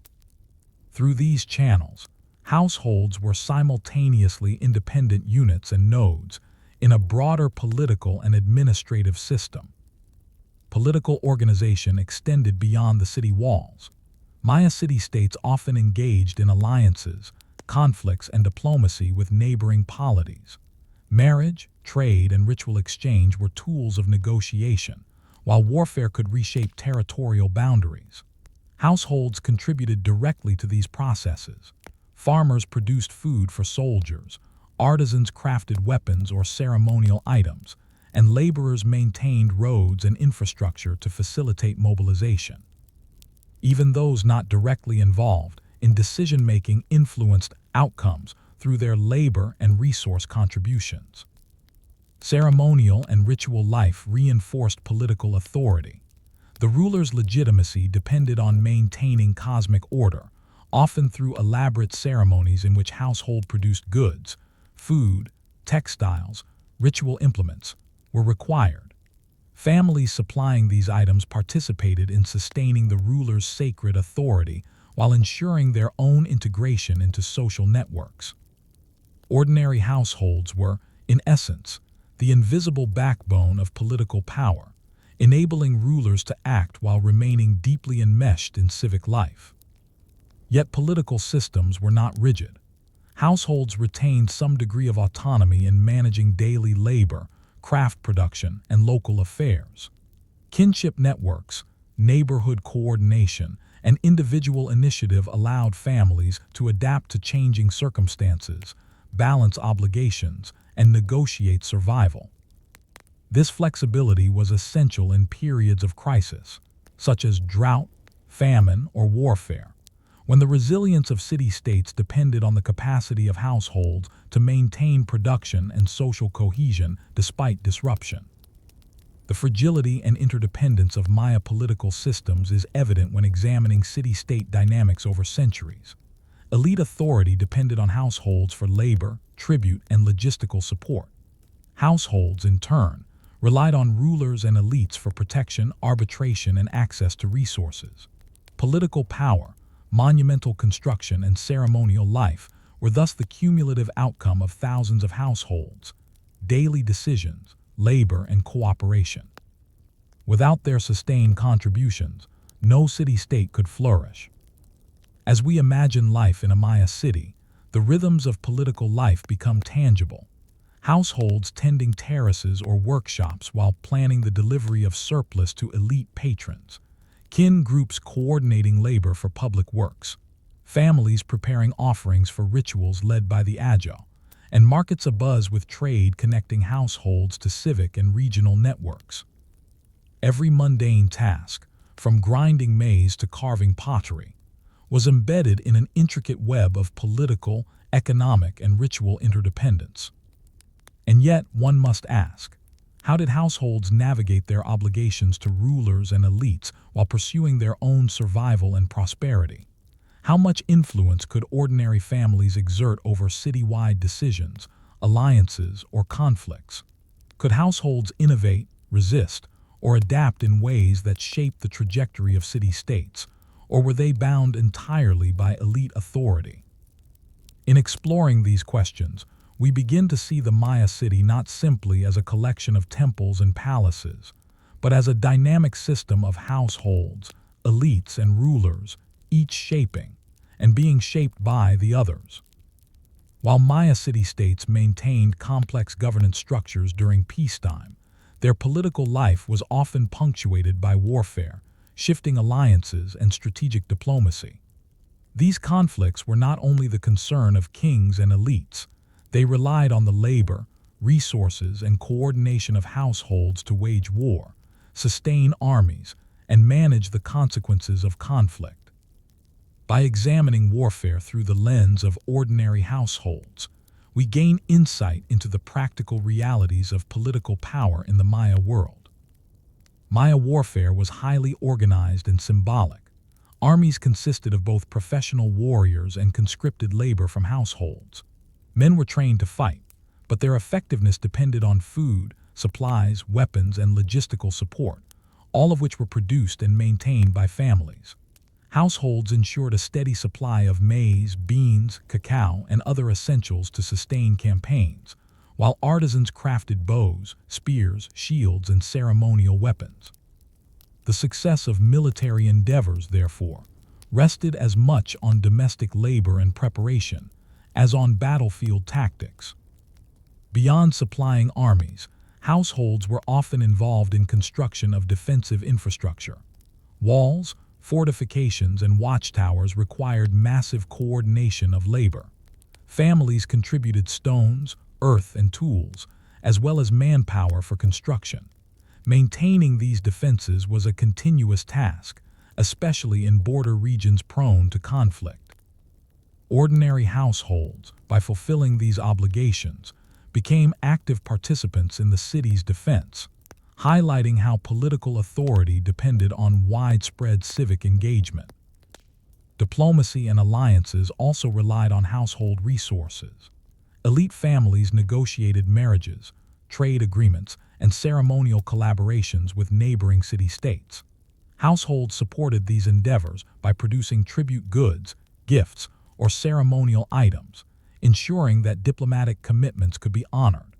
Through these channels, households were simultaneously independent units and nodes in a broader political and administrative system. Political organization extended beyond the city walls. Maya city-states often engaged in alliances, conflicts, and diplomacy with neighboring polities. Marriage, trade, and ritual exchange were tools of negotiation, while warfare could reshape territorial boundaries. Households contributed directly to these processes. Farmers produced food for soldiers, artisans crafted weapons or ceremonial items, and laborers maintained roads and infrastructure to facilitate mobilization. Even those not directly involved in decision-making influenced outcomes through their labor and resource contributions. Ceremonial and ritual life reinforced political authority. The ruler's legitimacy depended on maintaining cosmic order, often through elaborate ceremonies in which household produced goods, food, textiles, ritual implements, were required. Families supplying these items participated in sustaining the ruler's sacred authority while ensuring their own integration into social networks. Ordinary households were, in essence, the invisible backbone of political power, enabling rulers to act while remaining deeply enmeshed in civic life. Yet political systems were not rigid. Households retained some degree of autonomy in managing daily labor, craft production, and local affairs. Kinship networks, neighborhood coordination, and individual initiative allowed families to adapt to changing circumstances, balance obligations, and negotiate survival. This flexibility was essential in periods of crisis, such as drought, famine, or warfare, when the resilience of city-states depended on the capacity of households to maintain production and social cohesion despite disruption. The fragility and interdependence of Maya political systems is evident when examining city-state dynamics over centuries. Elite authority depended on households for labor, tribute, and logistical support. Households, in turn, relied on rulers and elites for protection, arbitration, and access to resources. Political power, monumental construction, and ceremonial life were thus the cumulative outcome of thousands of households, daily decisions, labor, and cooperation. Without their sustained contributions, no city-state could flourish. As we imagine life in a Maya city, the rhythms of political life become tangible. Households tending terraces or workshops while planning the delivery of surplus to elite patrons. Kin groups coordinating labor for public works. Families preparing offerings for rituals led by the Ajo. And markets abuzz with trade connecting households to civic and regional networks. Every mundane task, from grinding maize to carving pottery, was embedded in an intricate web of political, economic, and ritual interdependence. And yet, one must ask, how did households navigate their obligations to rulers and elites while pursuing their own survival and prosperity? How much influence could ordinary families exert over citywide decisions, alliances, or conflicts? Could households innovate, resist, or adapt in ways that shaped the trajectory of city-states, or were they bound entirely by elite authority? In exploring these questions, we begin to see the Maya city not simply as a collection of temples and palaces, but as a dynamic system of households, elites, and rulers, each shaping and being shaped by the others. While Maya city-states maintained complex governance structures during peacetime, their political life was often punctuated by warfare, shifting alliances, and strategic diplomacy. These conflicts were not only the concern of kings and elites, they relied on the labor, resources, and coordination of households to wage war, sustain armies, and manage the consequences of conflict. By examining warfare through the lens of ordinary households, we gain insight into the practical realities of political power in the Maya world. Maya warfare was highly organized and symbolic. Armies consisted of both professional warriors and conscripted labor from households. Men were trained to fight, but their effectiveness depended on food, supplies, weapons, and logistical support, all of which were produced and maintained by families. Households ensured a steady supply of maize, beans, cacao, and other essentials to sustain campaigns, while artisans crafted bows, spears, shields, and ceremonial weapons. The success of military endeavors, therefore, rested as much on domestic labor and preparation as on battlefield tactics. Beyond supplying armies, households were often involved in construction of defensive infrastructure. Walls, fortifications, and watchtowers required massive coordination of labor. Families contributed stones, earth, and tools, as well as manpower for construction. Maintaining these defenses was a continuous task, especially in border regions prone to conflict. Ordinary households, by fulfilling these obligations, became active participants in the city's defense, highlighting how political authority depended on widespread civic engagement. Diplomacy and alliances also relied on household resources. Elite families negotiated marriages, trade agreements, and ceremonial collaborations with neighboring city-states. Households supported these endeavors by producing tribute goods, gifts, or ceremonial items, ensuring that diplomatic commitments could be honored.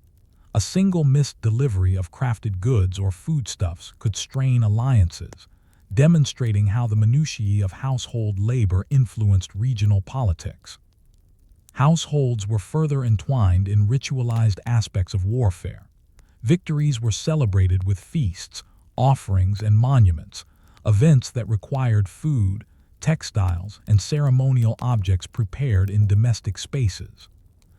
A single missed delivery of crafted goods or foodstuffs could strain alliances, demonstrating how the minutiae of household labor influenced regional politics. Households were further entwined in ritualized aspects of warfare. Victories were celebrated with feasts, offerings, and monuments, events that required food, textiles, and ceremonial objects prepared in domestic spaces.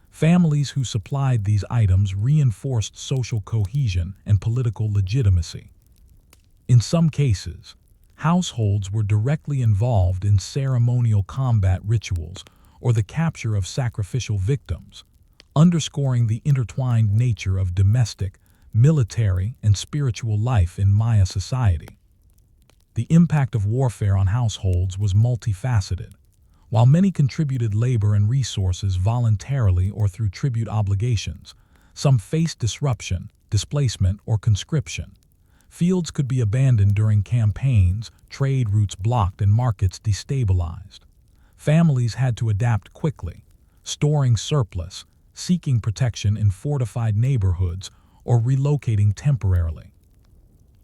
Families who supplied these items reinforced social cohesion and political legitimacy. In some cases, households were directly involved in ceremonial combat rituals or the capture of sacrificial victims, underscoring the intertwined nature of domestic, military, and spiritual life in Maya society. The impact of warfare on households was multifaceted. While many contributed labor and resources voluntarily or through tribute obligations, some faced disruption, displacement, or conscription. Fields could be abandoned during campaigns, trade routes blocked, and markets destabilized. Families had to adapt quickly, storing surplus, seeking protection in fortified neighborhoods, or relocating temporarily.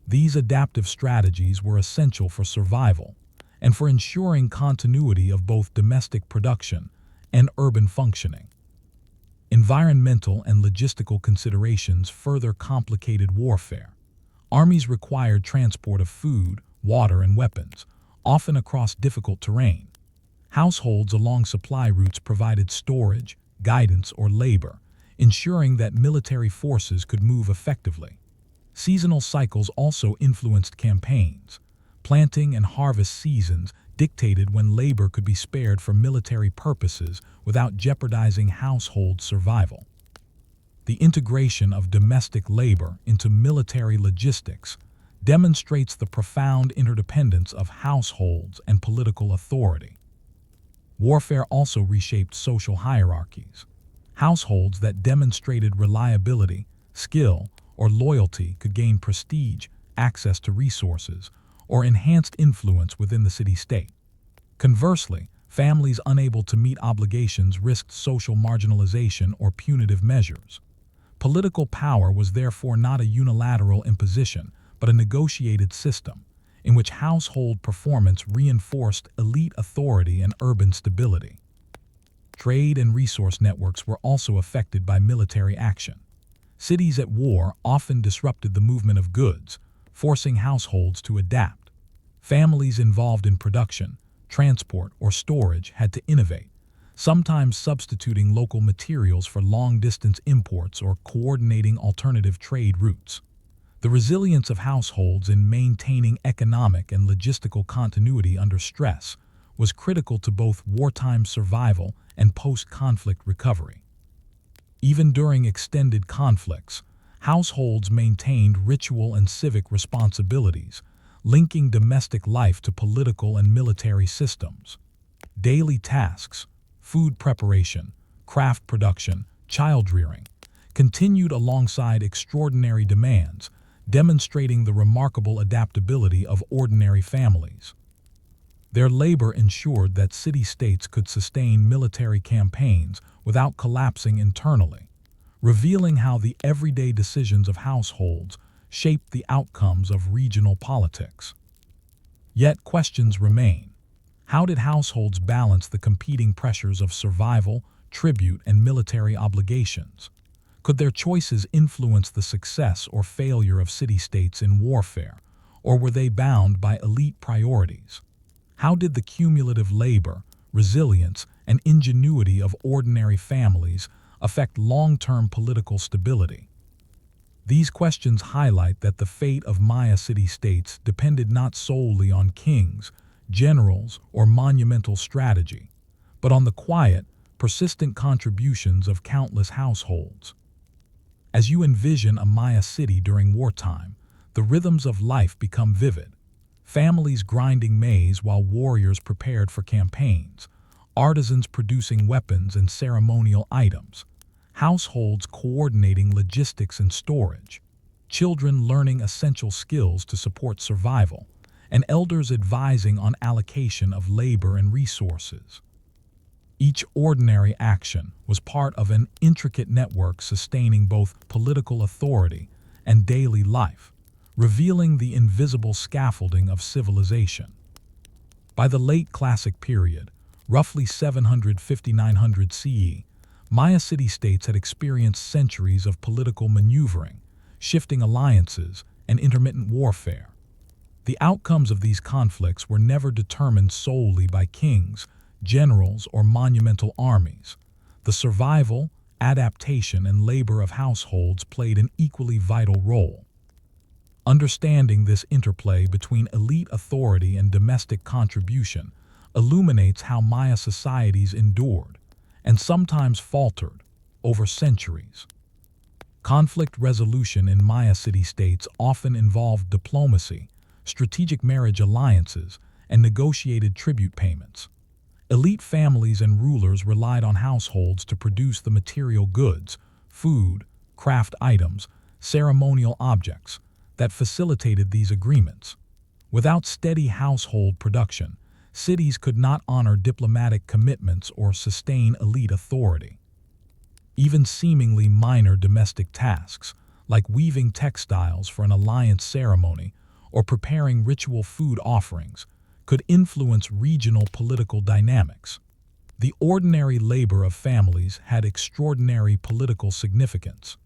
These adaptive strategies were essential for survival and for ensuring continuity of both domestic production and urban functioning. Environmental and logistical considerations further complicated warfare. Armies required transport of food, water, and weapons, often across difficult terrain. Households along supply routes provided storage, guidance, or labor, ensuring that military forces could move effectively. Seasonal cycles also influenced campaigns. Planting and harvest seasons dictated when labor could be spared for military purposes without jeopardizing household survival. The integration of domestic labor into military logistics demonstrates the profound interdependence of households and political authority. Warfare also reshaped social hierarchies. Households that demonstrated reliability, skill, or loyalty could gain prestige, access to resources, or enhanced influence within the city-state. Conversely, families unable to meet obligations risked social marginalization or punitive measures. Political power was therefore not a unilateral imposition, but a negotiated system, in which household performance reinforced elite authority and urban stability. Trade and resource networks were also affected by military action. Cities at war often disrupted the movement of goods, forcing households to adapt. Families involved in production, transport, or storage had to innovate, sometimes substituting local materials for long-distance imports or coordinating alternative trade routes. The resilience of households in maintaining economic and logistical continuity under stress was critical to both wartime survival and post-conflict recovery. Even during extended conflicts, households maintained ritual and civic responsibilities, linking domestic life to political and military systems. Daily tasks, food preparation, craft production, child-rearing, continued alongside extraordinary demands, demonstrating the remarkable adaptability of ordinary families. Their labor ensured that city-states could sustain military campaigns without collapsing internally, revealing how the everyday decisions of households shaped the outcomes of regional politics. Yet questions remain. How did households balance the competing pressures of survival, tribute, and military obligations? Could their choices influence the success or failure of city-states in warfare, or were they bound by elite priorities? How did the cumulative labor, resilience, and ingenuity of ordinary families affect long-term political stability? These questions highlight that the fate of Maya city-states depended not solely on kings, generals, or monumental strategy, but on the quiet, persistent contributions of countless households. As you envision a Maya city during wartime, the rhythms of life become vivid. Families grinding maize while warriors prepared for campaigns, artisans producing weapons and ceremonial items, households coordinating logistics and storage, children learning essential skills to support survival, and elders advising on allocation of labor and resources. Each ordinary action was part of an intricate network sustaining both political authority and daily life, revealing the invisible scaffolding of civilization. By the late Classic period, roughly 750–900 CE, Maya city-states had experienced centuries of political maneuvering, shifting alliances, and intermittent warfare. The outcomes of these conflicts were never determined solely by kings, generals, or monumental armies. The survival, adaptation, and labor of households played an equally vital role. Understanding this interplay between elite authority and domestic contribution illuminates how Maya societies endured, and sometimes faltered, over centuries. Conflict resolution in Maya city-states often involved diplomacy, strategic marriage alliances, and negotiated tribute payments. Elite families and rulers relied on households to produce the material goods, food, craft items, ceremonial objects, that facilitated these agreements. Without steady household production, cities could not honor diplomatic commitments or sustain elite authority. Even seemingly minor domestic tasks, like weaving textiles for an alliance ceremony or preparing ritual food offerings, could influence regional political dynamics. The ordinary labor of families had extraordinary political significance.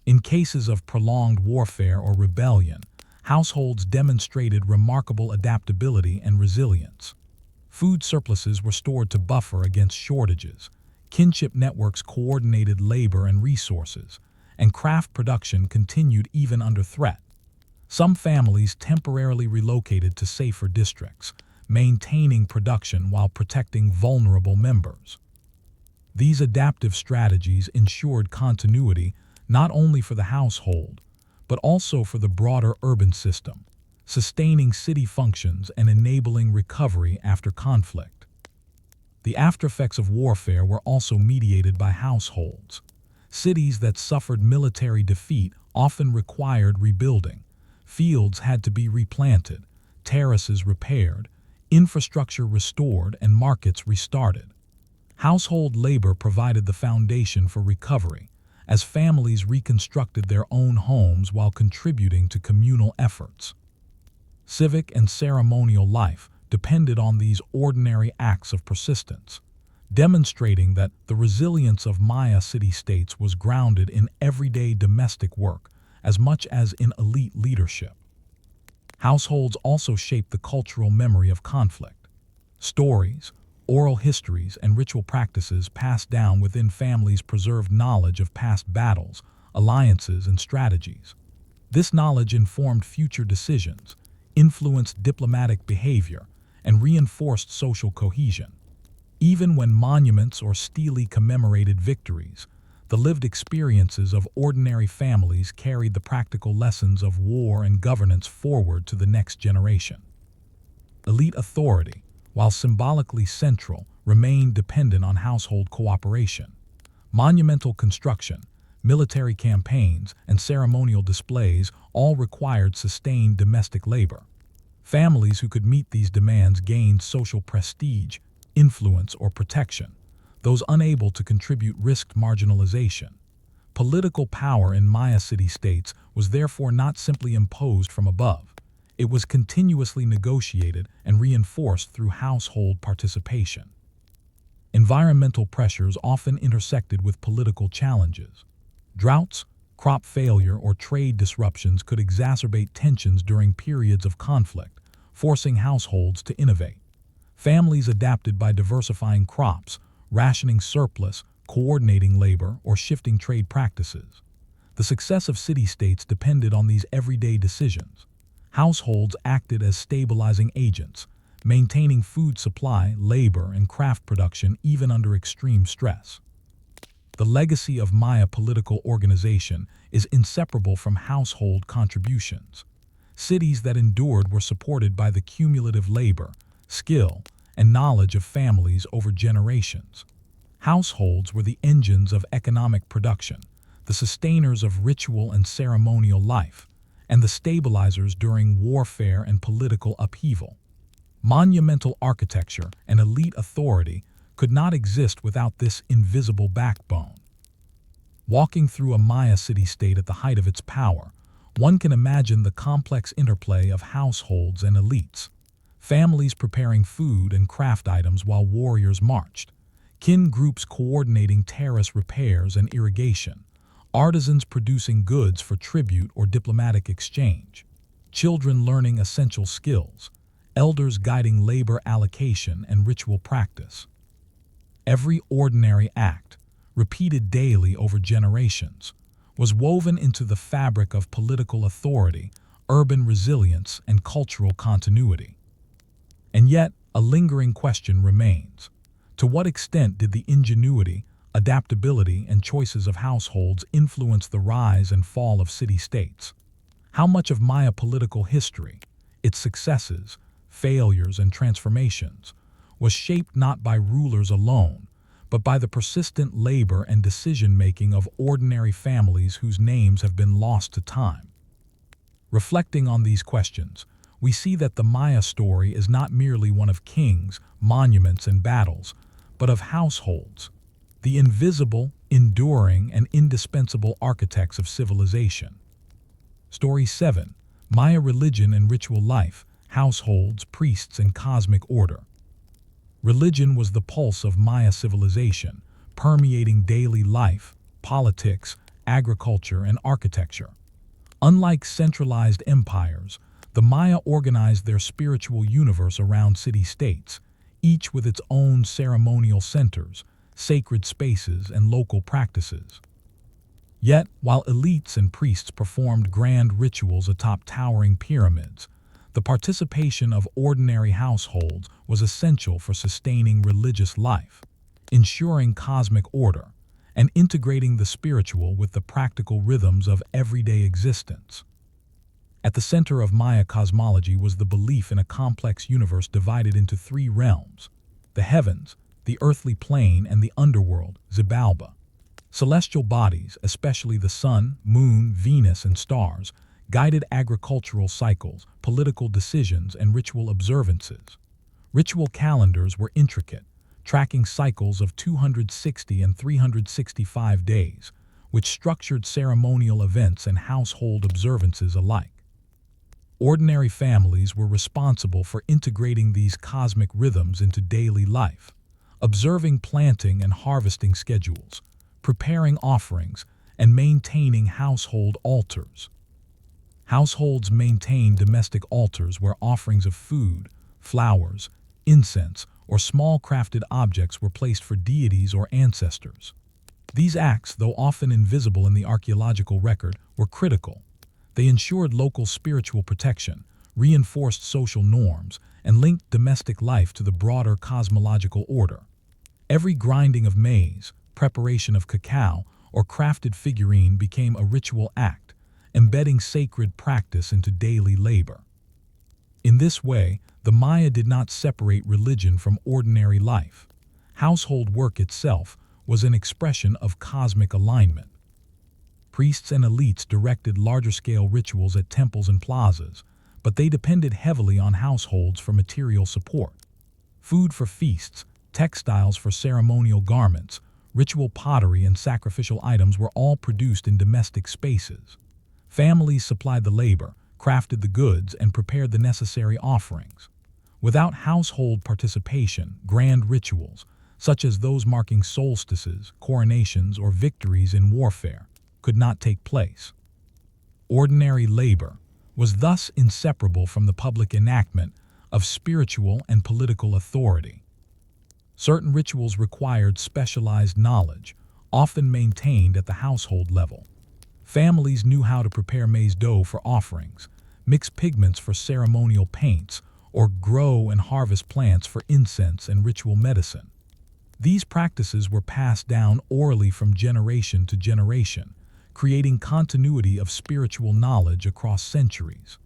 In cases of prolonged warfare or rebellion, households demonstrated remarkable adaptability and resilience. Food surpluses were stored to buffer against shortages, kinship networks coordinated labor and resources, and craft production continued even under threat. Some families temporarily relocated to safer districts, maintaining production while protecting vulnerable members. These adaptive strategies ensured continuity not only for the household, but also for the broader urban system, sustaining city functions and enabling recovery after conflict. The aftereffects of warfare were also mediated by households. Cities that suffered military defeat often required rebuilding. Fields had to be replanted, terraces repaired, infrastructure restored, and markets restarted. Household labor provided the foundation for recovery, as families reconstructed their own homes while contributing to communal efforts. Civic and ceremonial life depended on these ordinary acts of persistence, demonstrating that the resilience of Maya city-states was grounded in everyday domestic work as much as in elite leadership. Households also shaped the cultural memory of conflict. Stories, oral histories, and ritual practices passed down within families preserved knowledge of past battles, alliances, and strategies. This knowledge informed future decisions, influenced diplomatic behavior, and reinforced social cohesion. Even when monuments or stelae commemorated victories, the lived experiences of ordinary families carried the practical lessons of war and governance forward to the next generation. Elite authority, while symbolically central, remained dependent on household cooperation. Monumental construction, military campaigns, and ceremonial displays all required sustained domestic labor. Families who could meet these demands gained social prestige, influence, or protection. Those unable to contribute risked marginalization. Political power in Maya city-states was therefore not simply imposed from above. It was continuously negotiated and reinforced through household participation. Environmental pressures often intersected with political challenges. Droughts, crop failure, or trade disruptions could exacerbate tensions during periods of conflict, forcing households to innovate. Families adapted by diversifying crops, rationing surplus, coordinating labor, or shifting trade practices. The success of city-states depended on these everyday decisions. Households acted as stabilizing agents, maintaining food supply, labor, and craft production even under extreme stress. The legacy of Maya political organization is inseparable from household contributions. Cities that endured were supported by the cumulative labor, skill, and knowledge of families over generations. Households were the engines of economic production, the sustainers of ritual and ceremonial life, and the stabilizers during warfare and political upheaval. Monumental architecture and elite authority could not exist without this invisible backbone. Walking through a Maya city-state at the height of its power, one can imagine the complex interplay of households and elites. Families preparing food and craft items while warriors marched, kin groups coordinating terrace repairs and irrigation, artisans producing goods for tribute or diplomatic exchange, children learning essential skills, elders guiding labor allocation and ritual practice. Every ordinary act, repeated daily over generations, was woven into the fabric of political authority, urban resilience, and cultural continuity. And yet, a lingering question remains. To what extent did the ingenuity, adaptability, and choices of households influence the rise and fall of city-states? How much of Maya political history, its successes, failures, and transformations, was shaped not by rulers alone, but by the persistent labor and decision-making of ordinary families whose names have been lost to time? Reflecting on these questions, we see that the Maya story is not merely one of kings, monuments, and battles, but of households, the invisible, enduring, and indispensable architects of civilization. Story 7. Maya religion and ritual life, households, priests, and cosmic order. Religion was the pulse of Maya civilization, permeating daily life, politics, agriculture, and architecture. Unlike centralized empires, the Maya organized their spiritual universe around city-states, each with its own ceremonial centers, sacred spaces, and local practices. Yet, while elites and priests performed grand rituals atop towering pyramids, the participation of ordinary households was essential for sustaining religious life. ensuring cosmic order, and integrating the spiritual with the practical rhythms of everyday existence. At the center of Maya cosmology was the belief in a complex universe divided into three realms: the heavens, the earthly plane, and the underworld, Xibalba. Celestial bodies, especially the sun, moon, Venus, and stars, guided agricultural cycles, political decisions, and ritual observances. Ritual calendars were intricate, tracking cycles of 260 and 365 days, which structured ceremonial events and household observances alike. Ordinary families were responsible for integrating these cosmic rhythms into daily life, observing planting and harvesting schedules, preparing offerings, and maintaining household altars. Households maintained domestic altars where offerings of food, flowers, incense, or small crafted objects were placed for deities or ancestors. These acts, though often invisible in the archaeological record, were critical. They ensured local spiritual protection, reinforced social norms, and linked domestic life to the broader cosmological order. Every grinding of maize, preparation of cacao, or crafted figurine became a ritual act, embedding sacred practice into daily labor. In this way, the Maya did not separate religion from ordinary life. Household work itself was an expression of cosmic alignment. Priests and elites directed larger-scale rituals at temples and plazas, but they depended heavily on households for material support. Food for feasts, textiles for ceremonial garments, ritual pottery, and sacrificial items were all produced in domestic spaces. Families supplied the labor, crafted the goods, and prepared the necessary offerings. Without household participation, grand rituals, such as those marking solstices, coronations, or victories in warfare, could not take place. Ordinary labor was thus inseparable from the public enactment of spiritual and political authority. Certain rituals required specialized knowledge, often maintained at the household level. Families knew how to prepare maize dough for offerings, mix pigments for ceremonial paints, or grow and harvest plants for incense and ritual medicine. These practices were passed down orally from generation to generation, creating continuity of spiritual knowledge across centuries.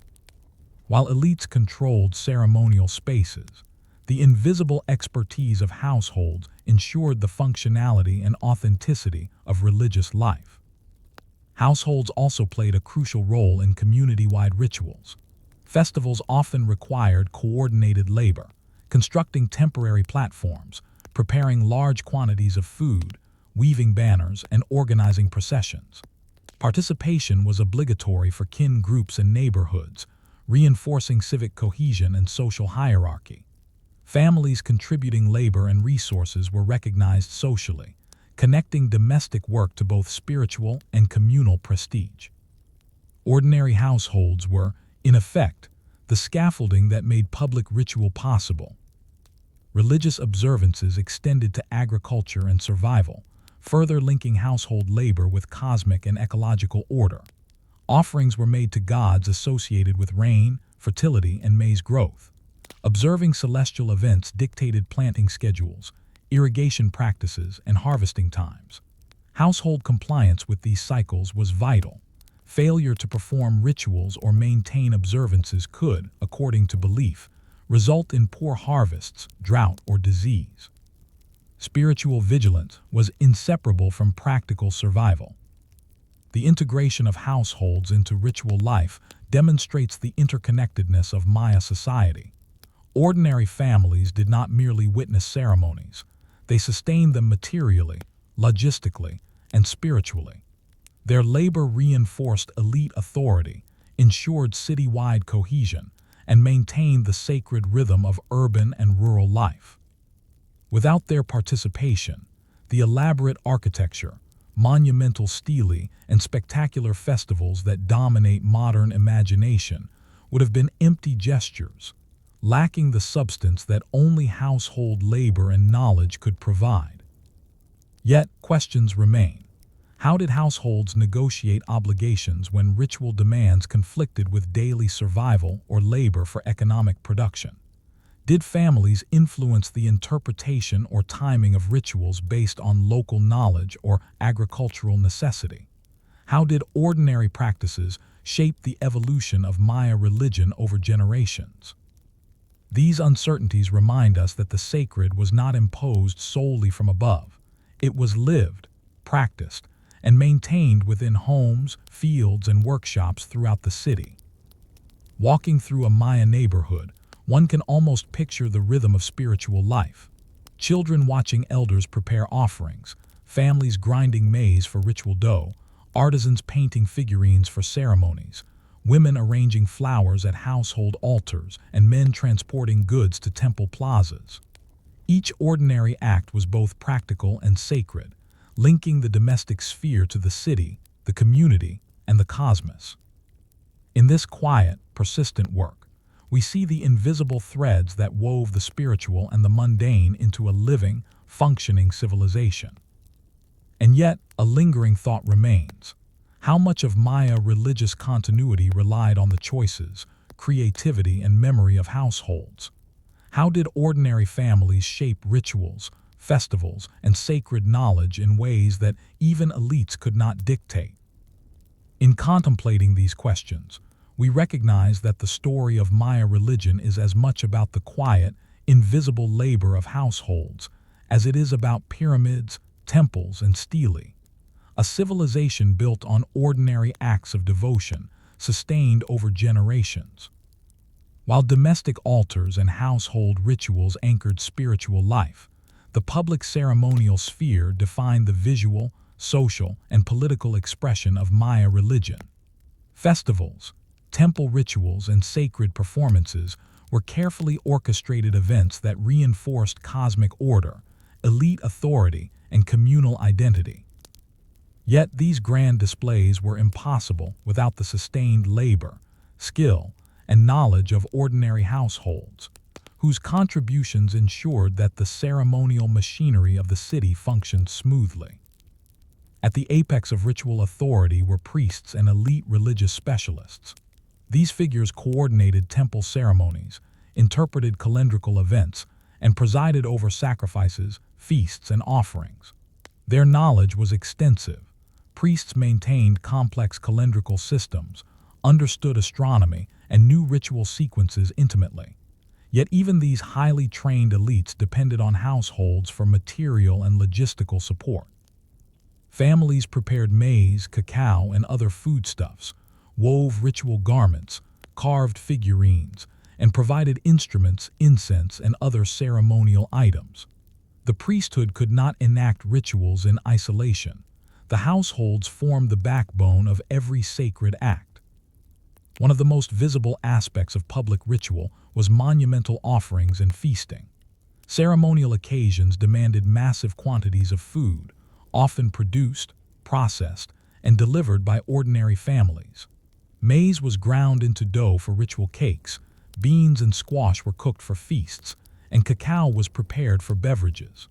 While elites controlled ceremonial spaces, the invisible expertise of households ensured the functionality and authenticity of religious life. Households also played a crucial role in community-wide rituals. Festivals often required coordinated labor, constructing temporary platforms, preparing large quantities of food, weaving banners, and organizing processions. Participation was obligatory for kin groups and neighborhoods, reinforcing civic cohesion and social hierarchy. Families contributing labor and resources were recognized socially, connecting domestic work to both spiritual and communal prestige. Ordinary households were, in effect, the scaffolding that made public ritual possible. Religious observances extended to agriculture and survival, further linking household labor with cosmic and ecological order. Offerings were made to gods associated with rain, fertility, and maize growth. Observing celestial events dictated planting schedules, irrigation practices, and harvesting times. Household compliance with these cycles was vital. Failure to perform rituals or maintain observances could, according to belief, result in poor harvests, drought, or disease. Spiritual vigilance was inseparable from practical survival. The integration of households into ritual life demonstrates the interconnectedness of Maya society. Ordinary families did not merely witness ceremonies. They sustained them materially, logistically, and spiritually. Their labor reinforced elite authority, ensured citywide cohesion, and maintained the sacred rhythm of urban and rural life. Without their participation, the elaborate architecture, monumental stelae, and spectacular festivals that dominate modern imagination would have been empty gestures, lacking the substance that only household labor and knowledge could provide. Yet, questions remain. How did households negotiate obligations when ritual demands conflicted with daily survival or labor for economic production? Did families influence the interpretation or timing of rituals based on local knowledge or agricultural necessity? How did ordinary practices shape the evolution of Maya religion over generations? These uncertainties remind us that the sacred was not imposed solely from above. It was lived, practiced, and maintained within homes, fields, and workshops throughout the city. Walking through a Maya neighborhood, one can almost picture the rhythm of spiritual life. Children watching elders prepare offerings, families grinding maize for ritual dough, artisans painting figurines for ceremonies, women arranging flowers at household altars, and men transporting goods to temple plazas. Each ordinary act was both practical and sacred, linking the domestic sphere to the city, the community, and the cosmos. In this quiet, persistent work, we see the invisible threads that wove the spiritual and the mundane into a living, functioning civilization. And yet, a lingering thought remains. How much of Maya religious continuity relied on the choices, creativity, and memory of households? How did ordinary families shape rituals, festivals, and sacred knowledge in ways that even elites could not dictate? In contemplating these questions, we recognize that the story of Maya religion is as much about the quiet, invisible labor of households as it is about pyramids, temples, and stelae. A civilization built on ordinary acts of devotion, sustained over generations. While domestic altars and household rituals anchored spiritual life, the public ceremonial sphere defined the visual, social, and political expression of Maya religion. Festivals, temple rituals, and sacred performances were carefully orchestrated events that reinforced cosmic order, elite authority, and communal identity. Yet these grand displays were impossible without the sustained labor, skill, and knowledge of ordinary households, whose contributions ensured that the ceremonial machinery of the city functioned smoothly. At the apex of ritual authority were priests and elite religious specialists. These figures coordinated temple ceremonies, interpreted calendrical events, and presided over sacrifices, feasts, and offerings. Their knowledge was extensive. Priests maintained complex calendrical systems, understood astronomy, and knew ritual sequences intimately. Yet even these highly trained elites depended on households for material and logistical support. Families prepared maize, cacao, and other foodstuffs, wove ritual garments, carved figurines, and provided instruments, incense, and other ceremonial items. The priesthood could not enact rituals in isolation. The households formed the backbone of every sacred act. One of the most visible aspects of public ritual was monumental offerings and feasting. Ceremonial occasions demanded massive quantities of food, often produced, processed, and delivered by ordinary families. Maize was ground into dough for ritual cakes, beans and squash were cooked for feasts, and cacao was prepared for beverages.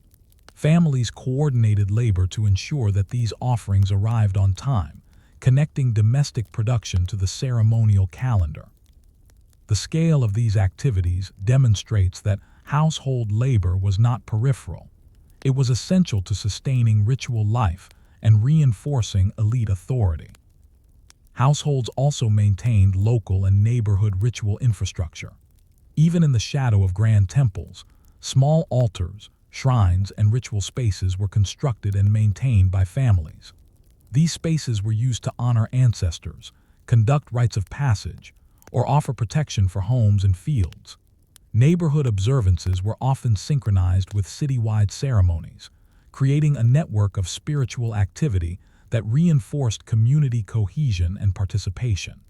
Families coordinated labor to ensure that these offerings arrived on time, connecting domestic production to the ceremonial calendar. The scale of these activities demonstrates that household labor was not peripheral. It was essential to sustaining ritual life and reinforcing elite authority. Households also maintained local and neighborhood ritual infrastructure. Even in the shadow of grand temples, small altars, shrines, and ritual spaces were constructed and maintained by families. These spaces were used to honor ancestors, conduct rites of passage, or offer protection for homes and fields. Neighborhood observances were often synchronized with citywide ceremonies, creating a network of spiritual activity that reinforced community cohesion and participation.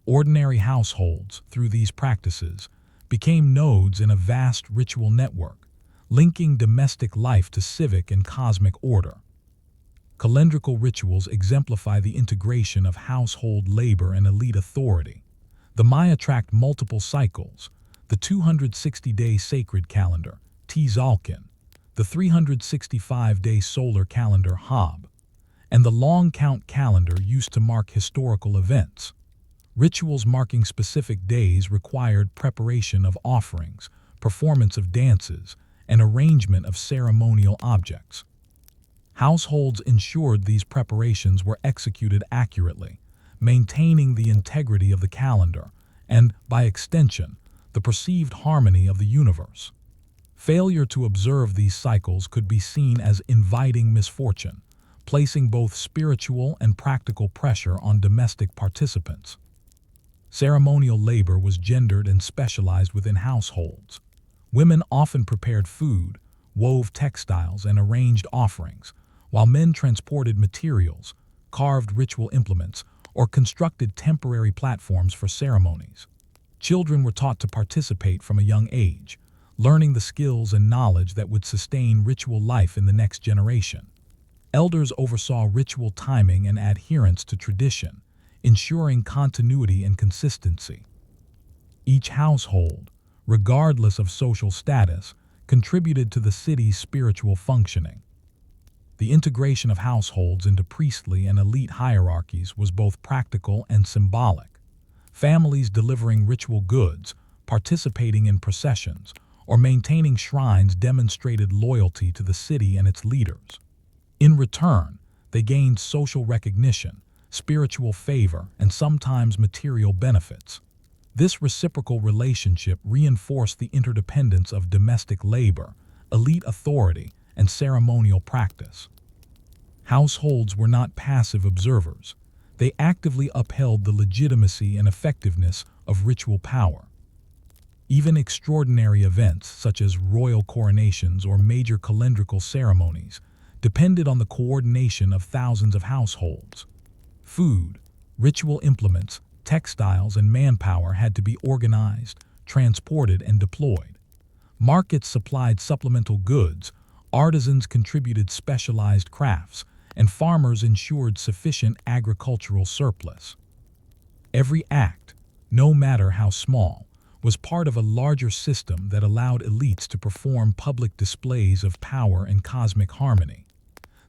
Ordinary households, through these practices, became nodes in a vast ritual network, linking domestic life to civic and cosmic order. Calendrical rituals exemplify the integration of household labor and elite authority. The Maya tracked multiple cycles: the 260-day sacred calendar, Tzolk'in, the 365-day solar calendar, Hab, and the long count calendar used to mark historical events. Rituals marking specific days required preparation of offerings, performance of dances, and arrangement of ceremonial objects. Households ensured these preparations were executed accurately, maintaining the integrity of the calendar and, by extension, the perceived harmony of the universe. Failure to observe these cycles could be seen as inviting misfortune, placing both spiritual and practical pressure on domestic participants. Ceremonial labor was gendered and specialized within households. Women often prepared food, wove textiles, and arranged offerings, while men transported materials, carved ritual implements, or constructed temporary platforms for ceremonies. Children were taught to participate from a young age, learning the skills and knowledge that would sustain ritual life in the next generation. Elders oversaw ritual timing and adherence to tradition, ensuring continuity and consistency. Each household, regardless of social status, contributed to the city's spiritual functioning. The integration of households into priestly and elite hierarchies was both practical and symbolic. Families delivering ritual goods, participating in processions, or maintaining shrines demonstrated loyalty to the city and its leaders. In return, they gained social recognition, spiritual favor, and sometimes material benefits. This reciprocal relationship reinforced the interdependence of domestic labor, elite authority, and ceremonial practice. Households were not passive observers. They actively upheld the legitimacy and effectiveness of ritual power. Even extraordinary events such as royal coronations or major calendrical ceremonies depended on the coordination of thousands of households. Food, ritual implements, textiles, and manpower had to be organized, transported, and deployed. Markets supplied supplemental goods, artisans contributed specialized crafts, and farmers ensured sufficient agricultural surplus. Every act, no matter how small, was part of a larger system that allowed elites to perform public displays of power and cosmic harmony.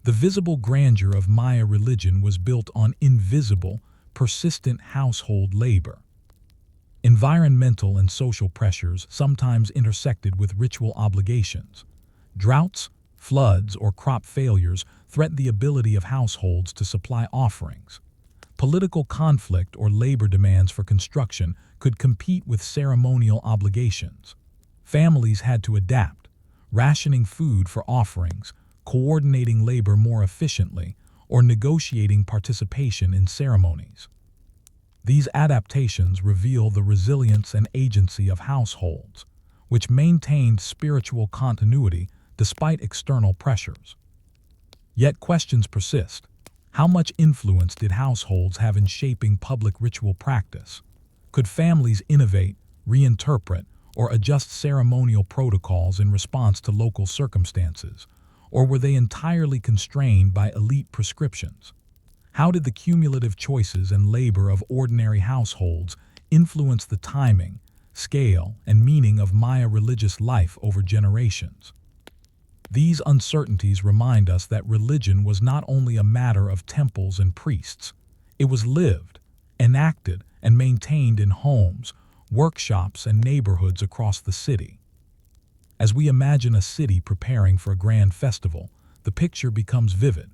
The visible grandeur of Maya religion was built on invisible, persistent household labor. Environmental and social pressures sometimes intersected with ritual obligations. Droughts, floods, or crop failures threatened the ability of households to supply offerings. Political conflict or labor demands for construction could compete with ceremonial obligations. Families had to adapt, rationing food for offerings, coordinating labor more efficiently, or negotiating participation in ceremonies. These adaptations reveal the resilience and agency of households, which maintained spiritual continuity despite external pressures. Yet questions persist. How much influence did households have in shaping public ritual practice? Could families innovate, reinterpret, or adjust ceremonial protocols in response to local circumstances? Or were they entirely constrained by elite prescriptions? How did the cumulative choices and labor of ordinary households influence the timing, scale, and meaning of Maya religious life over generations? These uncertainties remind us that religion was not only a matter of temples and priests. It was lived, enacted, and maintained in homes, workshops, and neighborhoods across the city. As we imagine a city preparing for a grand festival, the picture becomes vivid.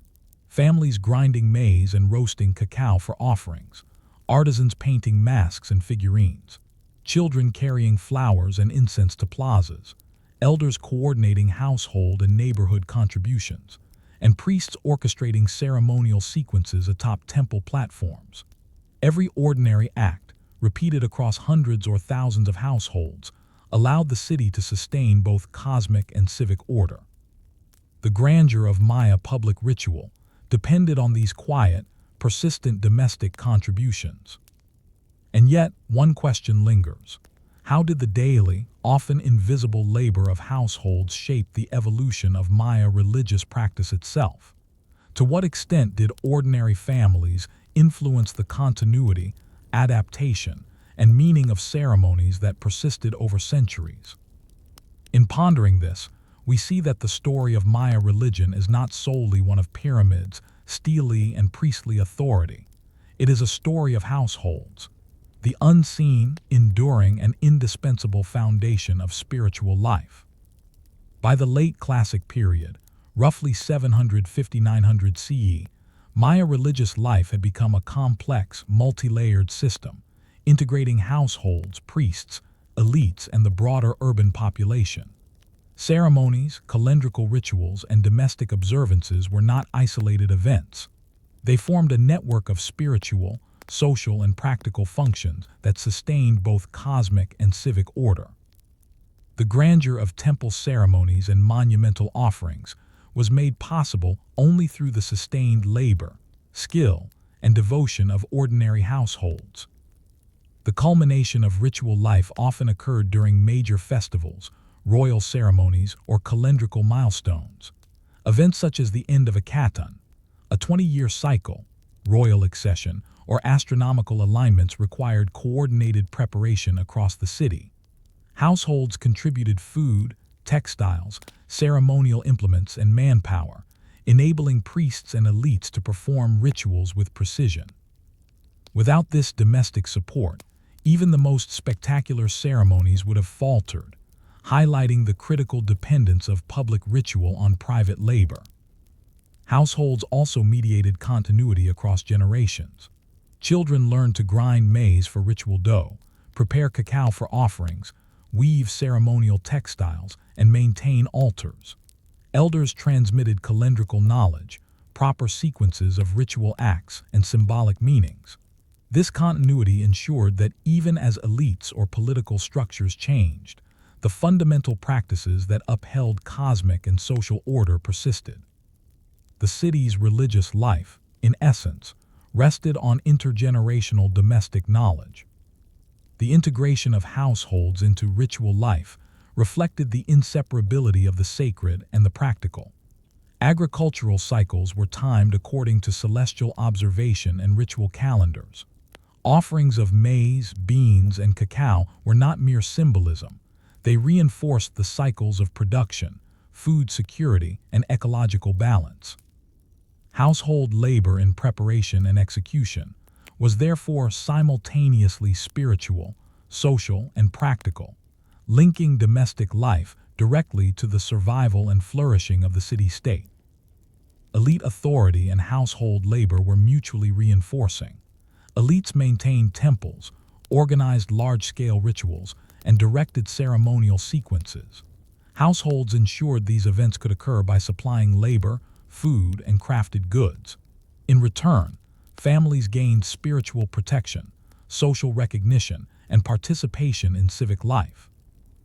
Families grinding maize and roasting cacao for offerings, artisans painting masks and figurines, children carrying flowers and incense to plazas, elders coordinating household and neighborhood contributions, and priests orchestrating ceremonial sequences atop temple platforms. Every ordinary act, repeated across hundreds or thousands of households, allowed the city to sustain both cosmic and civic order. The grandeur of Maya public ritual depended on these quiet, persistent domestic contributions. And yet, one question lingers. How did the daily, often invisible labor of households shape the evolution of Maya religious practice itself? To what extent did ordinary families influence the continuity, adaptation, and meaning of ceremonies that persisted over centuries? In pondering this, we see that the story of Maya religion is not solely one of pyramids, stelae, and priestly authority. It is a story of households. the unseen, enduring, and indispensable foundation of spiritual life. By the late Classic period, roughly 750–900 CE, Maya religious life had become a complex, multi-layered system, integrating households, priests, elites, and the broader urban population. Ceremonies, calendrical rituals, and domestic observances were not isolated events. They formed a network of spiritual, social, and practical functions that sustained both cosmic and civic order. The grandeur of temple ceremonies and monumental offerings was made possible only through the sustained labor, skill, and devotion of ordinary households. The culmination of ritual life often occurred during major festivals, royal ceremonies, or calendrical milestones. Events such as the end of a katan, a 20-year cycle, royal accession, or astronomical alignments required coordinated preparation across the city. Households contributed food, textiles, ceremonial implements, and manpower, enabling priests and elites to perform rituals with precision. Without this domestic support, even the most spectacular ceremonies would have faltered, highlighting the critical dependence of public ritual on private labor. Households also mediated continuity across generations. Children learned to grind maize for ritual dough, prepare cacao for offerings, weave ceremonial textiles, and maintain altars. Elders transmitted calendrical knowledge, proper sequences of ritual acts, and symbolic meanings. This continuity ensured that even as elites or political structures changed, the fundamental practices that upheld cosmic and social order persisted. The city's religious life, in essence, rested on intergenerational domestic knowledge. The integration of households into ritual life reflected the inseparability of the sacred and the practical. Agricultural cycles were timed according to celestial observation and ritual calendars. Offerings of maize, beans, and cacao were not mere symbolism. They reinforced the cycles of production, food security, and ecological balance. Household labor in preparation and execution was therefore simultaneously spiritual, social, and practical, linking domestic life directly to the survival and flourishing of the city-state. Elite authority and household labor were mutually reinforcing. Elites maintained temples, organized large-scale rituals, and directed ceremonial sequences. Households ensured these events could occur by supplying labor, food, and crafted goods. In return, families gained spiritual protection, social recognition, and participation in civic life.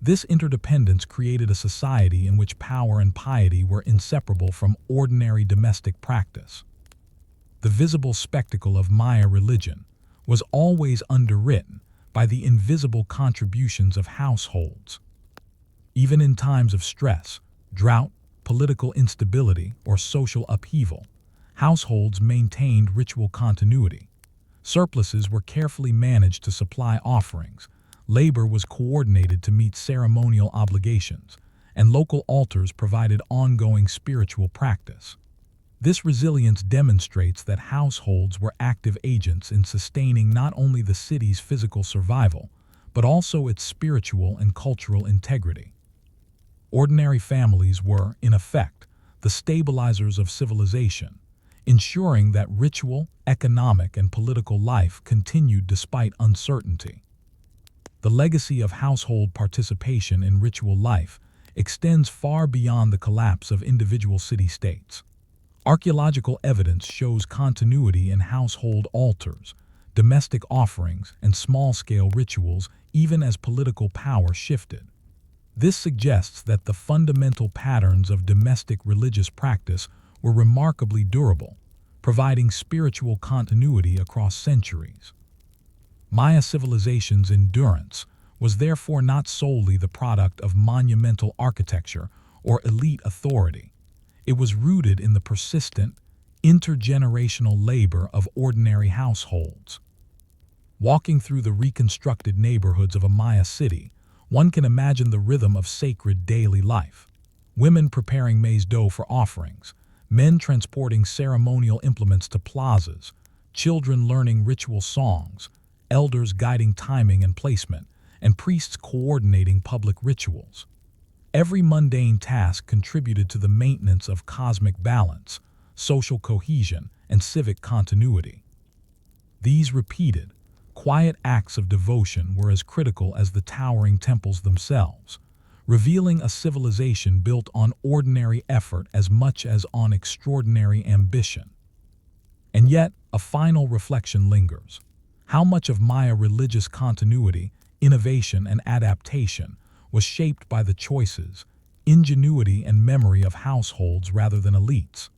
This interdependence created a society in which power and piety were inseparable from ordinary domestic practice. The visible spectacle of Maya religion was always underwritten by the invisible contributions of households. Even in times of stress, drought, political instability, or social upheaval, households maintained ritual continuity. Surpluses were carefully managed to supply offerings, labor was coordinated to meet ceremonial obligations, and local altars provided ongoing spiritual practice. This resilience demonstrates that households were active agents in sustaining not only the city's physical survival, but also its spiritual and cultural integrity. Ordinary families were, in effect, the stabilizers of civilization, ensuring that ritual, economic, and political life continued despite uncertainty. The legacy of household participation in ritual life extends far beyond the collapse of individual city-states. Archaeological evidence shows continuity in household altars, domestic offerings, and small-scale rituals even as political power shifted. This suggests that the fundamental patterns of domestic religious practice were remarkably durable, providing spiritual continuity across centuries. Maya civilization's endurance was therefore not solely the product of monumental architecture or elite authority. It was rooted in the persistent, intergenerational labor of ordinary households. Walking through the reconstructed neighborhoods of a Maya city, one can imagine the rhythm of sacred daily life. Women preparing maize dough for offerings, men transporting ceremonial implements to plazas, children learning ritual songs, elders guiding timing and placement, and priests coordinating public rituals. Every mundane task contributed to the maintenance of cosmic balance, social cohesion, and civic continuity. These repeated, quiet acts of devotion were as critical as the towering temples themselves, revealing a civilization built on ordinary effort as much as on extraordinary ambition. And yet, a final reflection lingers. How much of Maya religious continuity, innovation, and adaptation was shaped by the choices, ingenuity, and memory of households rather than elites?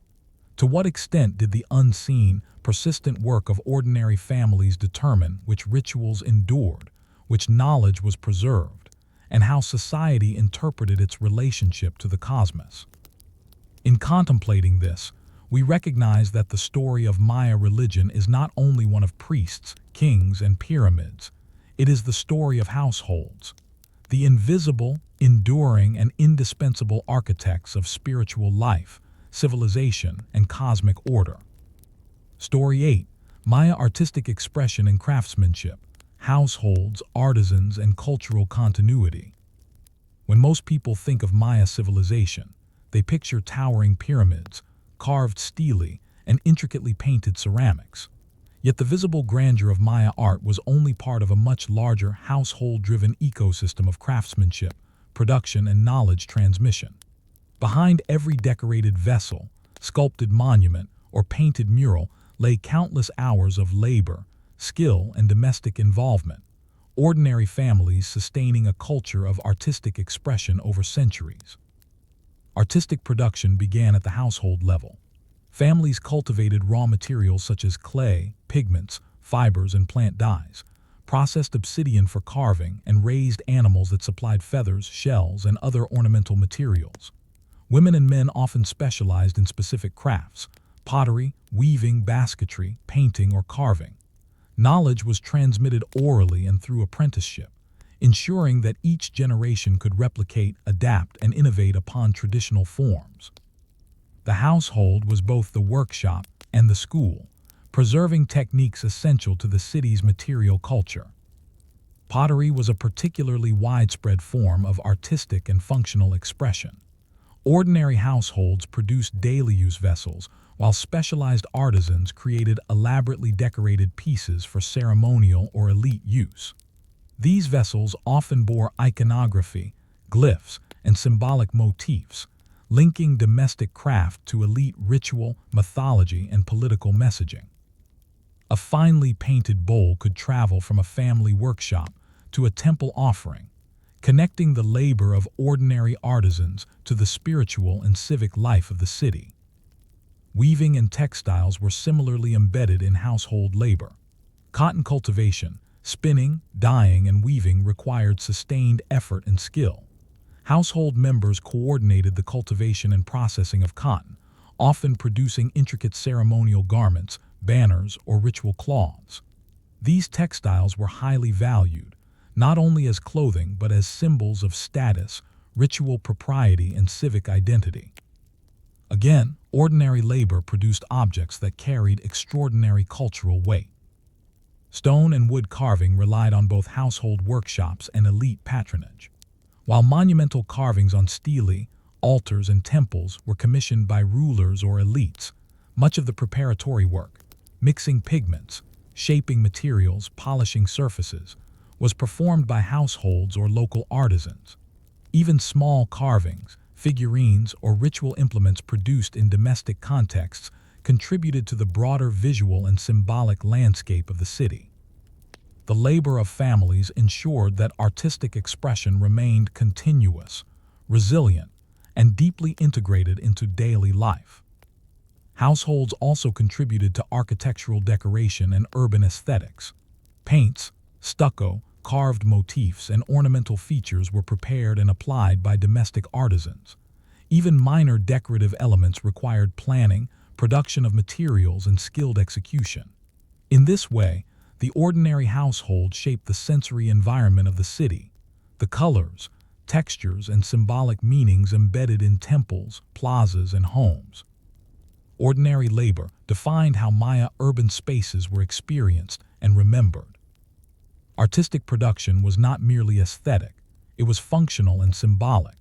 To what extent did the unseen, persistent work of ordinary families determine which rituals endured, which knowledge was preserved, and how society interpreted its relationship to the cosmos? In contemplating this, we recognize that the story of Maya religion is not only one of priests, kings, and pyramids. It is the story of households, the invisible, enduring, and indispensable architects of spiritual life, civilization, and cosmic order. Story 8. Maya artistic expression and craftsmanship, households, artisans, and cultural continuity. When most people think of Maya civilization, they picture towering pyramids, carved stele, and intricately painted ceramics. Yet the visible grandeur of Maya art was only part of a much larger household-driven ecosystem of craftsmanship, production, and knowledge transmission. Behind every decorated vessel, sculpted monument, or painted mural lay countless hours of labor, skill, and domestic involvement, ordinary families sustaining a culture of artistic expression over centuries. Artistic production began at the household level. Families cultivated raw materials such as clay, pigments, fibers, and plant dyes, processed obsidian for carving, and raised animals that supplied feathers, shells, and other ornamental materials. Women and men often specialized in specific crafts: pottery, weaving, basketry, painting, or carving. Knowledge was transmitted orally and through apprenticeship, ensuring that each generation could replicate, adapt, and innovate upon traditional forms. The household was both the workshop and the school, preserving techniques essential to the city's material culture. Pottery was a particularly widespread form of artistic and functional expression. Ordinary households produced daily-use vessels, while specialized artisans created elaborately decorated pieces for ceremonial or elite use. These vessels often bore iconography, glyphs, and symbolic motifs, linking domestic craft to elite ritual, mythology, and political messaging. A finely painted bowl could travel from a family workshop to a temple offering, connecting the labor of ordinary artisans to the spiritual and civic life of the city. Weaving and textiles were similarly embedded in household labor. Cotton cultivation, spinning, dyeing, and weaving required sustained effort and skill. Household members coordinated the cultivation and processing of cotton, often producing intricate ceremonial garments, banners, or ritual cloths. These textiles were highly valued, not only as clothing but as symbols of status, ritual propriety, and civic identity. Again, ordinary labor produced objects that carried extraordinary cultural weight. Stone and wood carving relied on both household workshops and elite patronage, while monumental carvings on stele, altars, and temples were commissioned by rulers or elites. Much of the preparatory work, mixing pigments, shaping materials, polishing surfaces, was performed by households or local artisans. Even small carvings, figurines, or ritual implements produced in domestic contexts contributed to the broader visual and symbolic landscape of the city. The labor of families ensured that artistic expression remained continuous, resilient, and deeply integrated into daily life. Households also contributed to architectural decoration and urban aesthetics. Paints, stucco, carved motifs, and ornamental features were prepared and applied by domestic artisans. Even minor decorative elements required planning, production of materials, and skilled execution. In this way, the ordinary household shaped the sensory environment of the city. The colors, textures, and symbolic meanings embedded in temples, plazas, and homes. Ordinary labor defined how Maya urban spaces were experienced and remembered. artistic production was not merely aesthetic, it was functional and symbolic.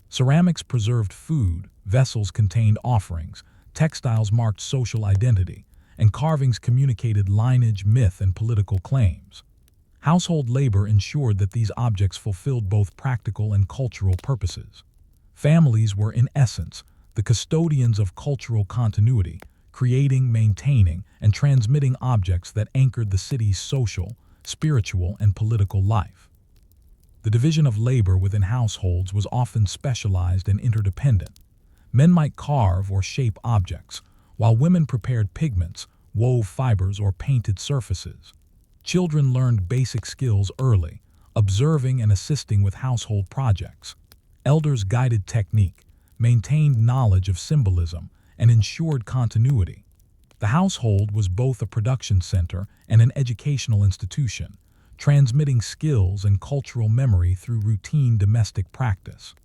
Ceramics preserved food, vessels contained offerings, textiles marked social identity, and carvings communicated lineage, myth, and political claims. Household labor ensured that these objects fulfilled both practical and cultural purposes. Families were, in essence, the custodians of cultural continuity, creating, maintaining, and transmitting objects that anchored the city's social, spiritual, and political life. The division of labor within households was often specialized and interdependent. Men might carve or shape objects, while women prepared pigments, wove fibers, or painted surfaces. Children learned basic skills early, observing and assisting with household projects. Elders guided technique, maintained knowledge of symbolism, and ensured continuity. The household was both a production center and an educational institution, transmitting skills and cultural memory through routine domestic practice.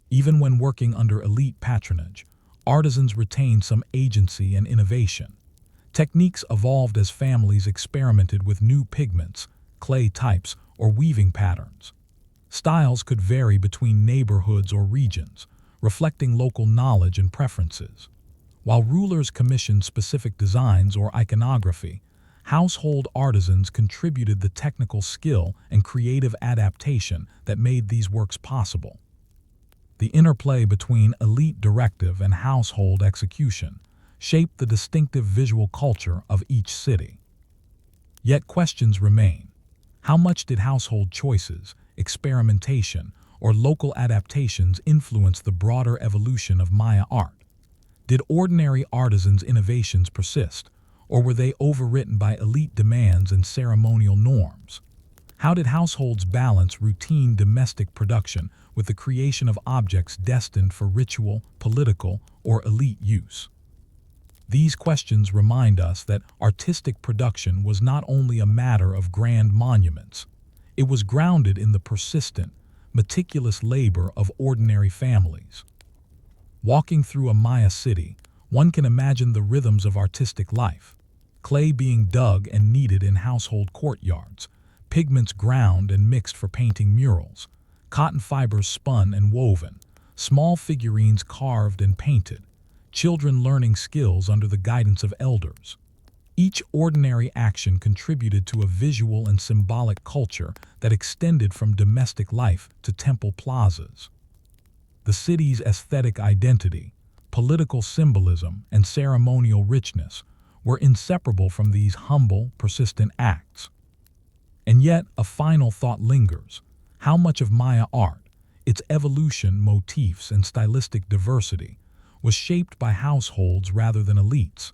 Even when working under elite patronage, artisans retained some agency and innovation. Techniques evolved as families experimented with new pigments, clay types, or weaving patterns. Styles could vary between neighborhoods or regions, reflecting local knowledge and preferences. While rulers commissioned specific designs or iconography, household artisans contributed the technical skill and creative adaptation that made these works possible. The interplay between elite directive and household execution shaped the distinctive visual culture of each city. Yet questions remain. How much did household choices, experimentation, or local adaptations influence the broader evolution of Maya art? Did ordinary artisans' innovations persist, or were they overwritten by elite demands and ceremonial norms? How did households balance routine domestic production with the creation of objects destined for ritual, political, or elite use? These questions remind us that artistic production was not only a matter of grand monuments. It was grounded in the persistent, meticulous labor of ordinary families. Walking through a Maya city, one can imagine the rhythms of artistic life. Clay being dug and kneaded in household courtyards, pigments ground and mixed for painting murals, cotton fibers spun and woven, small figurines carved and painted, children learning skills under the guidance of elders. Each ordinary action contributed to a visual and symbolic culture that extended from domestic life to temple plazas. The city's aesthetic identity, political symbolism, and ceremonial richness were inseparable from these humble, persistent acts. And yet, a final thought lingers. How much of Maya art, its evolution, motifs, and stylistic diversity, was shaped by households rather than elites?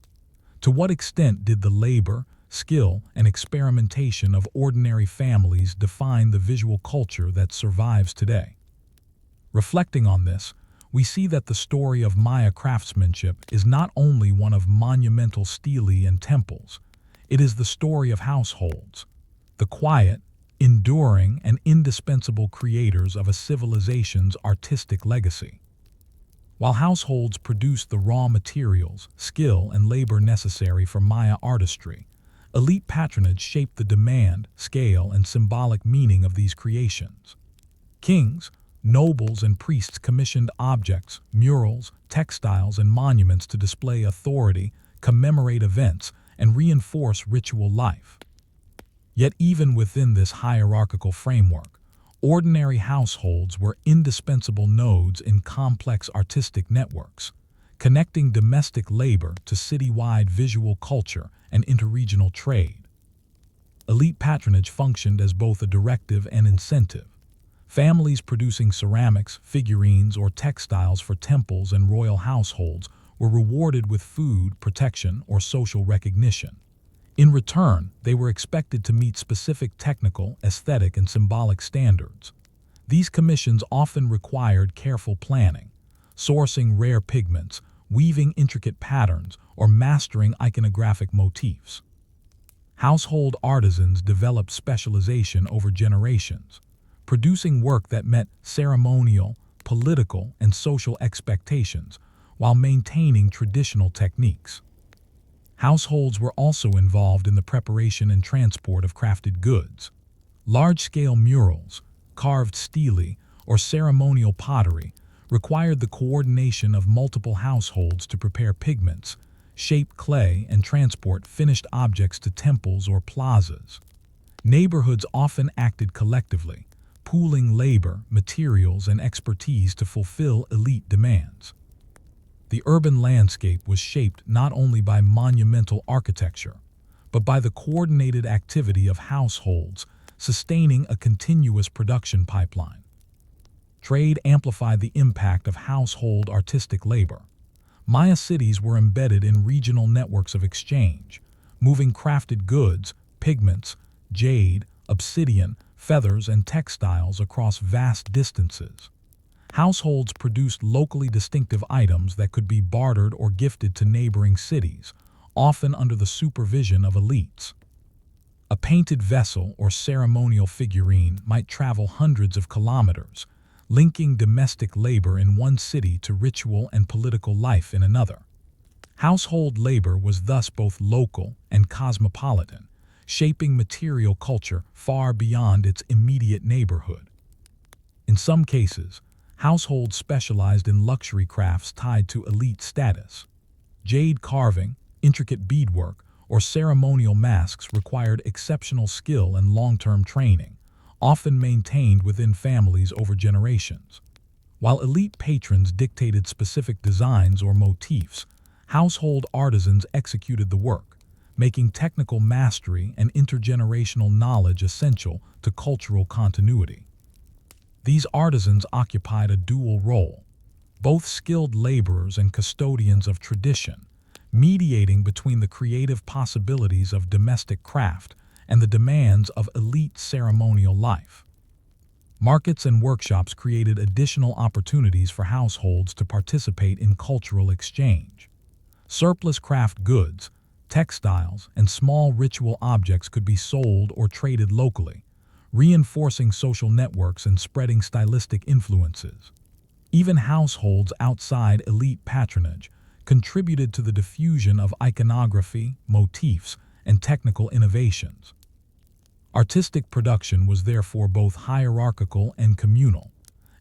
To what extent did the labor, skill, and experimentation of ordinary families define the visual culture that survives today? Reflecting on this, we see that the story of Maya craftsmanship is not only one of monumental stelae and temples, it is the story of households, the quiet, enduring, and indispensable creators of a civilization's artistic legacy. While households produced the raw materials, skill, and labor necessary for Maya artistry, elite patronage shaped the demand, scale, and symbolic meaning of these creations. Kings, nobles, and priests commissioned objects, murals, textiles, and monuments to display authority, commemorate events, and reinforce ritual life. Yet even within this hierarchical framework, ordinary households were indispensable nodes in complex artistic networks, connecting domestic labor to citywide visual culture and interregional trade. Elite patronage functioned as both a directive and incentive. Families producing ceramics, figurines, or textiles for temples and royal households were rewarded with food, protection, or social recognition. In return, they were expected to meet specific technical, aesthetic, and symbolic standards. These commissions often required careful planning, sourcing rare pigments, weaving intricate patterns, or mastering iconographic motifs. Household artisans developed specialization over generations, producing work that met ceremonial, political, and social expectations while maintaining traditional techniques. Households were also involved in the preparation and transport of crafted goods. Large-scale murals, carved stele, or ceremonial pottery required the coordination of multiple households to prepare pigments, shape clay, and transport finished objects to temples or plazas. Neighborhoods often acted collectively, pooling labor, materials, and expertise to fulfill elite demands. The urban landscape was shaped not only by monumental architecture, but by the coordinated activity of households, sustaining a continuous production pipeline. Trade amplified the impact of household artistic labor. Maya cities were embedded in regional networks of exchange, moving crafted goods, pigments, jade, obsidian, feathers, and textiles across vast distances. Households produced locally distinctive items that could be bartered or gifted to neighboring cities, often under the supervision of elites. A painted vessel or ceremonial figurine might travel hundreds of kilometers, linking domestic labor in one city to ritual and political life in another. Household labor was thus both local and cosmopolitan, shaping material culture far beyond its immediate neighborhood. In some cases, households specialized in luxury crafts tied to elite status. Jade carving, intricate beadwork, or ceremonial masks required exceptional skill and long-term training, often maintained within families over generations. While elite patrons dictated specific designs or motifs, household artisans executed the work, making technical mastery and intergenerational knowledge essential to cultural continuity. These artisans occupied a dual role, both skilled laborers and custodians of tradition, mediating between the creative possibilities of domestic craft and the demands of elite ceremonial life. Markets and workshops created additional opportunities for households to participate in cultural exchange. Surplus craft goods, textiles, and small ritual objects could be sold or traded locally, reinforcing social networks and spreading stylistic influences. Even households outside elite patronage contributed to the diffusion of iconography, motifs, and technical innovations. Artistic production was therefore both hierarchical and communal.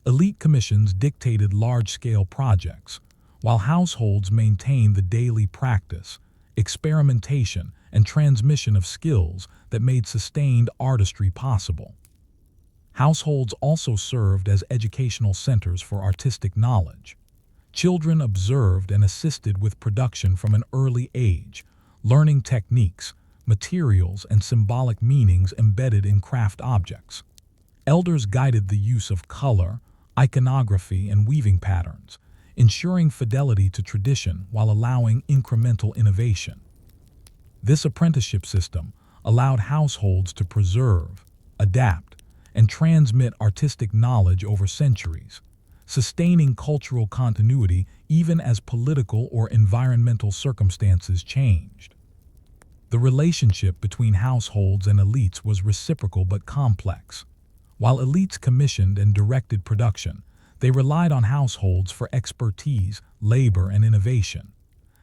Elite commissions dictated large-scale projects, while households maintained the daily practice, experimentation, and transmission of skills that made sustained artistry possible. Households also served as educational centers for artistic knowledge. Children observed and assisted with production from an early age, learning techniques, materials, and symbolic meanings embedded in craft objects. Elders guided the use of color, iconography, and weaving patterns, ensuring fidelity to tradition while allowing incremental innovation. This apprenticeship system allowed households to preserve, adapt, and transmit artistic knowledge over centuries, sustaining cultural continuity even as political or environmental circumstances changed. The relationship between households and elites was reciprocal but complex. While elites commissioned and directed production, they relied on households for expertise, labor, and innovation.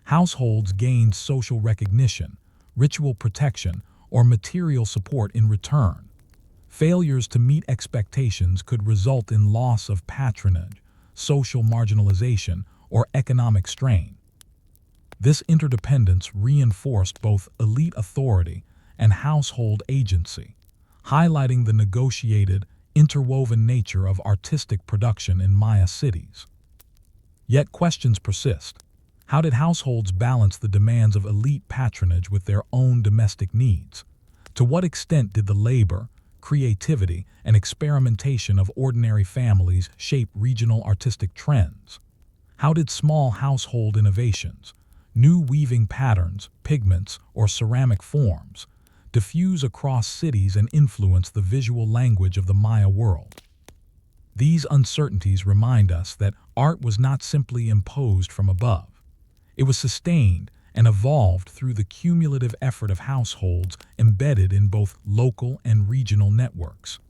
Households gained social recognition, ritual protection, or material support in return. Failures to meet expectations could result in loss of patronage, social marginalization, or economic strain. This interdependence reinforced both elite authority and household agency, highlighting the negotiated, interwoven nature of artistic production in Maya cities. Yet questions persist. How did households balance the demands of elite patronage with their own domestic needs? To what extent did the labor, creativity, and experimentation of ordinary families shape regional artistic trends? How did small household innovations, new weaving patterns, pigments, or ceramic forms, diffuse across cities and influence the visual language of the Maya world? These uncertainties remind us that art was not simply imposed from above. It was sustained and evolved through the cumulative effort of households embedded in both local and regional networks.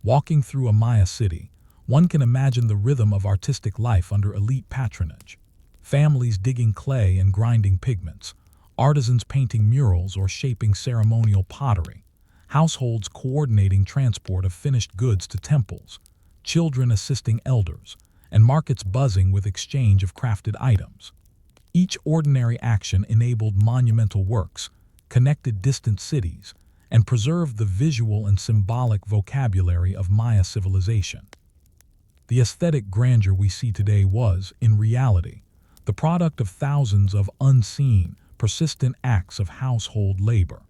Walking through a Maya city, one can imagine the rhythm of artistic life under elite patronage. Families digging clay and grinding pigments, artisans painting murals or shaping ceremonial pottery, households coordinating transport of finished goods to temples, children assisting elders, and markets buzzing with exchange of crafted items. Each ordinary action enabled monumental works, connected distant cities, and preserved the visual and symbolic vocabulary of Maya civilization. The aesthetic grandeur we see today was, in reality, the product of thousands of unseen, persistent acts of household labor.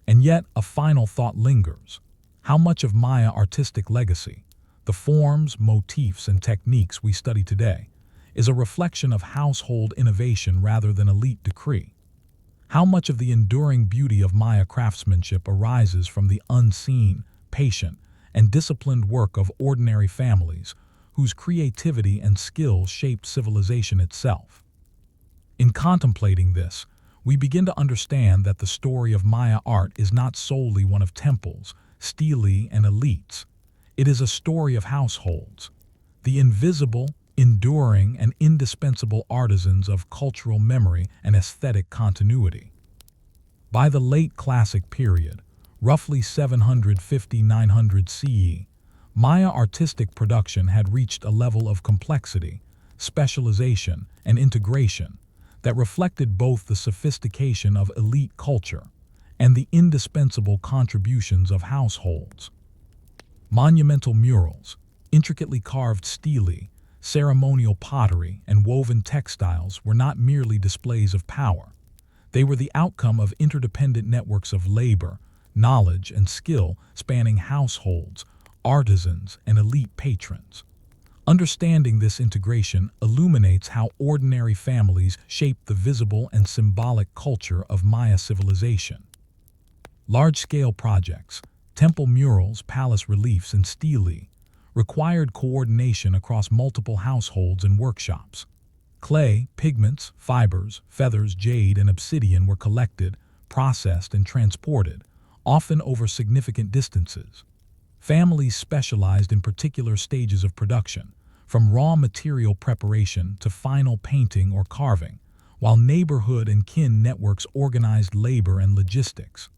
And yet, a final thought lingers. How much of Maya artistic legacy, the forms, motifs, and techniques we study today, is a reflection of household innovation rather than elite decree? How much of the enduring beauty of Maya craftsmanship arises from the unseen, patient, and disciplined work of ordinary families whose creativity and skill shaped civilization itself? In contemplating this, we begin to understand that the story of Maya art is not solely one of temples, stelae, and elites. It is a story of households, the invisible, enduring, and indispensable artisans of cultural memory and aesthetic continuity. By the late Classic period, roughly 750–900 CE, Maya artistic production had reached a level of complexity, specialization, and integration that reflected both the sophistication of elite culture and the indispensable contributions of households. Monumental murals, intricately carved stelae, ceremonial pottery, and woven textiles were not merely displays of power. They were the outcome of interdependent networks of labor, knowledge, and skill spanning households, artisans, and elite patrons. Understanding this integration illuminates how ordinary families shaped the visible and symbolic culture of Maya civilization. Large-scale projects, temple murals, palace reliefs, and stelae, required coordination across multiple households and workshops. Clay, pigments, fibers, feathers, jade, and obsidian were collected, processed, and transported, often over significant distances. Families specialized in particular stages of production, from raw material preparation to final painting or carving, while neighborhood and kin networks organized labor and logistics.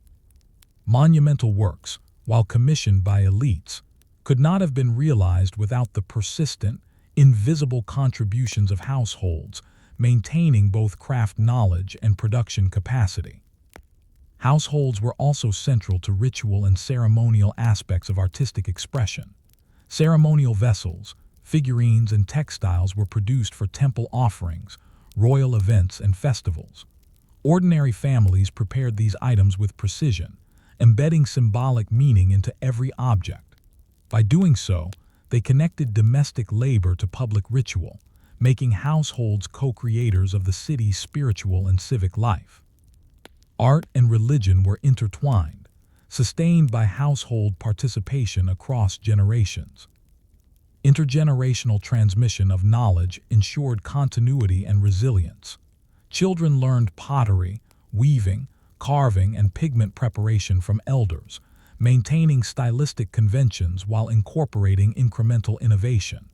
Monumental works, while commissioned by elites, could not have been realized without the persistent, invisible contributions of households, maintaining both craft knowledge and production capacity. Households were also central to ritual and ceremonial aspects of artistic expression. Ceremonial vessels, figurines, and textiles were produced for temple offerings, royal events, and festivals. Ordinary families prepared these items with precision, embedding symbolic meaning into every object. By doing so, they connected domestic labor to public ritual, making households co-creators of the city's spiritual and civic life. Art and religion were intertwined, sustained by household participation across generations. Intergenerational transmission of knowledge ensured continuity and resilience. Children learned pottery, weaving, carving, and pigment preparation from elders, maintaining stylistic conventions while incorporating incremental innovation.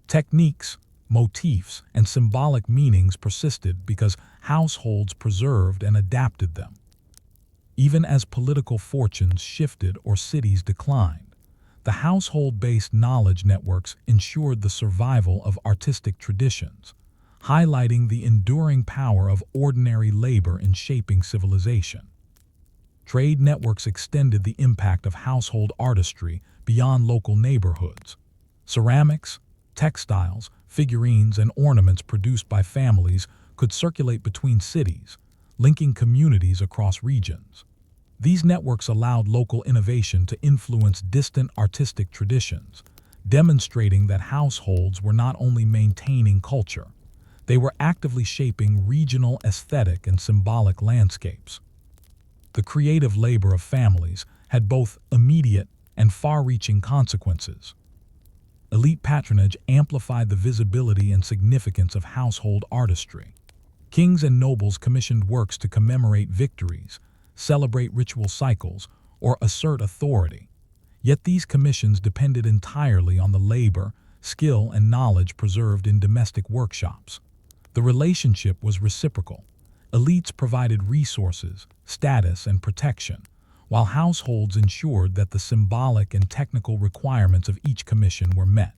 Techniques, motifs, and symbolic meanings persisted because households preserved and adapted them. Even as political fortunes shifted or cities declined, the household-based knowledge networks ensured the survival of artistic traditions, highlighting the enduring power of ordinary labor in shaping civilization. Trade networks extended the impact of household artistry beyond local neighborhoods. Ceramics, textiles, figurines, and ornaments produced by families could circulate between cities, linking communities across regions. These networks allowed local innovation to influence distant artistic traditions, demonstrating that households were not only maintaining culture, they were actively shaping regional aesthetic and symbolic landscapes. The creative labor of families had both immediate and far-reaching consequences. Elite patronage amplified the visibility and significance of household artistry. Kings and nobles commissioned works to commemorate victories, celebrate ritual cycles, or assert authority. Yet these commissions depended entirely on the labor, skill, and knowledge preserved in domestic workshops. The relationship was reciprocal. Elites provided resources, status, and protection, while households ensured that the symbolic and technical requirements of each commission were met.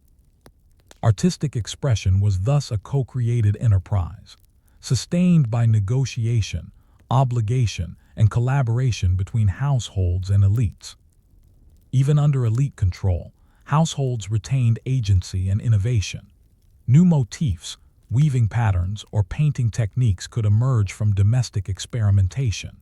Artistic expression was thus a co-created enterprise, sustained by negotiation, obligation, and collaboration between households and elites. Even under elite control, households retained agency and innovation. New motifs, weaving patterns, or painting techniques could emerge from domestic experimentation.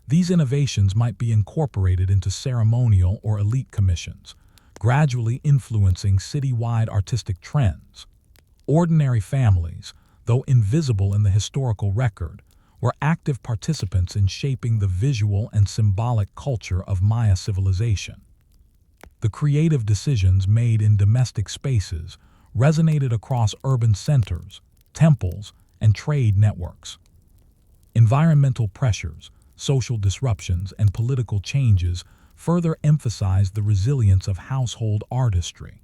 These innovations might be incorporated into ceremonial or elite commissions, gradually influencing citywide artistic trends. Ordinary families, though invisible in the historical record, were active participants in shaping the visual and symbolic culture of Maya civilization. The creative decisions made in domestic spaces resonated across urban centers, temples, and trade networks. Environmental pressures, social disruptions, and political changes further emphasized the resilience of household artistry.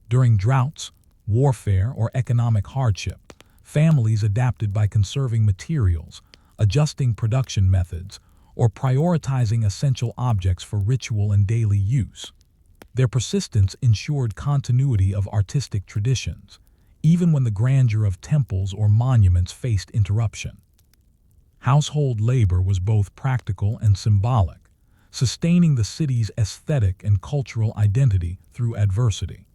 During droughts, warfare, or economic hardship, families adapted by conserving materials, adjusting production methods, or prioritizing essential objects for ritual and daily use. Their persistence ensured continuity of artistic traditions, even when the grandeur of temples or monuments faced interruption. Household labor was both practical and symbolic, sustaining the city's aesthetic and cultural identity through adversity.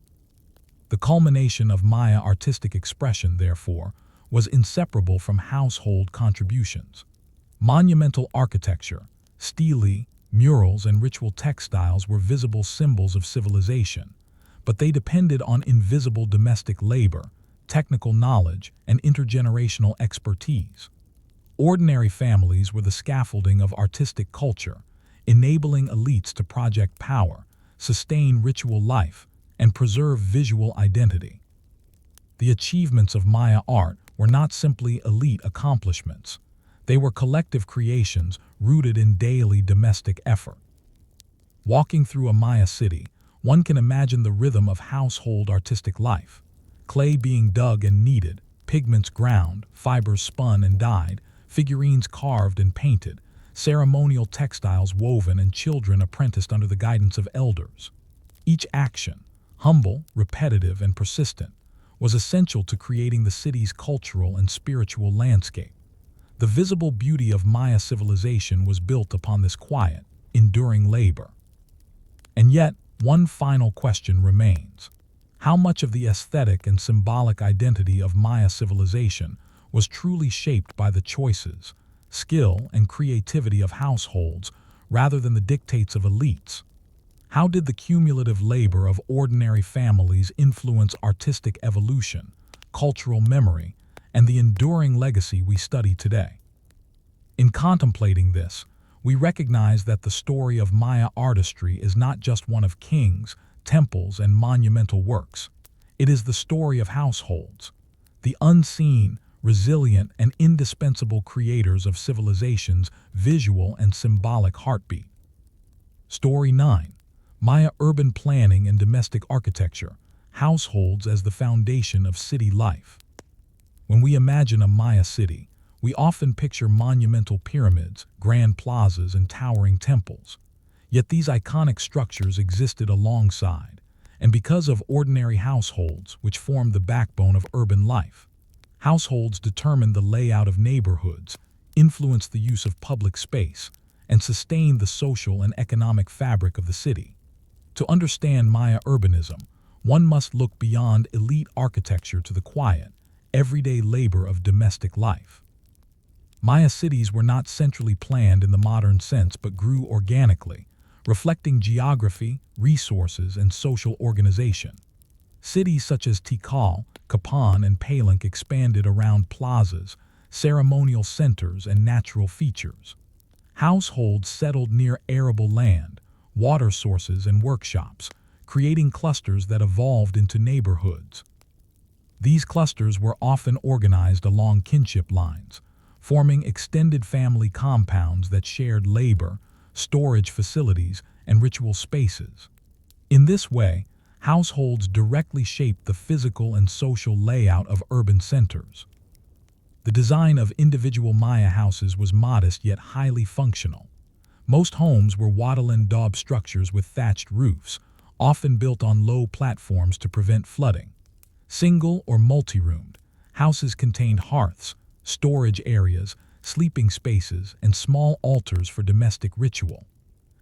The culmination of Maya artistic expression, therefore, was inseparable from household contributions. Monumental architecture, stelae, murals, and ritual textiles were visible symbols of civilization, but they depended on invisible domestic labor, technical knowledge, and intergenerational expertise. Ordinary families were the scaffolding of artistic culture, enabling elites to project power, sustain ritual life, and preserve visual identity. The achievements of Maya art were not simply elite accomplishments. They were collective creations rooted in daily domestic effort. Walking through a Maya city, one can imagine the rhythm of household artistic life. Clay being dug and kneaded, pigments ground, fibers spun and dyed, figurines carved and painted, ceremonial textiles woven, and children apprenticed under the guidance of elders. Each action, humble, repetitive, and persistent, was essential to creating the city's cultural and spiritual landscape. The visible beauty of Maya civilization was built upon this quiet, enduring labor. And yet, one final question remains. How much of the aesthetic and symbolic identity of Maya civilization was truly shaped by the choices, skill, and creativity of households rather than the dictates of elites? How did the cumulative labor of ordinary families influence artistic evolution, cultural memory, and the enduring legacy we study today? In contemplating this, we recognize that the story of Maya artistry is not just one of kings, temples, and monumental works. It is the story of households, the unseen, resilient, and indispensable creators of civilization's visual and symbolic heartbeat. Story 9. Maya urban planning and domestic architecture, households as the foundation of city life. When we imagine a Maya city, we often picture monumental pyramids, grand plazas, and towering temples. Yet these iconic structures existed alongside, and because of ordinary households, which formed the backbone of urban life. Households determined the layout of neighborhoods, influenced the use of public space, and sustained the social and economic fabric of the city. To understand Maya urbanism, one must look beyond elite architecture to the quiet, everyday labor of domestic life. Maya cities were not centrally planned in the modern sense but grew organically, reflecting geography, resources, and social organization. Cities such as Tikal, Kapan, and Palenque expanded around plazas, ceremonial centers, and natural features. Households settled near arable land, water sources, and workshops, creating clusters that evolved into neighborhoods. These clusters were often organized along kinship lines, forming extended family compounds that shared labor, storage facilities, and ritual spaces. In this way, households directly shaped the physical and social layout of urban centers. The design of individual Maya houses was modest yet highly functional. Most homes were wattle and daub structures with thatched roofs, often built on low platforms to prevent flooding. Single or multi-roomed, houses contained hearths, storage areas, sleeping spaces, and small altars for domestic ritual.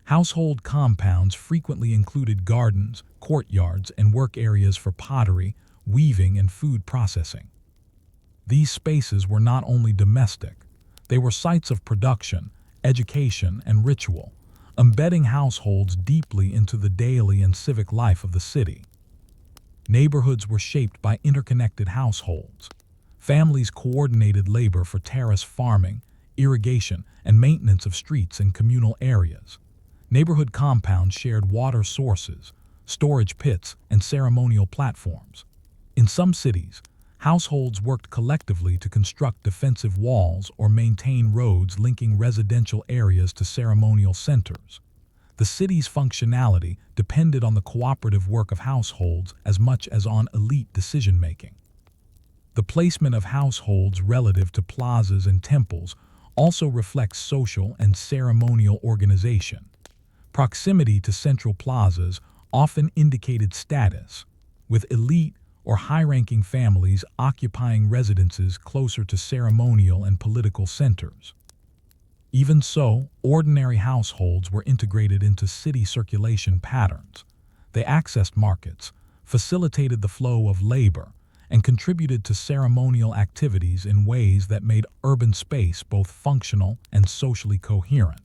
Household compounds frequently included gardens, courtyards, and work areas for pottery, weaving, and food processing. These spaces were not only domestic, they were sites of production, education, and ritual, embedding households deeply into the daily and civic life of the city. Neighborhoods were shaped by interconnected households. Families coordinated labor for terrace farming, irrigation, and maintenance of streets and communal areas. Neighborhood compounds shared water sources, storage pits, and ceremonial platforms. In some cities, households worked collectively to construct defensive walls or maintain roads linking residential areas to ceremonial centers. The city's functionality depended on the cooperative work of households as much as on elite decision-making. The placement of households relative to plazas and temples also reflects social and ceremonial organization. Proximity to central plazas often indicated status, with elite or high-ranking families occupying residences closer to ceremonial and political centers. Even so, ordinary households were integrated into city circulation patterns. They accessed markets, facilitated the flow of labor, and contributed to ceremonial activities in ways that made urban space both functional and socially coherent.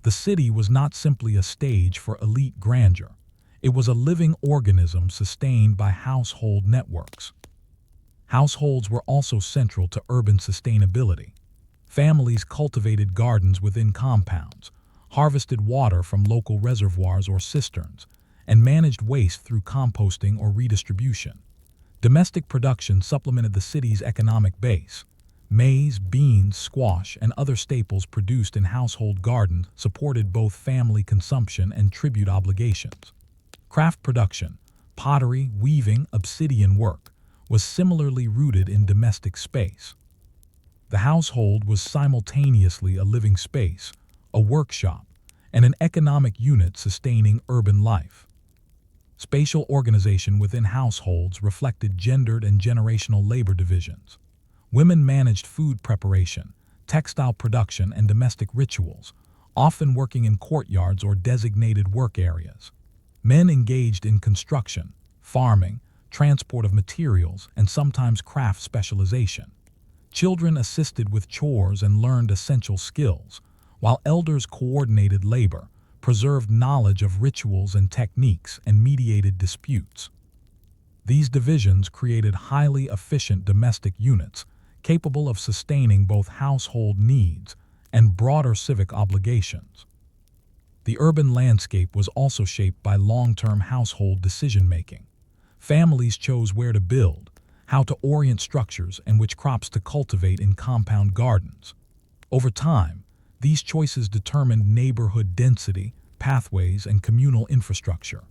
The city was not simply a stage for elite grandeur. It was a living organism sustained by household networks. Households were also central to urban sustainability. Families cultivated gardens within compounds, harvested water from local reservoirs or cisterns, and managed waste through composting or redistribution. Domestic production supplemented the city's economic base. Maize, beans, squash, and other staples produced in household gardens supported both family consumption and tribute obligations. Craft production, pottery, weaving, obsidian work, was similarly rooted in domestic space. The household was simultaneously a living space, a workshop, and an economic unit sustaining urban life. Spatial organization within households reflected gendered and generational labor divisions. Women managed food preparation, textile production, and domestic rituals, often working in courtyards or designated work areas. Men engaged in construction, farming, transport of materials, and sometimes craft specialization. Children assisted with chores and learned essential skills, while elders coordinated labor, preserved knowledge of rituals and techniques, and mediated disputes. These divisions created highly efficient domestic units, capable of sustaining both household needs and broader civic obligations. The urban landscape was also shaped by long-term household decision-making. Families chose where to build, how to orient structures, and which crops to cultivate in compound gardens. Over time, these choices determined neighborhood density, pathways, and communal infrastructure.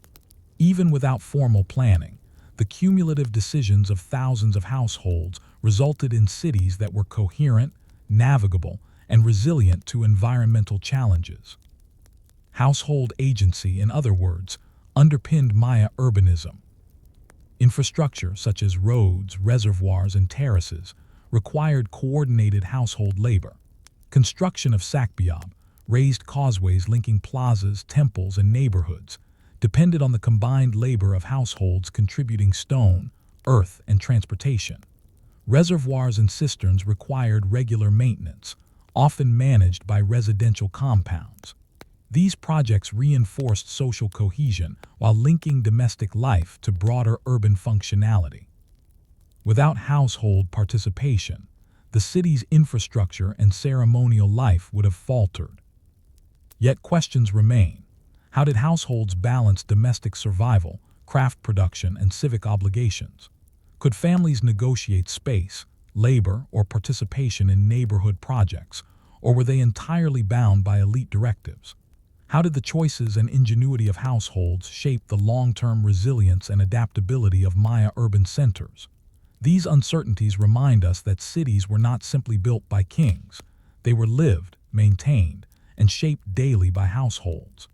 Even without formal planning, the cumulative decisions of thousands of households resulted in cities that were coherent, navigable, and resilient to environmental challenges. Household agency, in other words, underpinned Maya urbanism. Infrastructure such as roads, reservoirs, and terraces required coordinated household labor. Construction of sakbyab, raised causeways linking plazas, temples, and neighborhoods, depended on the combined labor of households contributing stone, earth, and transportation. Reservoirs and cisterns required regular maintenance, often managed by residential compounds. These projects reinforced social cohesion while linking domestic life to broader urban functionality. Without household participation, the city's infrastructure and ceremonial life would have faltered. Yet questions remain. How did households balance domestic survival, craft production, and civic obligations? Could families negotiate space, labor, or participation in neighborhood projects, or were they entirely bound by elite directives? How did the choices and ingenuity of households shape the long-term resilience and adaptability of Maya urban centers? These uncertainties remind us that cities were not simply built by kings. They were lived, maintained, and shaped daily by households.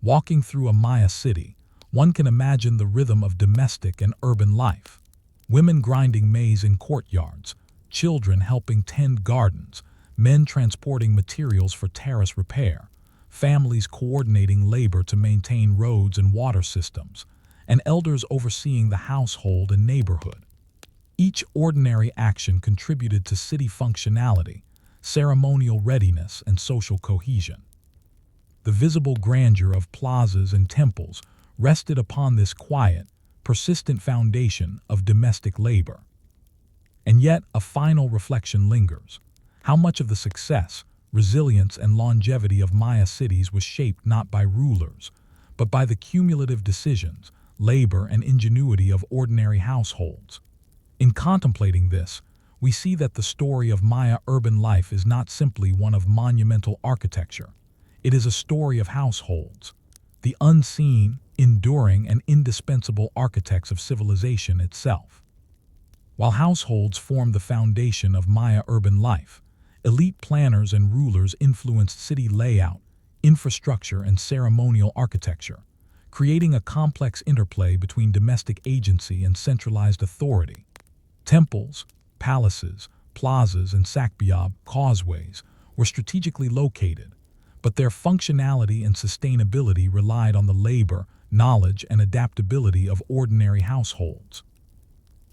Walking through a Maya city, one can imagine the rhythm of domestic and urban life. Women grinding maize in courtyards, children helping tend gardens, men transporting materials for terrace repair, families coordinating labor to maintain roads and water systems, and elders overseeing the household and neighborhood. Each ordinary action contributed to city functionality, ceremonial readiness, and social cohesion. The visible grandeur of plazas and temples rested upon this quiet, persistent foundation of domestic labor. And yet, a final reflection lingers. How much of the success, resilience, and longevity of Maya cities was shaped not by rulers, but by the cumulative decisions, labor, and ingenuity of ordinary households? In contemplating this, we see that the story of Maya urban life is not simply one of monumental architecture. It is a story of households, the unseen, enduring, and indispensable architects of civilization itself. While households form the foundation of Maya urban life, elite planners and rulers influenced city layout, infrastructure, and ceremonial architecture, creating a complex interplay between domestic agency and centralized authority. Temples, palaces, plazas, and sacbiab causeways were strategically located, but their functionality and sustainability relied on the labor, knowledge, and adaptability of ordinary households.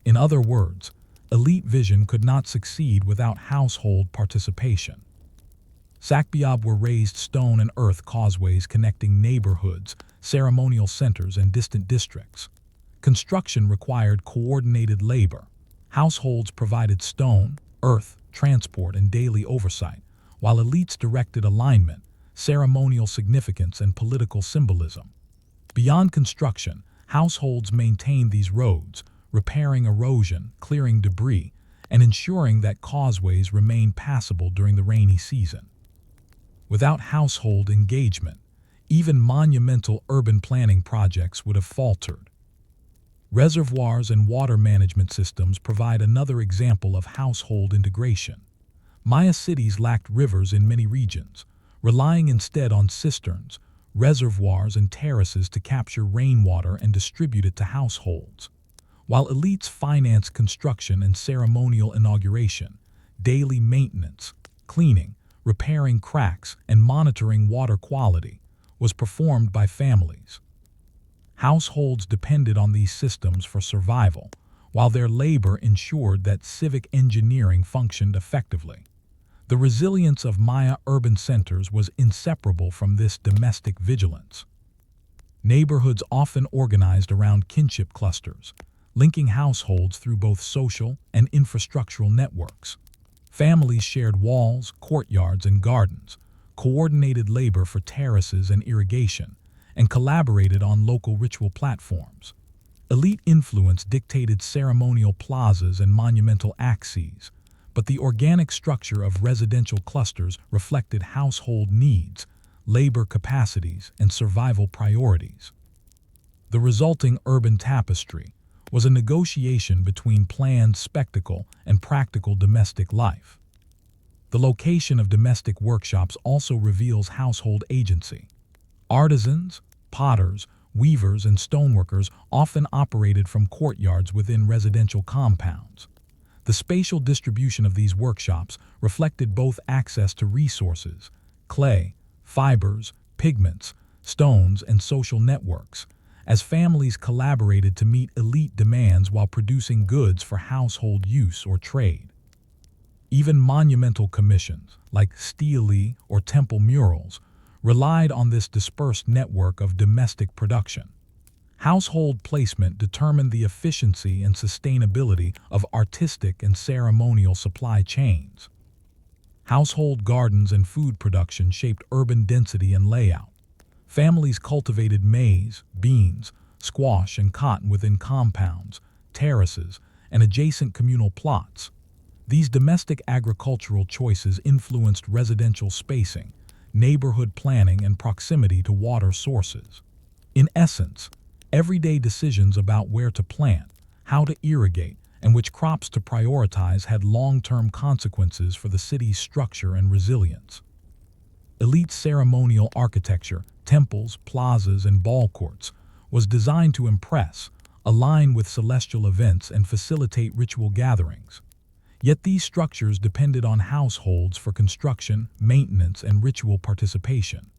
In other words, elite vision could not succeed without household participation. Sacbiab were raised stone and earth causeways connecting neighborhoods, ceremonial centers, and distant districts. Construction required coordinated labor. Households provided stone, earth, transport, and daily oversight, while elites directed alignment, ceremonial significance, and political symbolism. Beyond construction, households maintained these roads, repairing erosion, clearing debris, and ensuring that causeways remained passable during the rainy season. Without household engagement, even monumental urban planning projects would have faltered. Reservoirs and water management systems provide another example of household integration. Maya cities lacked rivers in many regions, relying instead on cisterns, reservoirs, and terraces to capture rainwater and distribute it to households. While elites financed construction and ceremonial inauguration, daily maintenance, cleaning, repairing cracks, and monitoring water quality was performed by families. Households depended on these systems for survival, while their labor ensured that civic engineering functioned effectively. The resilience of Maya urban centers was inseparable from this domestic vigilance. Neighborhoods often organized around kinship clusters, linking households through both social and infrastructural networks. Families shared walls, courtyards, and gardens, coordinated labor for terraces and irrigation, and collaborated on local ritual platforms. Elite influence dictated ceremonial plazas and monumental axes, but the organic structure of residential clusters reflected household needs, labor capacities, and survival priorities. The resulting urban tapestry was a negotiation between planned spectacle and practical domestic life. The location of domestic workshops also reveals household agency. Artisans, potters, weavers, and stoneworkers often operated from courtyards within residential compounds. The spatial distribution of these workshops reflected both access to resources, clay, fibers, pigments, stones, and social networks, as families collaborated to meet elite demands while producing goods for household use or trade. Even monumental commissions, like stele or temple murals, relied on this dispersed network of domestic production. Household placement determined the efficiency and sustainability of artistic and ceremonial supply chains. Household gardens and food production shaped urban density and layout. Families cultivated maize, beans, squash, and cotton within compounds, terraces, and adjacent communal plots. These domestic agricultural choices influenced residential spacing, neighborhood planning, and proximity to water sources. In essence, everyday decisions about where to plant, how to irrigate, and which crops to prioritize had long-term consequences for the city's structure and resilience. Elite ceremonial architecture, temples, plazas, and ball courts, was designed to impress, align with celestial events, and facilitate ritual gatherings. Yet these structures depended on households for construction, maintenance, and ritual participation.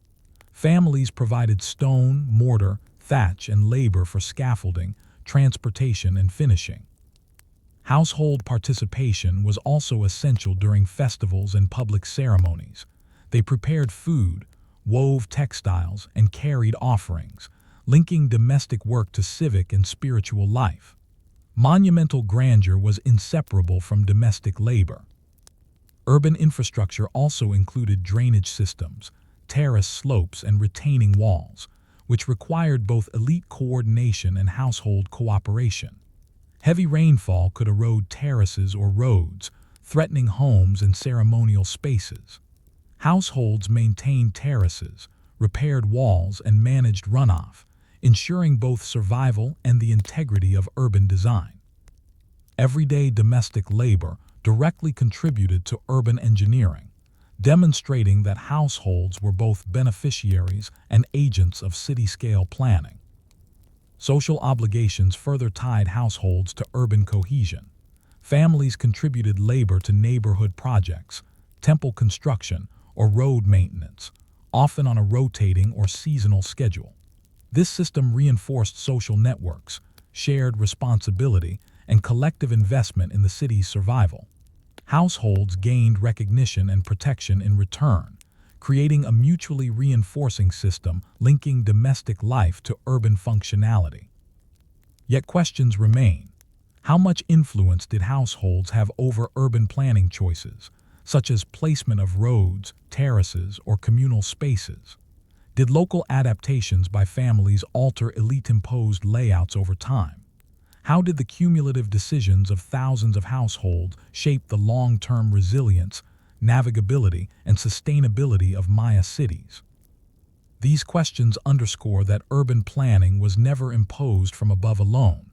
Families provided stone, mortar, thatch, and labor for scaffolding, transportation, and finishing. Household participation was also essential during festivals and public ceremonies. They prepared food, wove textiles, and carried offerings, linking domestic work to civic and spiritual life. Monumental grandeur was inseparable from domestic labor. Urban infrastructure also included drainage systems, terrace slopes, and retaining walls, which required both elite coordination and household cooperation. Heavy rainfall could erode terraces or roads, threatening homes and ceremonial spaces. Households maintained terraces, repaired walls, and managed runoff, ensuring both survival and the integrity of urban design. Everyday domestic labor directly contributed to urban engineering, demonstrating that households were both beneficiaries and agents of city-scale planning. Social obligations further tied households to urban cohesion. Families contributed labor to neighborhood projects, temple construction, or road maintenance, often on a rotating or seasonal schedule. This system reinforced social networks, shared responsibility, and collective investment in the city's survival. Households gained recognition and protection in return, creating a mutually reinforcing system linking domestic life to urban functionality. Yet questions remain. How much influence did households have over urban planning choices, such as placement of roads, terraces, or communal spaces? Did local adaptations by families alter elite-imposed layouts over time? How did the cumulative decisions of thousands of households shape the long-term resilience, navigability, and sustainability of Maya cities? These questions underscore that urban planning was never imposed from above alone.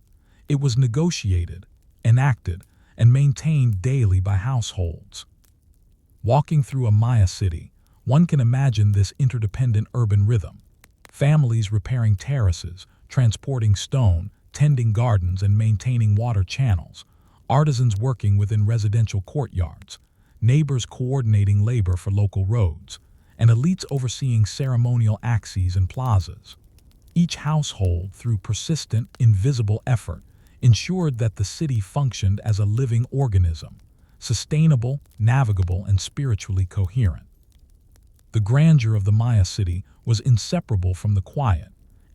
It was negotiated, enacted, and maintained daily by households. Walking through a Maya city, one can imagine this interdependent urban rhythm. Families repairing terraces, transporting stone, tending gardens, and maintaining water channels. Artisans working within residential courtyards. Neighbors coordinating labor for local roads, and elites overseeing ceremonial axes and plazas. Each household, through persistent, invisible effort, ensured that the city functioned as a living organism, sustainable, navigable, and spiritually coherent. The grandeur of the Maya city was inseparable from the quiet,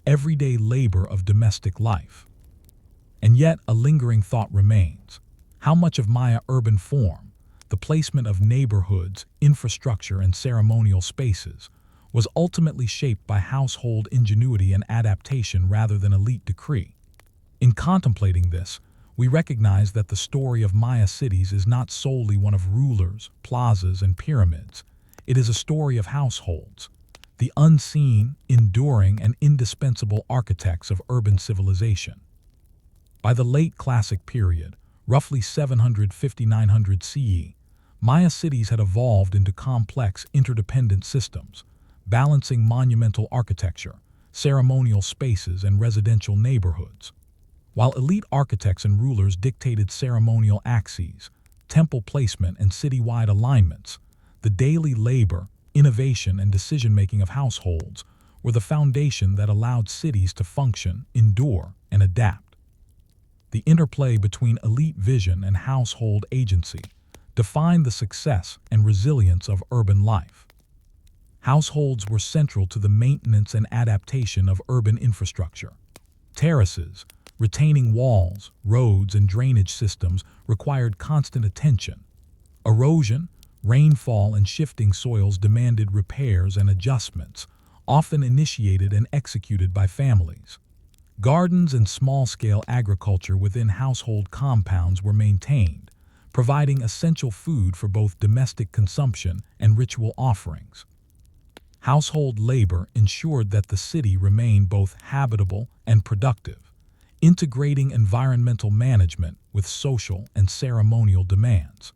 everyday labor of domestic life. And yet, a lingering thought remains. How much of Maya urban form, the placement of neighborhoods, infrastructure, and ceremonial spaces, was ultimately shaped by household ingenuity and adaptation rather than elite decree? In contemplating this, we recognize that the story of Maya cities is not solely one of rulers, plazas, and pyramids. It is a story of households, the unseen, enduring, and indispensable architects of urban civilization. By the late Classic period, roughly 750–900 CE, Maya cities had evolved into complex, interdependent systems, balancing monumental architecture, ceremonial spaces, and residential neighborhoods. While elite architects and rulers dictated ceremonial axes, temple placement, and citywide alignments, the daily labor, innovation, and decision-making of households were the foundation that allowed cities to function, endure, and adapt. The interplay between elite vision and household agency defined the success and resilience of urban life. Households were central to the maintenance and adaptation of urban infrastructure. Terraces, retaining walls, roads, and drainage systems required constant attention. Erosion, rainfall, and shifting soils demanded repairs and adjustments, often initiated and executed by families. Gardens and small-scale agriculture within household compounds were maintained, providing essential food for both domestic consumption and ritual offerings. Household labor ensured that the city remained both habitable and productive, integrating environmental management with social and ceremonial demands.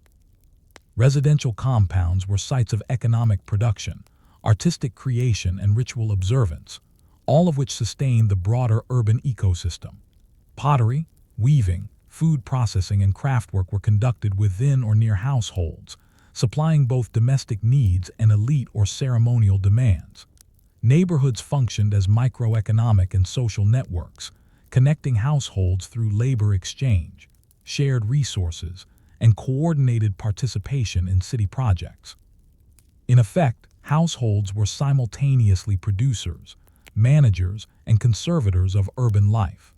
Residential compounds were sites of economic production, artistic creation, and ritual observance, all of which sustain the broader urban ecosystem. Pottery, weaving, food processing, and craftwork were conducted within or near households, supplying both domestic needs and elite or ceremonial demands. Neighborhoods functioned as microeconomic and social networks, connecting households through labor exchange, shared resources, and coordinated participation in city projects. In effect, households were simultaneously producers, managers, and conservators of urban life.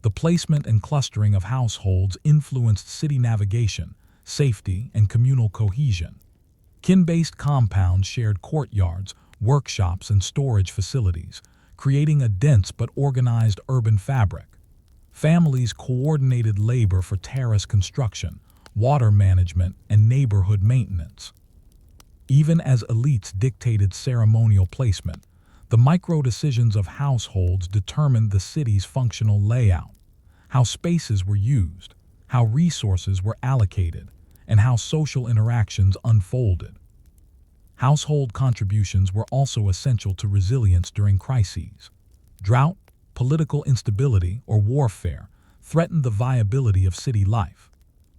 The placement and clustering of households influenced city navigation, safety, and communal cohesion. Kin-based compounds shared courtyards, workshops, and storage facilities, creating a dense but organized urban fabric. Families coordinated labor for terrace construction, water management, and neighborhood maintenance. Even as elites dictated ceremonial placement, the micro-decisions of households determined the city's functional layout, how spaces were used, how resources were allocated, and how social interactions unfolded. Household contributions were also essential to resilience during crises. Drought, political instability, or warfare threatened the viability of city life.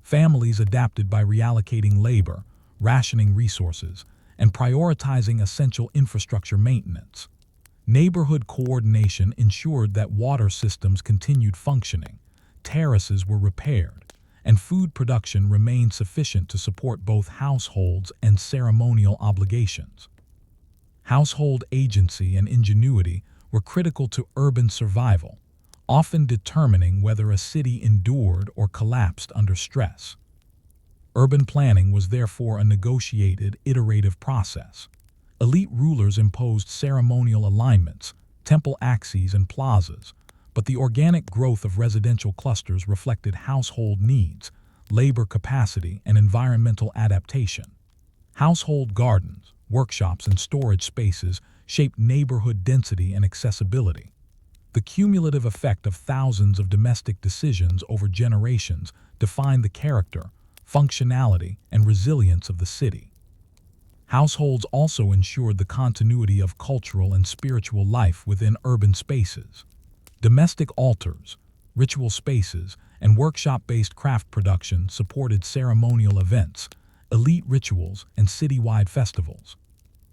Families adapted by reallocating labor, rationing resources, and prioritizing essential infrastructure maintenance. Neighborhood coordination ensured that water systems continued functioning, terraces were repaired, and food production remained sufficient to support both households and ceremonial obligations. Household agency and ingenuity were critical to urban survival, often determining whether a city endured or collapsed under stress. Urban planning was therefore a negotiated, iterative process. Elite rulers imposed ceremonial alignments, temple axes, and plazas, but the organic growth of residential clusters reflected household needs, labor capacity, and environmental adaptation. Household gardens, workshops, and storage spaces shaped neighborhood density and accessibility. The cumulative effect of thousands of domestic decisions over generations defined the character, functionality, and resilience of the city. Households also ensured the continuity of cultural and spiritual life within urban spaces. Domestic altars, ritual spaces, and workshop-based craft production supported ceremonial events, elite rituals, and citywide festivals.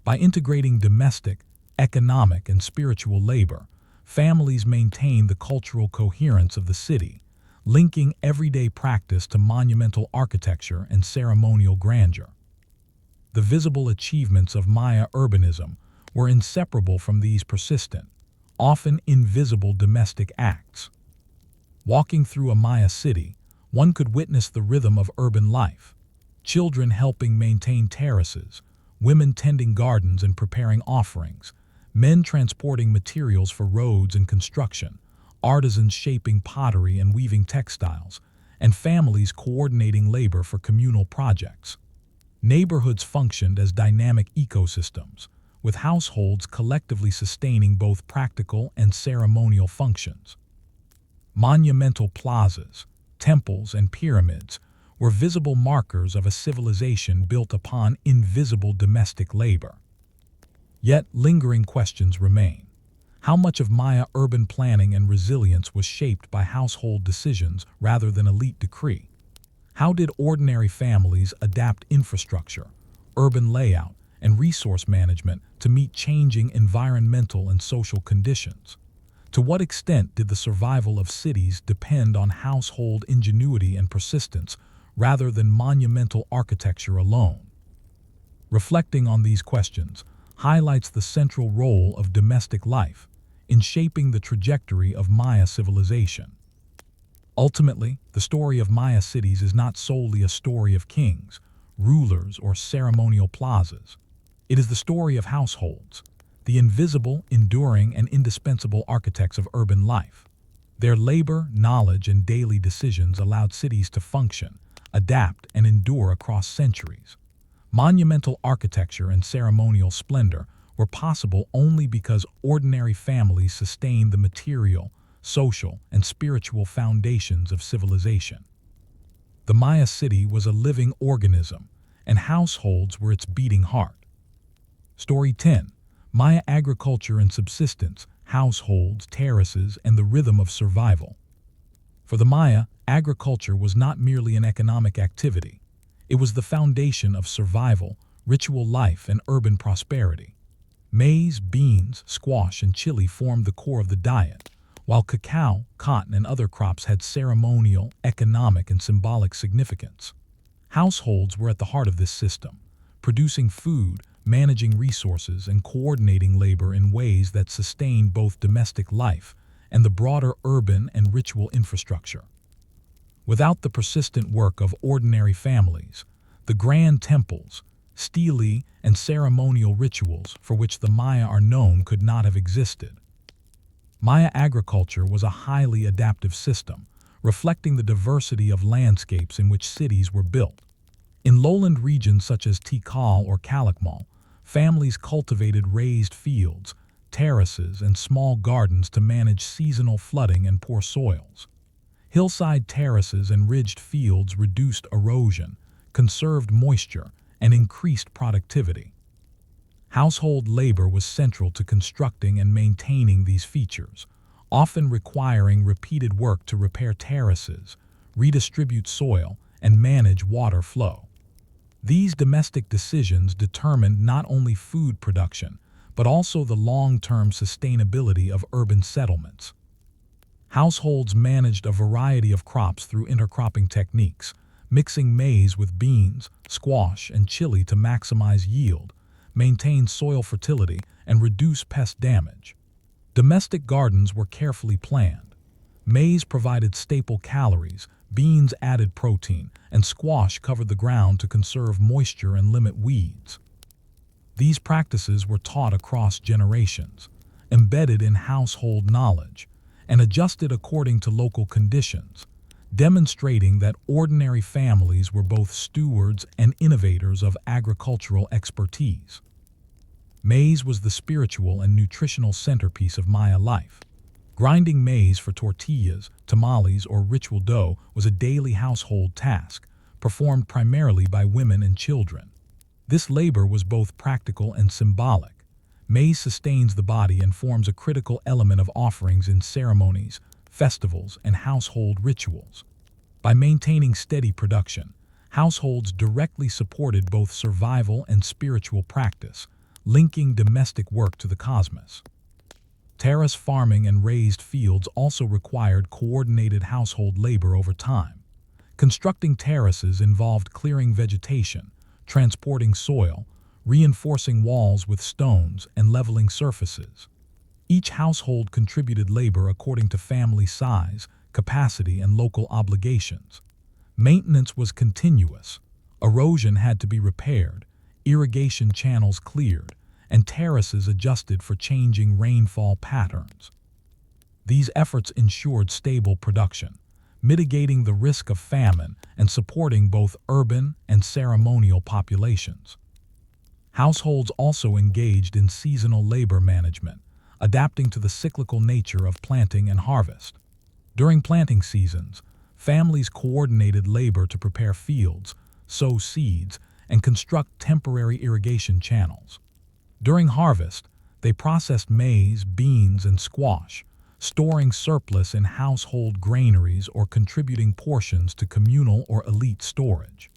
By integrating domestic, economic, and spiritual labor, families maintained the cultural coherence of the city, linking everyday practice to monumental architecture and ceremonial grandeur. The visible achievements of Maya urbanism were inseparable from these persistent, often invisible domestic acts. Walking through a Maya city, one could witness the rhythm of urban life: children helping maintain terraces, women tending gardens and preparing offerings, men transporting materials for roads and construction, artisans shaping pottery and weaving textiles, and families coordinating labor for communal projects. Neighborhoods functioned as dynamic ecosystems, with households collectively sustaining both practical and ceremonial functions. Monumental plazas, temples, and pyramids were visible markers of a civilization built upon invisible domestic labor. Yet lingering questions remain. How much of Maya urban planning and resilience was shaped by household decisions rather than elite decree? How did ordinary families adapt infrastructure, urban layout, and resource management to meet changing environmental and social conditions? To what extent did the survival of cities depend on household ingenuity and persistence rather than monumental architecture alone? Reflecting on these questions highlights the central role of domestic life in shaping the trajectory of Maya civilization. Ultimately, the story of Maya cities is not solely a story of kings, rulers, or ceremonial plazas. It is the story of households, the invisible, enduring, and indispensable architects of urban life. Their labor, knowledge, and daily decisions allowed cities to function, adapt, and endure across centuries. Monumental architecture and ceremonial splendor were possible only because ordinary families sustained the material, social, and spiritual foundations of civilization. The Maya city was a living organism, and households were its beating heart. Story 10. Maya agriculture and subsistence, households, terraces, and the rhythm of survival. For the Maya, agriculture was not merely an economic activity. It was the foundation of survival, ritual life, and urban prosperity. Maize, beans, squash, and chili formed the core of the diet, while cacao, cotton, and other crops had ceremonial, economic, and symbolic significance. Households were at the heart of this system, producing food, managing resources, and coordinating labor in ways that sustained both domestic life and the broader urban and ritual infrastructure. Without the persistent work of ordinary families, the grand temples, stelae, and ceremonial rituals for which the Maya are known could not have existed. Maya agriculture was a highly adaptive system, reflecting the diversity of landscapes in which cities were built. In lowland regions such as Tikal or Calakmul, families cultivated raised fields, terraces, and small gardens to manage seasonal flooding and poor soils. Hillside terraces and ridged fields reduced erosion, conserved moisture, and increased productivity. Household labor was central to constructing and maintaining these features, often requiring repeated work to repair terraces, redistribute soil, and manage water flow. These domestic decisions determined not only food production, but also the long-term sustainability of urban settlements. Households managed a variety of crops through intercropping techniques, mixing maize with beans, squash, and chili to maximize yield, maintain soil fertility, and reduce pest damage. Domestic gardens were carefully planned. Maize provided staple calories, beans added protein, and squash covered the ground to conserve moisture and limit weeds. These practices were taught across generations, embedded in household knowledge, and adjusted according to local conditions, demonstrating that ordinary families were both stewards and innovators of agricultural expertise. Maize was the spiritual and nutritional centerpiece of Maya life. Grinding maize for tortillas, tamales, or ritual dough was a daily household task, performed primarily by women and children. This labor was both practical and symbolic. Maize sustains the body and forms a critical element of offerings in ceremonies, festivals, and household rituals. By maintaining steady production, households directly supported both survival and spiritual practice, linking domestic work to the cosmos. Terrace farming and raised fields also required coordinated household labor over time. Constructing terraces involved clearing vegetation, transporting soil, reinforcing walls with stones, and leveling surfaces. Each household contributed labor according to family size, capacity, and local obligations. Maintenance was continuous. Erosion had to be repaired, irrigation channels cleared, and terraces adjusted for changing rainfall patterns. These efforts ensured stable production, mitigating the risk of famine and supporting both urban and ceremonial populations. Households also engaged in seasonal labor management, adapting to the cyclical nature of planting and harvest. During planting seasons, families coordinated labor to prepare fields, sow seeds, and construct temporary irrigation channels. During harvest, they processed maize, beans, and squash, storing surplus in household granaries or contributing portions to communal or elite storage.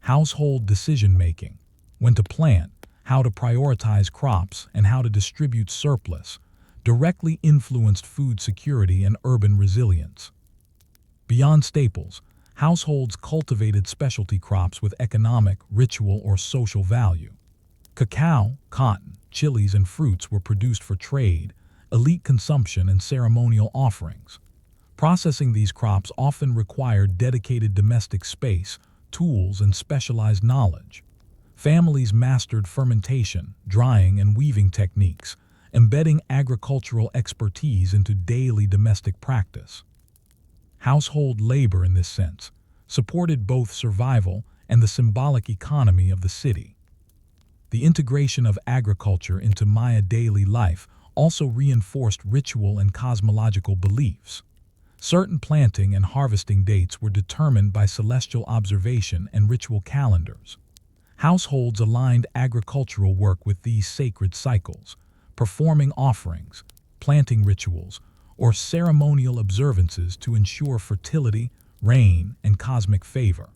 Household decision-making, when to plant, how to prioritize crops, and how to distribute surplus, directly influenced food security and urban resilience. Beyond staples, households cultivated specialty crops with economic, ritual, or social value. Cacao, cotton, chilies, and fruits were produced for trade, elite consumption, and ceremonial offerings. Processing these crops often required dedicated domestic space, tools, and specialized knowledge. Families mastered fermentation, drying, and weaving techniques, embedding agricultural expertise into daily domestic practice. Household labor, in this sense, supported both survival and the symbolic economy of the city. The integration of agriculture into Maya daily life also reinforced ritual and cosmological beliefs. Certain planting and harvesting dates were determined by celestial observation and ritual calendars. Households aligned agricultural work with these sacred cycles, performing offerings, planting rituals, or ceremonial observances to ensure fertility, rain, and cosmic favor.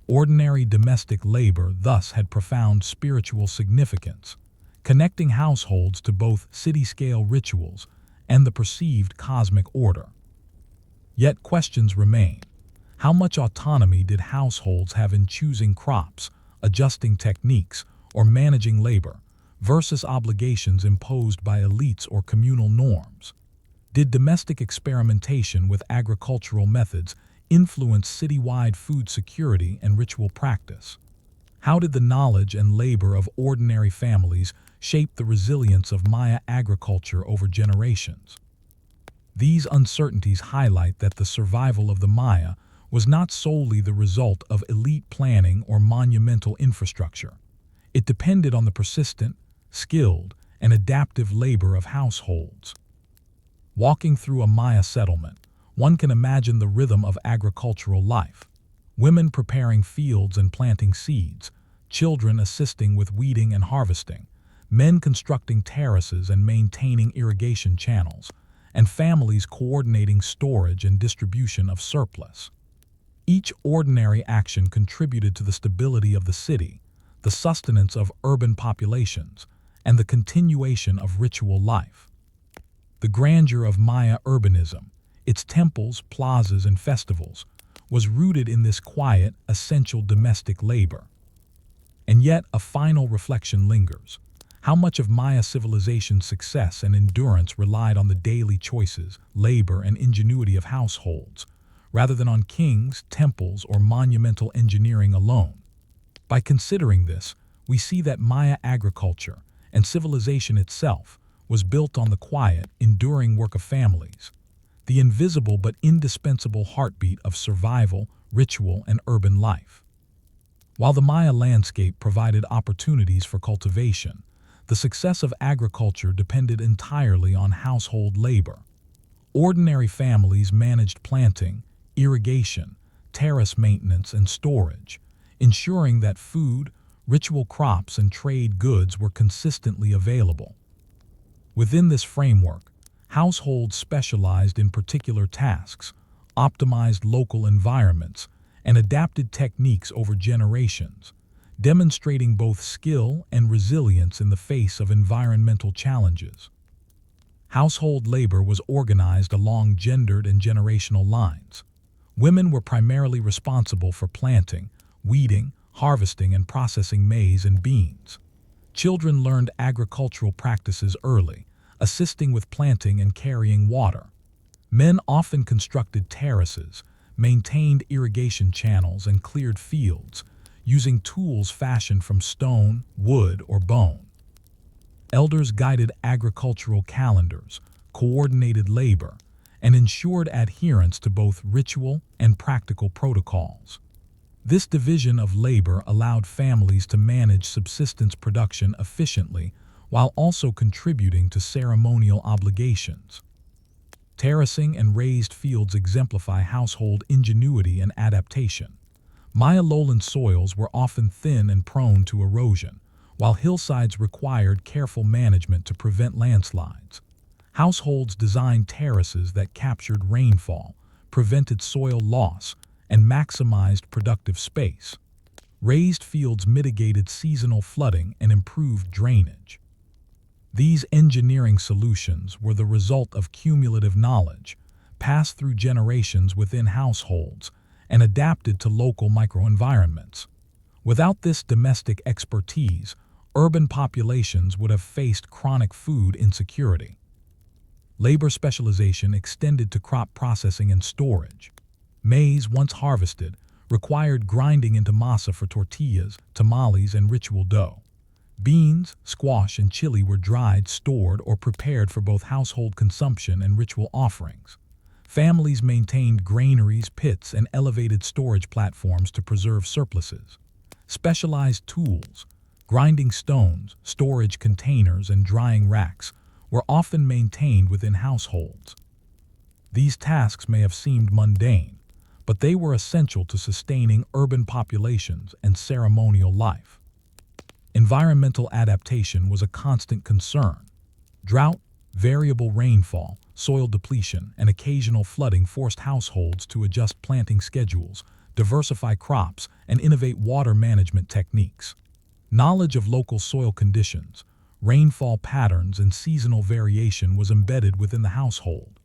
Ordinary domestic labor thus had profound spiritual significance, connecting households to both city-scale rituals and the perceived cosmic order. Yet questions remain. How much autonomy did households have in choosing crops, adjusting techniques, or managing labor, versus obligations imposed by elites or communal norms? Did domestic experimentation with agricultural methods influence citywide food security and ritual practice? How did the knowledge and labor of ordinary families shape the resilience of Maya agriculture over generations? These uncertainties highlight that the survival of the Maya was not solely the result of elite planning or monumental infrastructure. It depended on the persistent, skilled, and adaptive labor of households. Walking through a Maya settlement, one can imagine the rhythm of agricultural life. Women preparing fields and planting seeds, children assisting with weeding and harvesting, men constructing terraces and maintaining irrigation channels, and families coordinating storage and distribution of surplus. Each ordinary action contributed to the stability of the city, the sustenance of urban populations, and the continuation of ritual life. The grandeur of Maya urbanism, its temples, plazas, and festivals, was rooted in this quiet, essential domestic labor. And yet, a final reflection lingers. How much of Maya civilization's success and endurance relied on the daily choices, labor, and ingenuity of households, rather than on kings, temples, or monumental engineering alone? By considering this, we see that Maya agriculture, and civilization itself, was built on the quiet, enduring work of families, the invisible but indispensable heartbeat of survival, ritual, and urban life. While the Maya landscape provided opportunities for cultivation, the success of agriculture depended entirely on household labor. Ordinary families managed planting, irrigation, terrace maintenance, and storage, ensuring that food, ritual crops, and trade goods were consistently available. Within this framework, households specialized in particular tasks, optimized local environments, and adapted techniques over generations, demonstrating both skill and resilience in the face of environmental challenges. Household labor was organized along gendered and generational lines. Women were primarily responsible for planting, weeding, harvesting, and processing maize and beans. Children learned agricultural practices early, assisting with planting and carrying water. Men often constructed terraces, maintained irrigation channels, and cleared fields, using tools fashioned from stone, wood, or bone. Elders guided agricultural calendars, coordinated labor, and ensured adherence to both ritual and practical protocols. This division of labor allowed families to manage subsistence production efficiently while also contributing to ceremonial obligations. Terracing and raised fields exemplify household ingenuity and adaptation. Maya lowland soils were often thin and prone to erosion, while hillsides required careful management to prevent landslides. Households designed terraces that captured rainfall, prevented soil loss, and maximized productive space. Raised fields mitigated seasonal flooding and improved drainage. These engineering solutions were the result of cumulative knowledge, passed through generations within households, and adapted to local microenvironments. Without this domestic expertise, urban populations would have faced chronic food insecurity. Labor specialization extended to crop processing and storage. Maize, once harvested, required grinding into masa for tortillas, tamales, and ritual dough. Beans, squash, and chili were dried, stored, or prepared for both household consumption and ritual offerings. Families maintained granaries, pits, and elevated storage platforms to preserve surpluses. Specialized tools, grinding stones, storage containers, and drying racks, were often maintained within households. These tasks may have seemed mundane, but they were essential to sustaining urban populations and ceremonial life. Environmental adaptation was a constant concern. Drought, variable rainfall, soil depletion, and occasional flooding forced households to adjust planting schedules, diversify crops, and innovate water management techniques. Knowledge of local soil conditions, rainfall patterns, and seasonal variation was embedded within the household.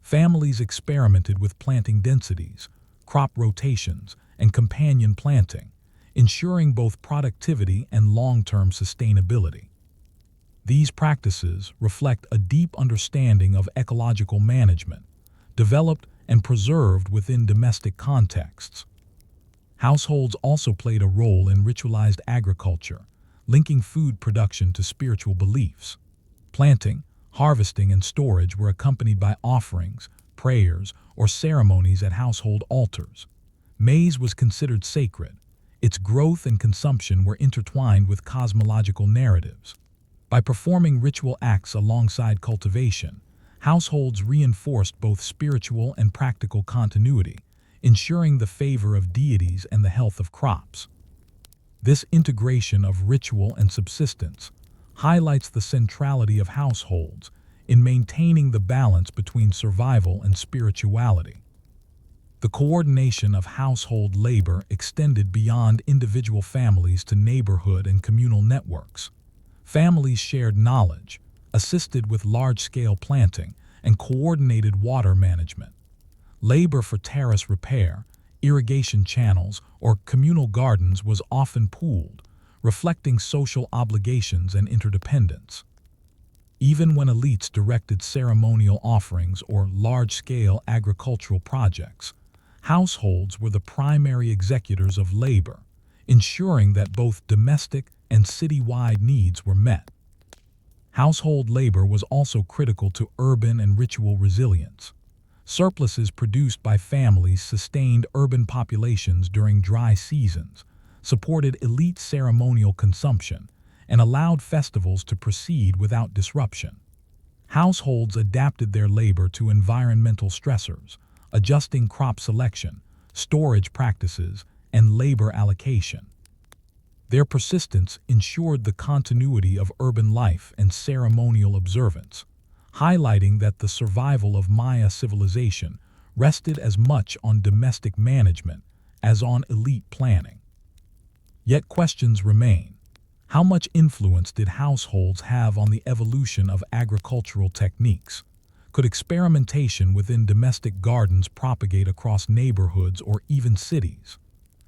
Families experimented with planting densities, crop rotations, and companion planting, ensuring both productivity and long-term sustainability. These practices reflect a deep understanding of ecological management, developed and preserved within domestic contexts. Households also played a role in ritualized agriculture, linking food production to spiritual beliefs. Planting, harvesting, and storage were accompanied by offerings, prayers, or ceremonies at household altars. Maize was considered sacred. Its growth and consumption were intertwined with cosmological narratives. By performing ritual acts alongside cultivation, households reinforced both spiritual and practical continuity, ensuring the favor of deities and the health of crops. This integration of ritual and subsistence highlights the centrality of households in maintaining the balance between survival and spirituality. The coordination of household labor extended beyond individual families to neighborhood and communal networks. Families shared knowledge, assisted with large-scale planting, and coordinated water management. Labor for terrace repair, irrigation channels, or communal gardens was often pooled, reflecting social obligations and interdependence. Even when elites directed ceremonial offerings or large-scale agricultural projects, households were the primary executors of labor, ensuring that both domestic and citywide needs were met. Household labor was also critical to urban and ritual resilience. Surpluses produced by families sustained urban populations during dry seasons, supported elite ceremonial consumption, and allowed festivals to proceed without disruption. Households adapted their labor to environmental stressors, adjusting crop selection, storage practices, and labor allocation. Their persistence ensured the continuity of urban life and ceremonial observance, highlighting that the survival of Maya civilization rested as much on domestic management as on elite planning. Yet questions remain. How much influence did households have on the evolution of agricultural techniques? Could experimentation within domestic gardens propagate across neighborhoods or even cities?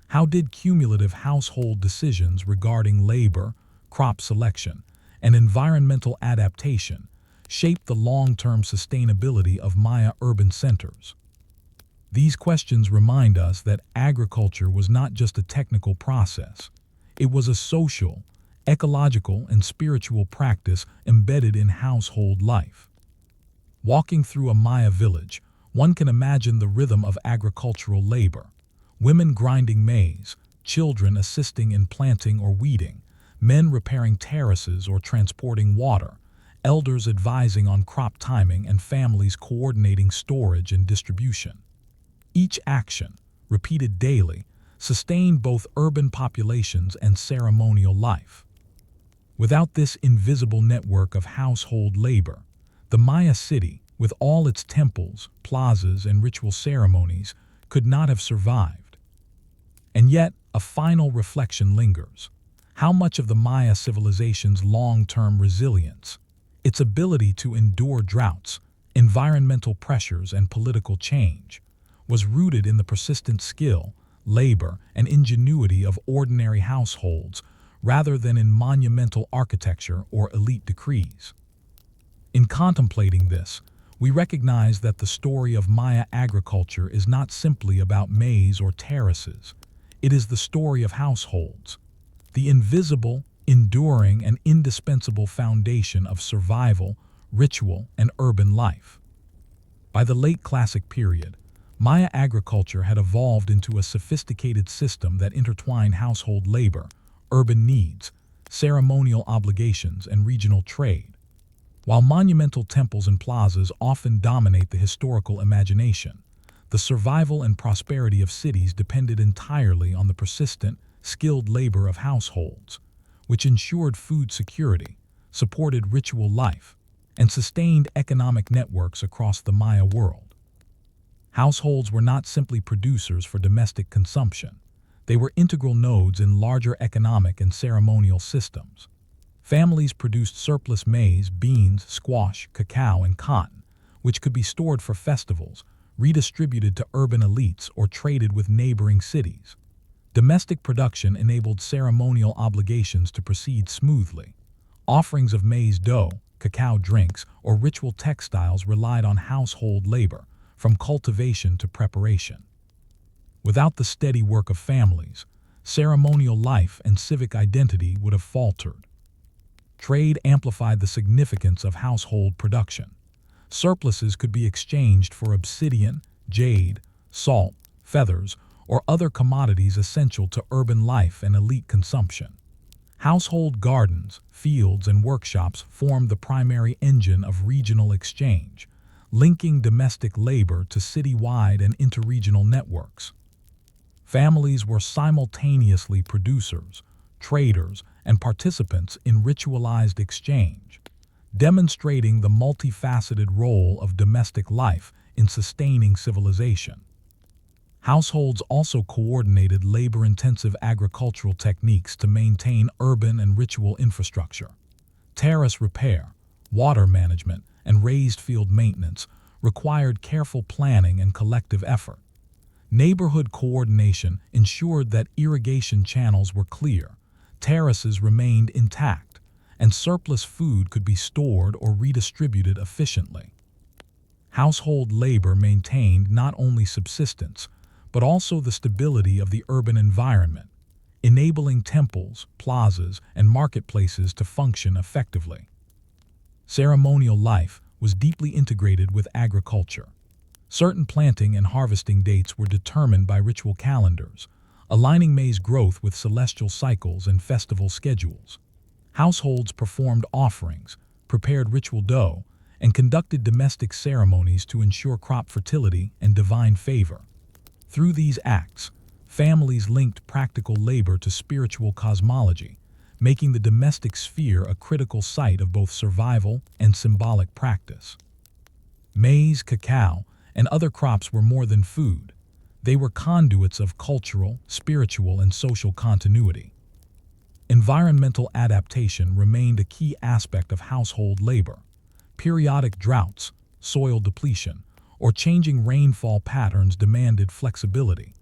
How did cumulative household decisions regarding labor, crop selection, and environmental adaptation shape the long-term sustainability of Maya urban centers? These questions remind us that agriculture was not just a technical process. It was a social, ecological, and spiritual practice embedded in household life. Walking through a Maya village, one can imagine the rhythm of agricultural labor. Women grinding maize, children assisting in planting or weeding, men repairing terraces or transporting water, elders advising on crop timing, and families coordinating storage and distribution. Each action, repeated daily, sustained both urban populations and ceremonial life. Without this invisible network of household labor, the Maya city, with all its temples, plazas, and ritual ceremonies, could not have survived. And yet, a final reflection lingers. How much of the Maya civilization's long-term resilience, its ability to endure droughts, environmental pressures, and political change, was rooted in the persistent skill, labor, and ingenuity of ordinary households rather than in monumental architecture or elite decrees? In contemplating this, we recognize that the story of Maya agriculture is not simply about maize or terraces. It is the story of households, the invisible, enduring, and indispensable foundation of survival, ritual, and urban life. By the late Classic period, Maya agriculture had evolved into a sophisticated system that intertwined household labor, urban needs, ceremonial obligations, and regional trade. While monumental temples and plazas often dominate the historical imagination, the survival and prosperity of cities depended entirely on the persistent, skilled labor of households, which ensured food security, supported ritual life, and sustained economic networks across the Maya world. Households were not simply producers for domestic consumption. They were integral nodes in larger economic and ceremonial systems. Families produced surplus maize, beans, squash, cacao, and cotton, which could be stored for festivals, redistributed to urban elites, or traded with neighboring cities. Domestic production enabled ceremonial obligations to proceed smoothly. Offerings of maize dough, cacao drinks, or ritual textiles relied on household labor, from cultivation to preparation. Without the steady work of families, ceremonial life and civic identity would have faltered. Trade amplified the significance of household production. Surpluses could be exchanged for obsidian, jade, salt, feathers, or other commodities essential to urban life and elite consumption. Household gardens, fields, and workshops formed the primary engine of regional exchange, linking domestic labor to citywide and interregional networks. Families were simultaneously producers, traders, and participants in ritualized exchange, demonstrating the multifaceted role of domestic life in sustaining civilization. Households also coordinated labor-intensive agricultural techniques to maintain urban and ritual infrastructure. Terrace repair, water management, and raised field maintenance required careful planning and collective effort. Neighborhood coordination ensured that irrigation channels were clear, terraces remained intact, and surplus food could be stored or redistributed efficiently. Household labor maintained not only subsistence, but also the stability of the urban environment, enabling temples, plazas, and marketplaces to function effectively. Ceremonial life was deeply integrated with agriculture. Certain planting and harvesting dates were determined by ritual calendars, aligning maize growth with celestial cycles and festival schedules. Households performed offerings, prepared ritual dough, and conducted domestic ceremonies to ensure crop fertility and divine favor. Through these acts, families linked practical labor to spiritual cosmology, making the domestic sphere a critical site of both survival and symbolic practice. Maize, cacao, and other crops were more than food. They were conduits of cultural, spiritual, and social continuity. Environmental adaptation remained a key aspect of household labor. Periodic droughts, soil depletion, or changing rainfall patterns demanded flexibility.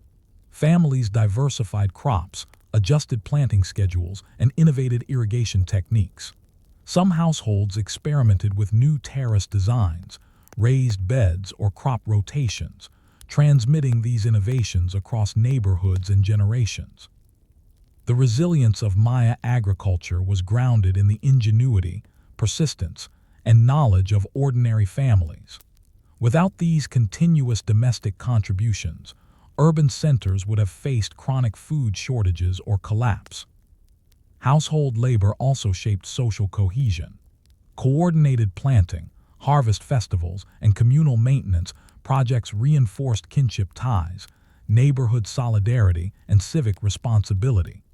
Families diversified crops, adjusted planting schedules, and innovated irrigation techniques. Some households experimented with new terrace designs, raised beds, or crop rotations, transmitting these innovations across neighborhoods and generations. The resilience of Maya agriculture was grounded in the ingenuity, persistence, and knowledge of ordinary families. Without these continuous domestic contributions, urban centers would have faced chronic food shortages or collapse. Household labor also shaped social cohesion. Coordinated planting, harvest festivals, and communal maintenance projects reinforced kinship ties, neighborhood solidarity, and civic responsibility.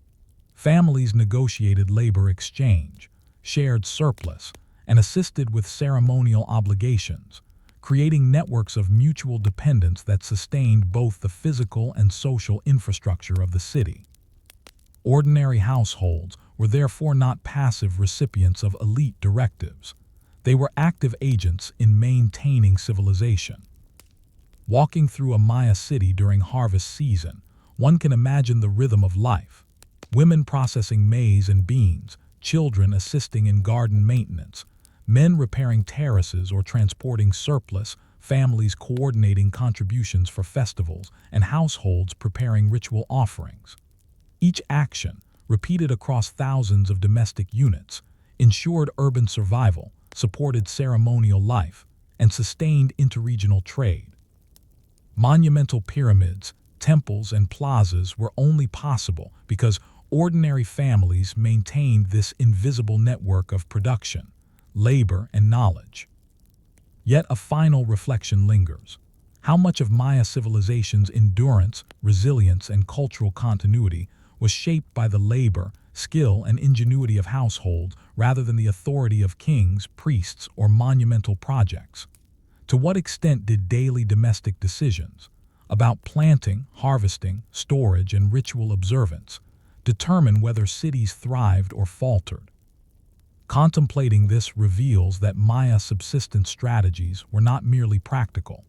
Families negotiated labor exchange, shared surplus, and assisted with ceremonial obligations, creating networks of mutual dependence that sustained both the physical and social infrastructure of the city. Ordinary households were therefore not passive recipients of elite directives. They were active agents in maintaining civilization. Walking through a Maya city during harvest season, one can imagine the rhythm of life. Women processing maize and beans, children assisting in garden maintenance, men repairing terraces or transporting surplus, families coordinating contributions for festivals, and households preparing ritual offerings. Each action, repeated across thousands of domestic units, ensured urban survival, supported ceremonial life, and sustained interregional trade. Monumental pyramids, temples, and plazas were only possible because ordinary families maintained this invisible network of production, labor, and knowledge. Yet a final reflection lingers. How much of Maya civilization's endurance, resilience, and cultural continuity was shaped by the labor, skill, and ingenuity of households rather than the authority of kings, priests, or monumental projects? To what extent did daily domestic decisions about planting, harvesting, storage, and ritual observance determine whether cities thrived or faltered? Contemplating this reveals that Maya subsistence strategies were not merely practical.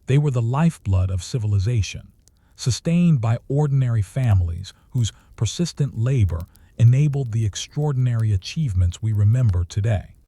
They were the lifeblood of civilization, sustained by ordinary families whose persistent labor enabled the extraordinary achievements we remember today.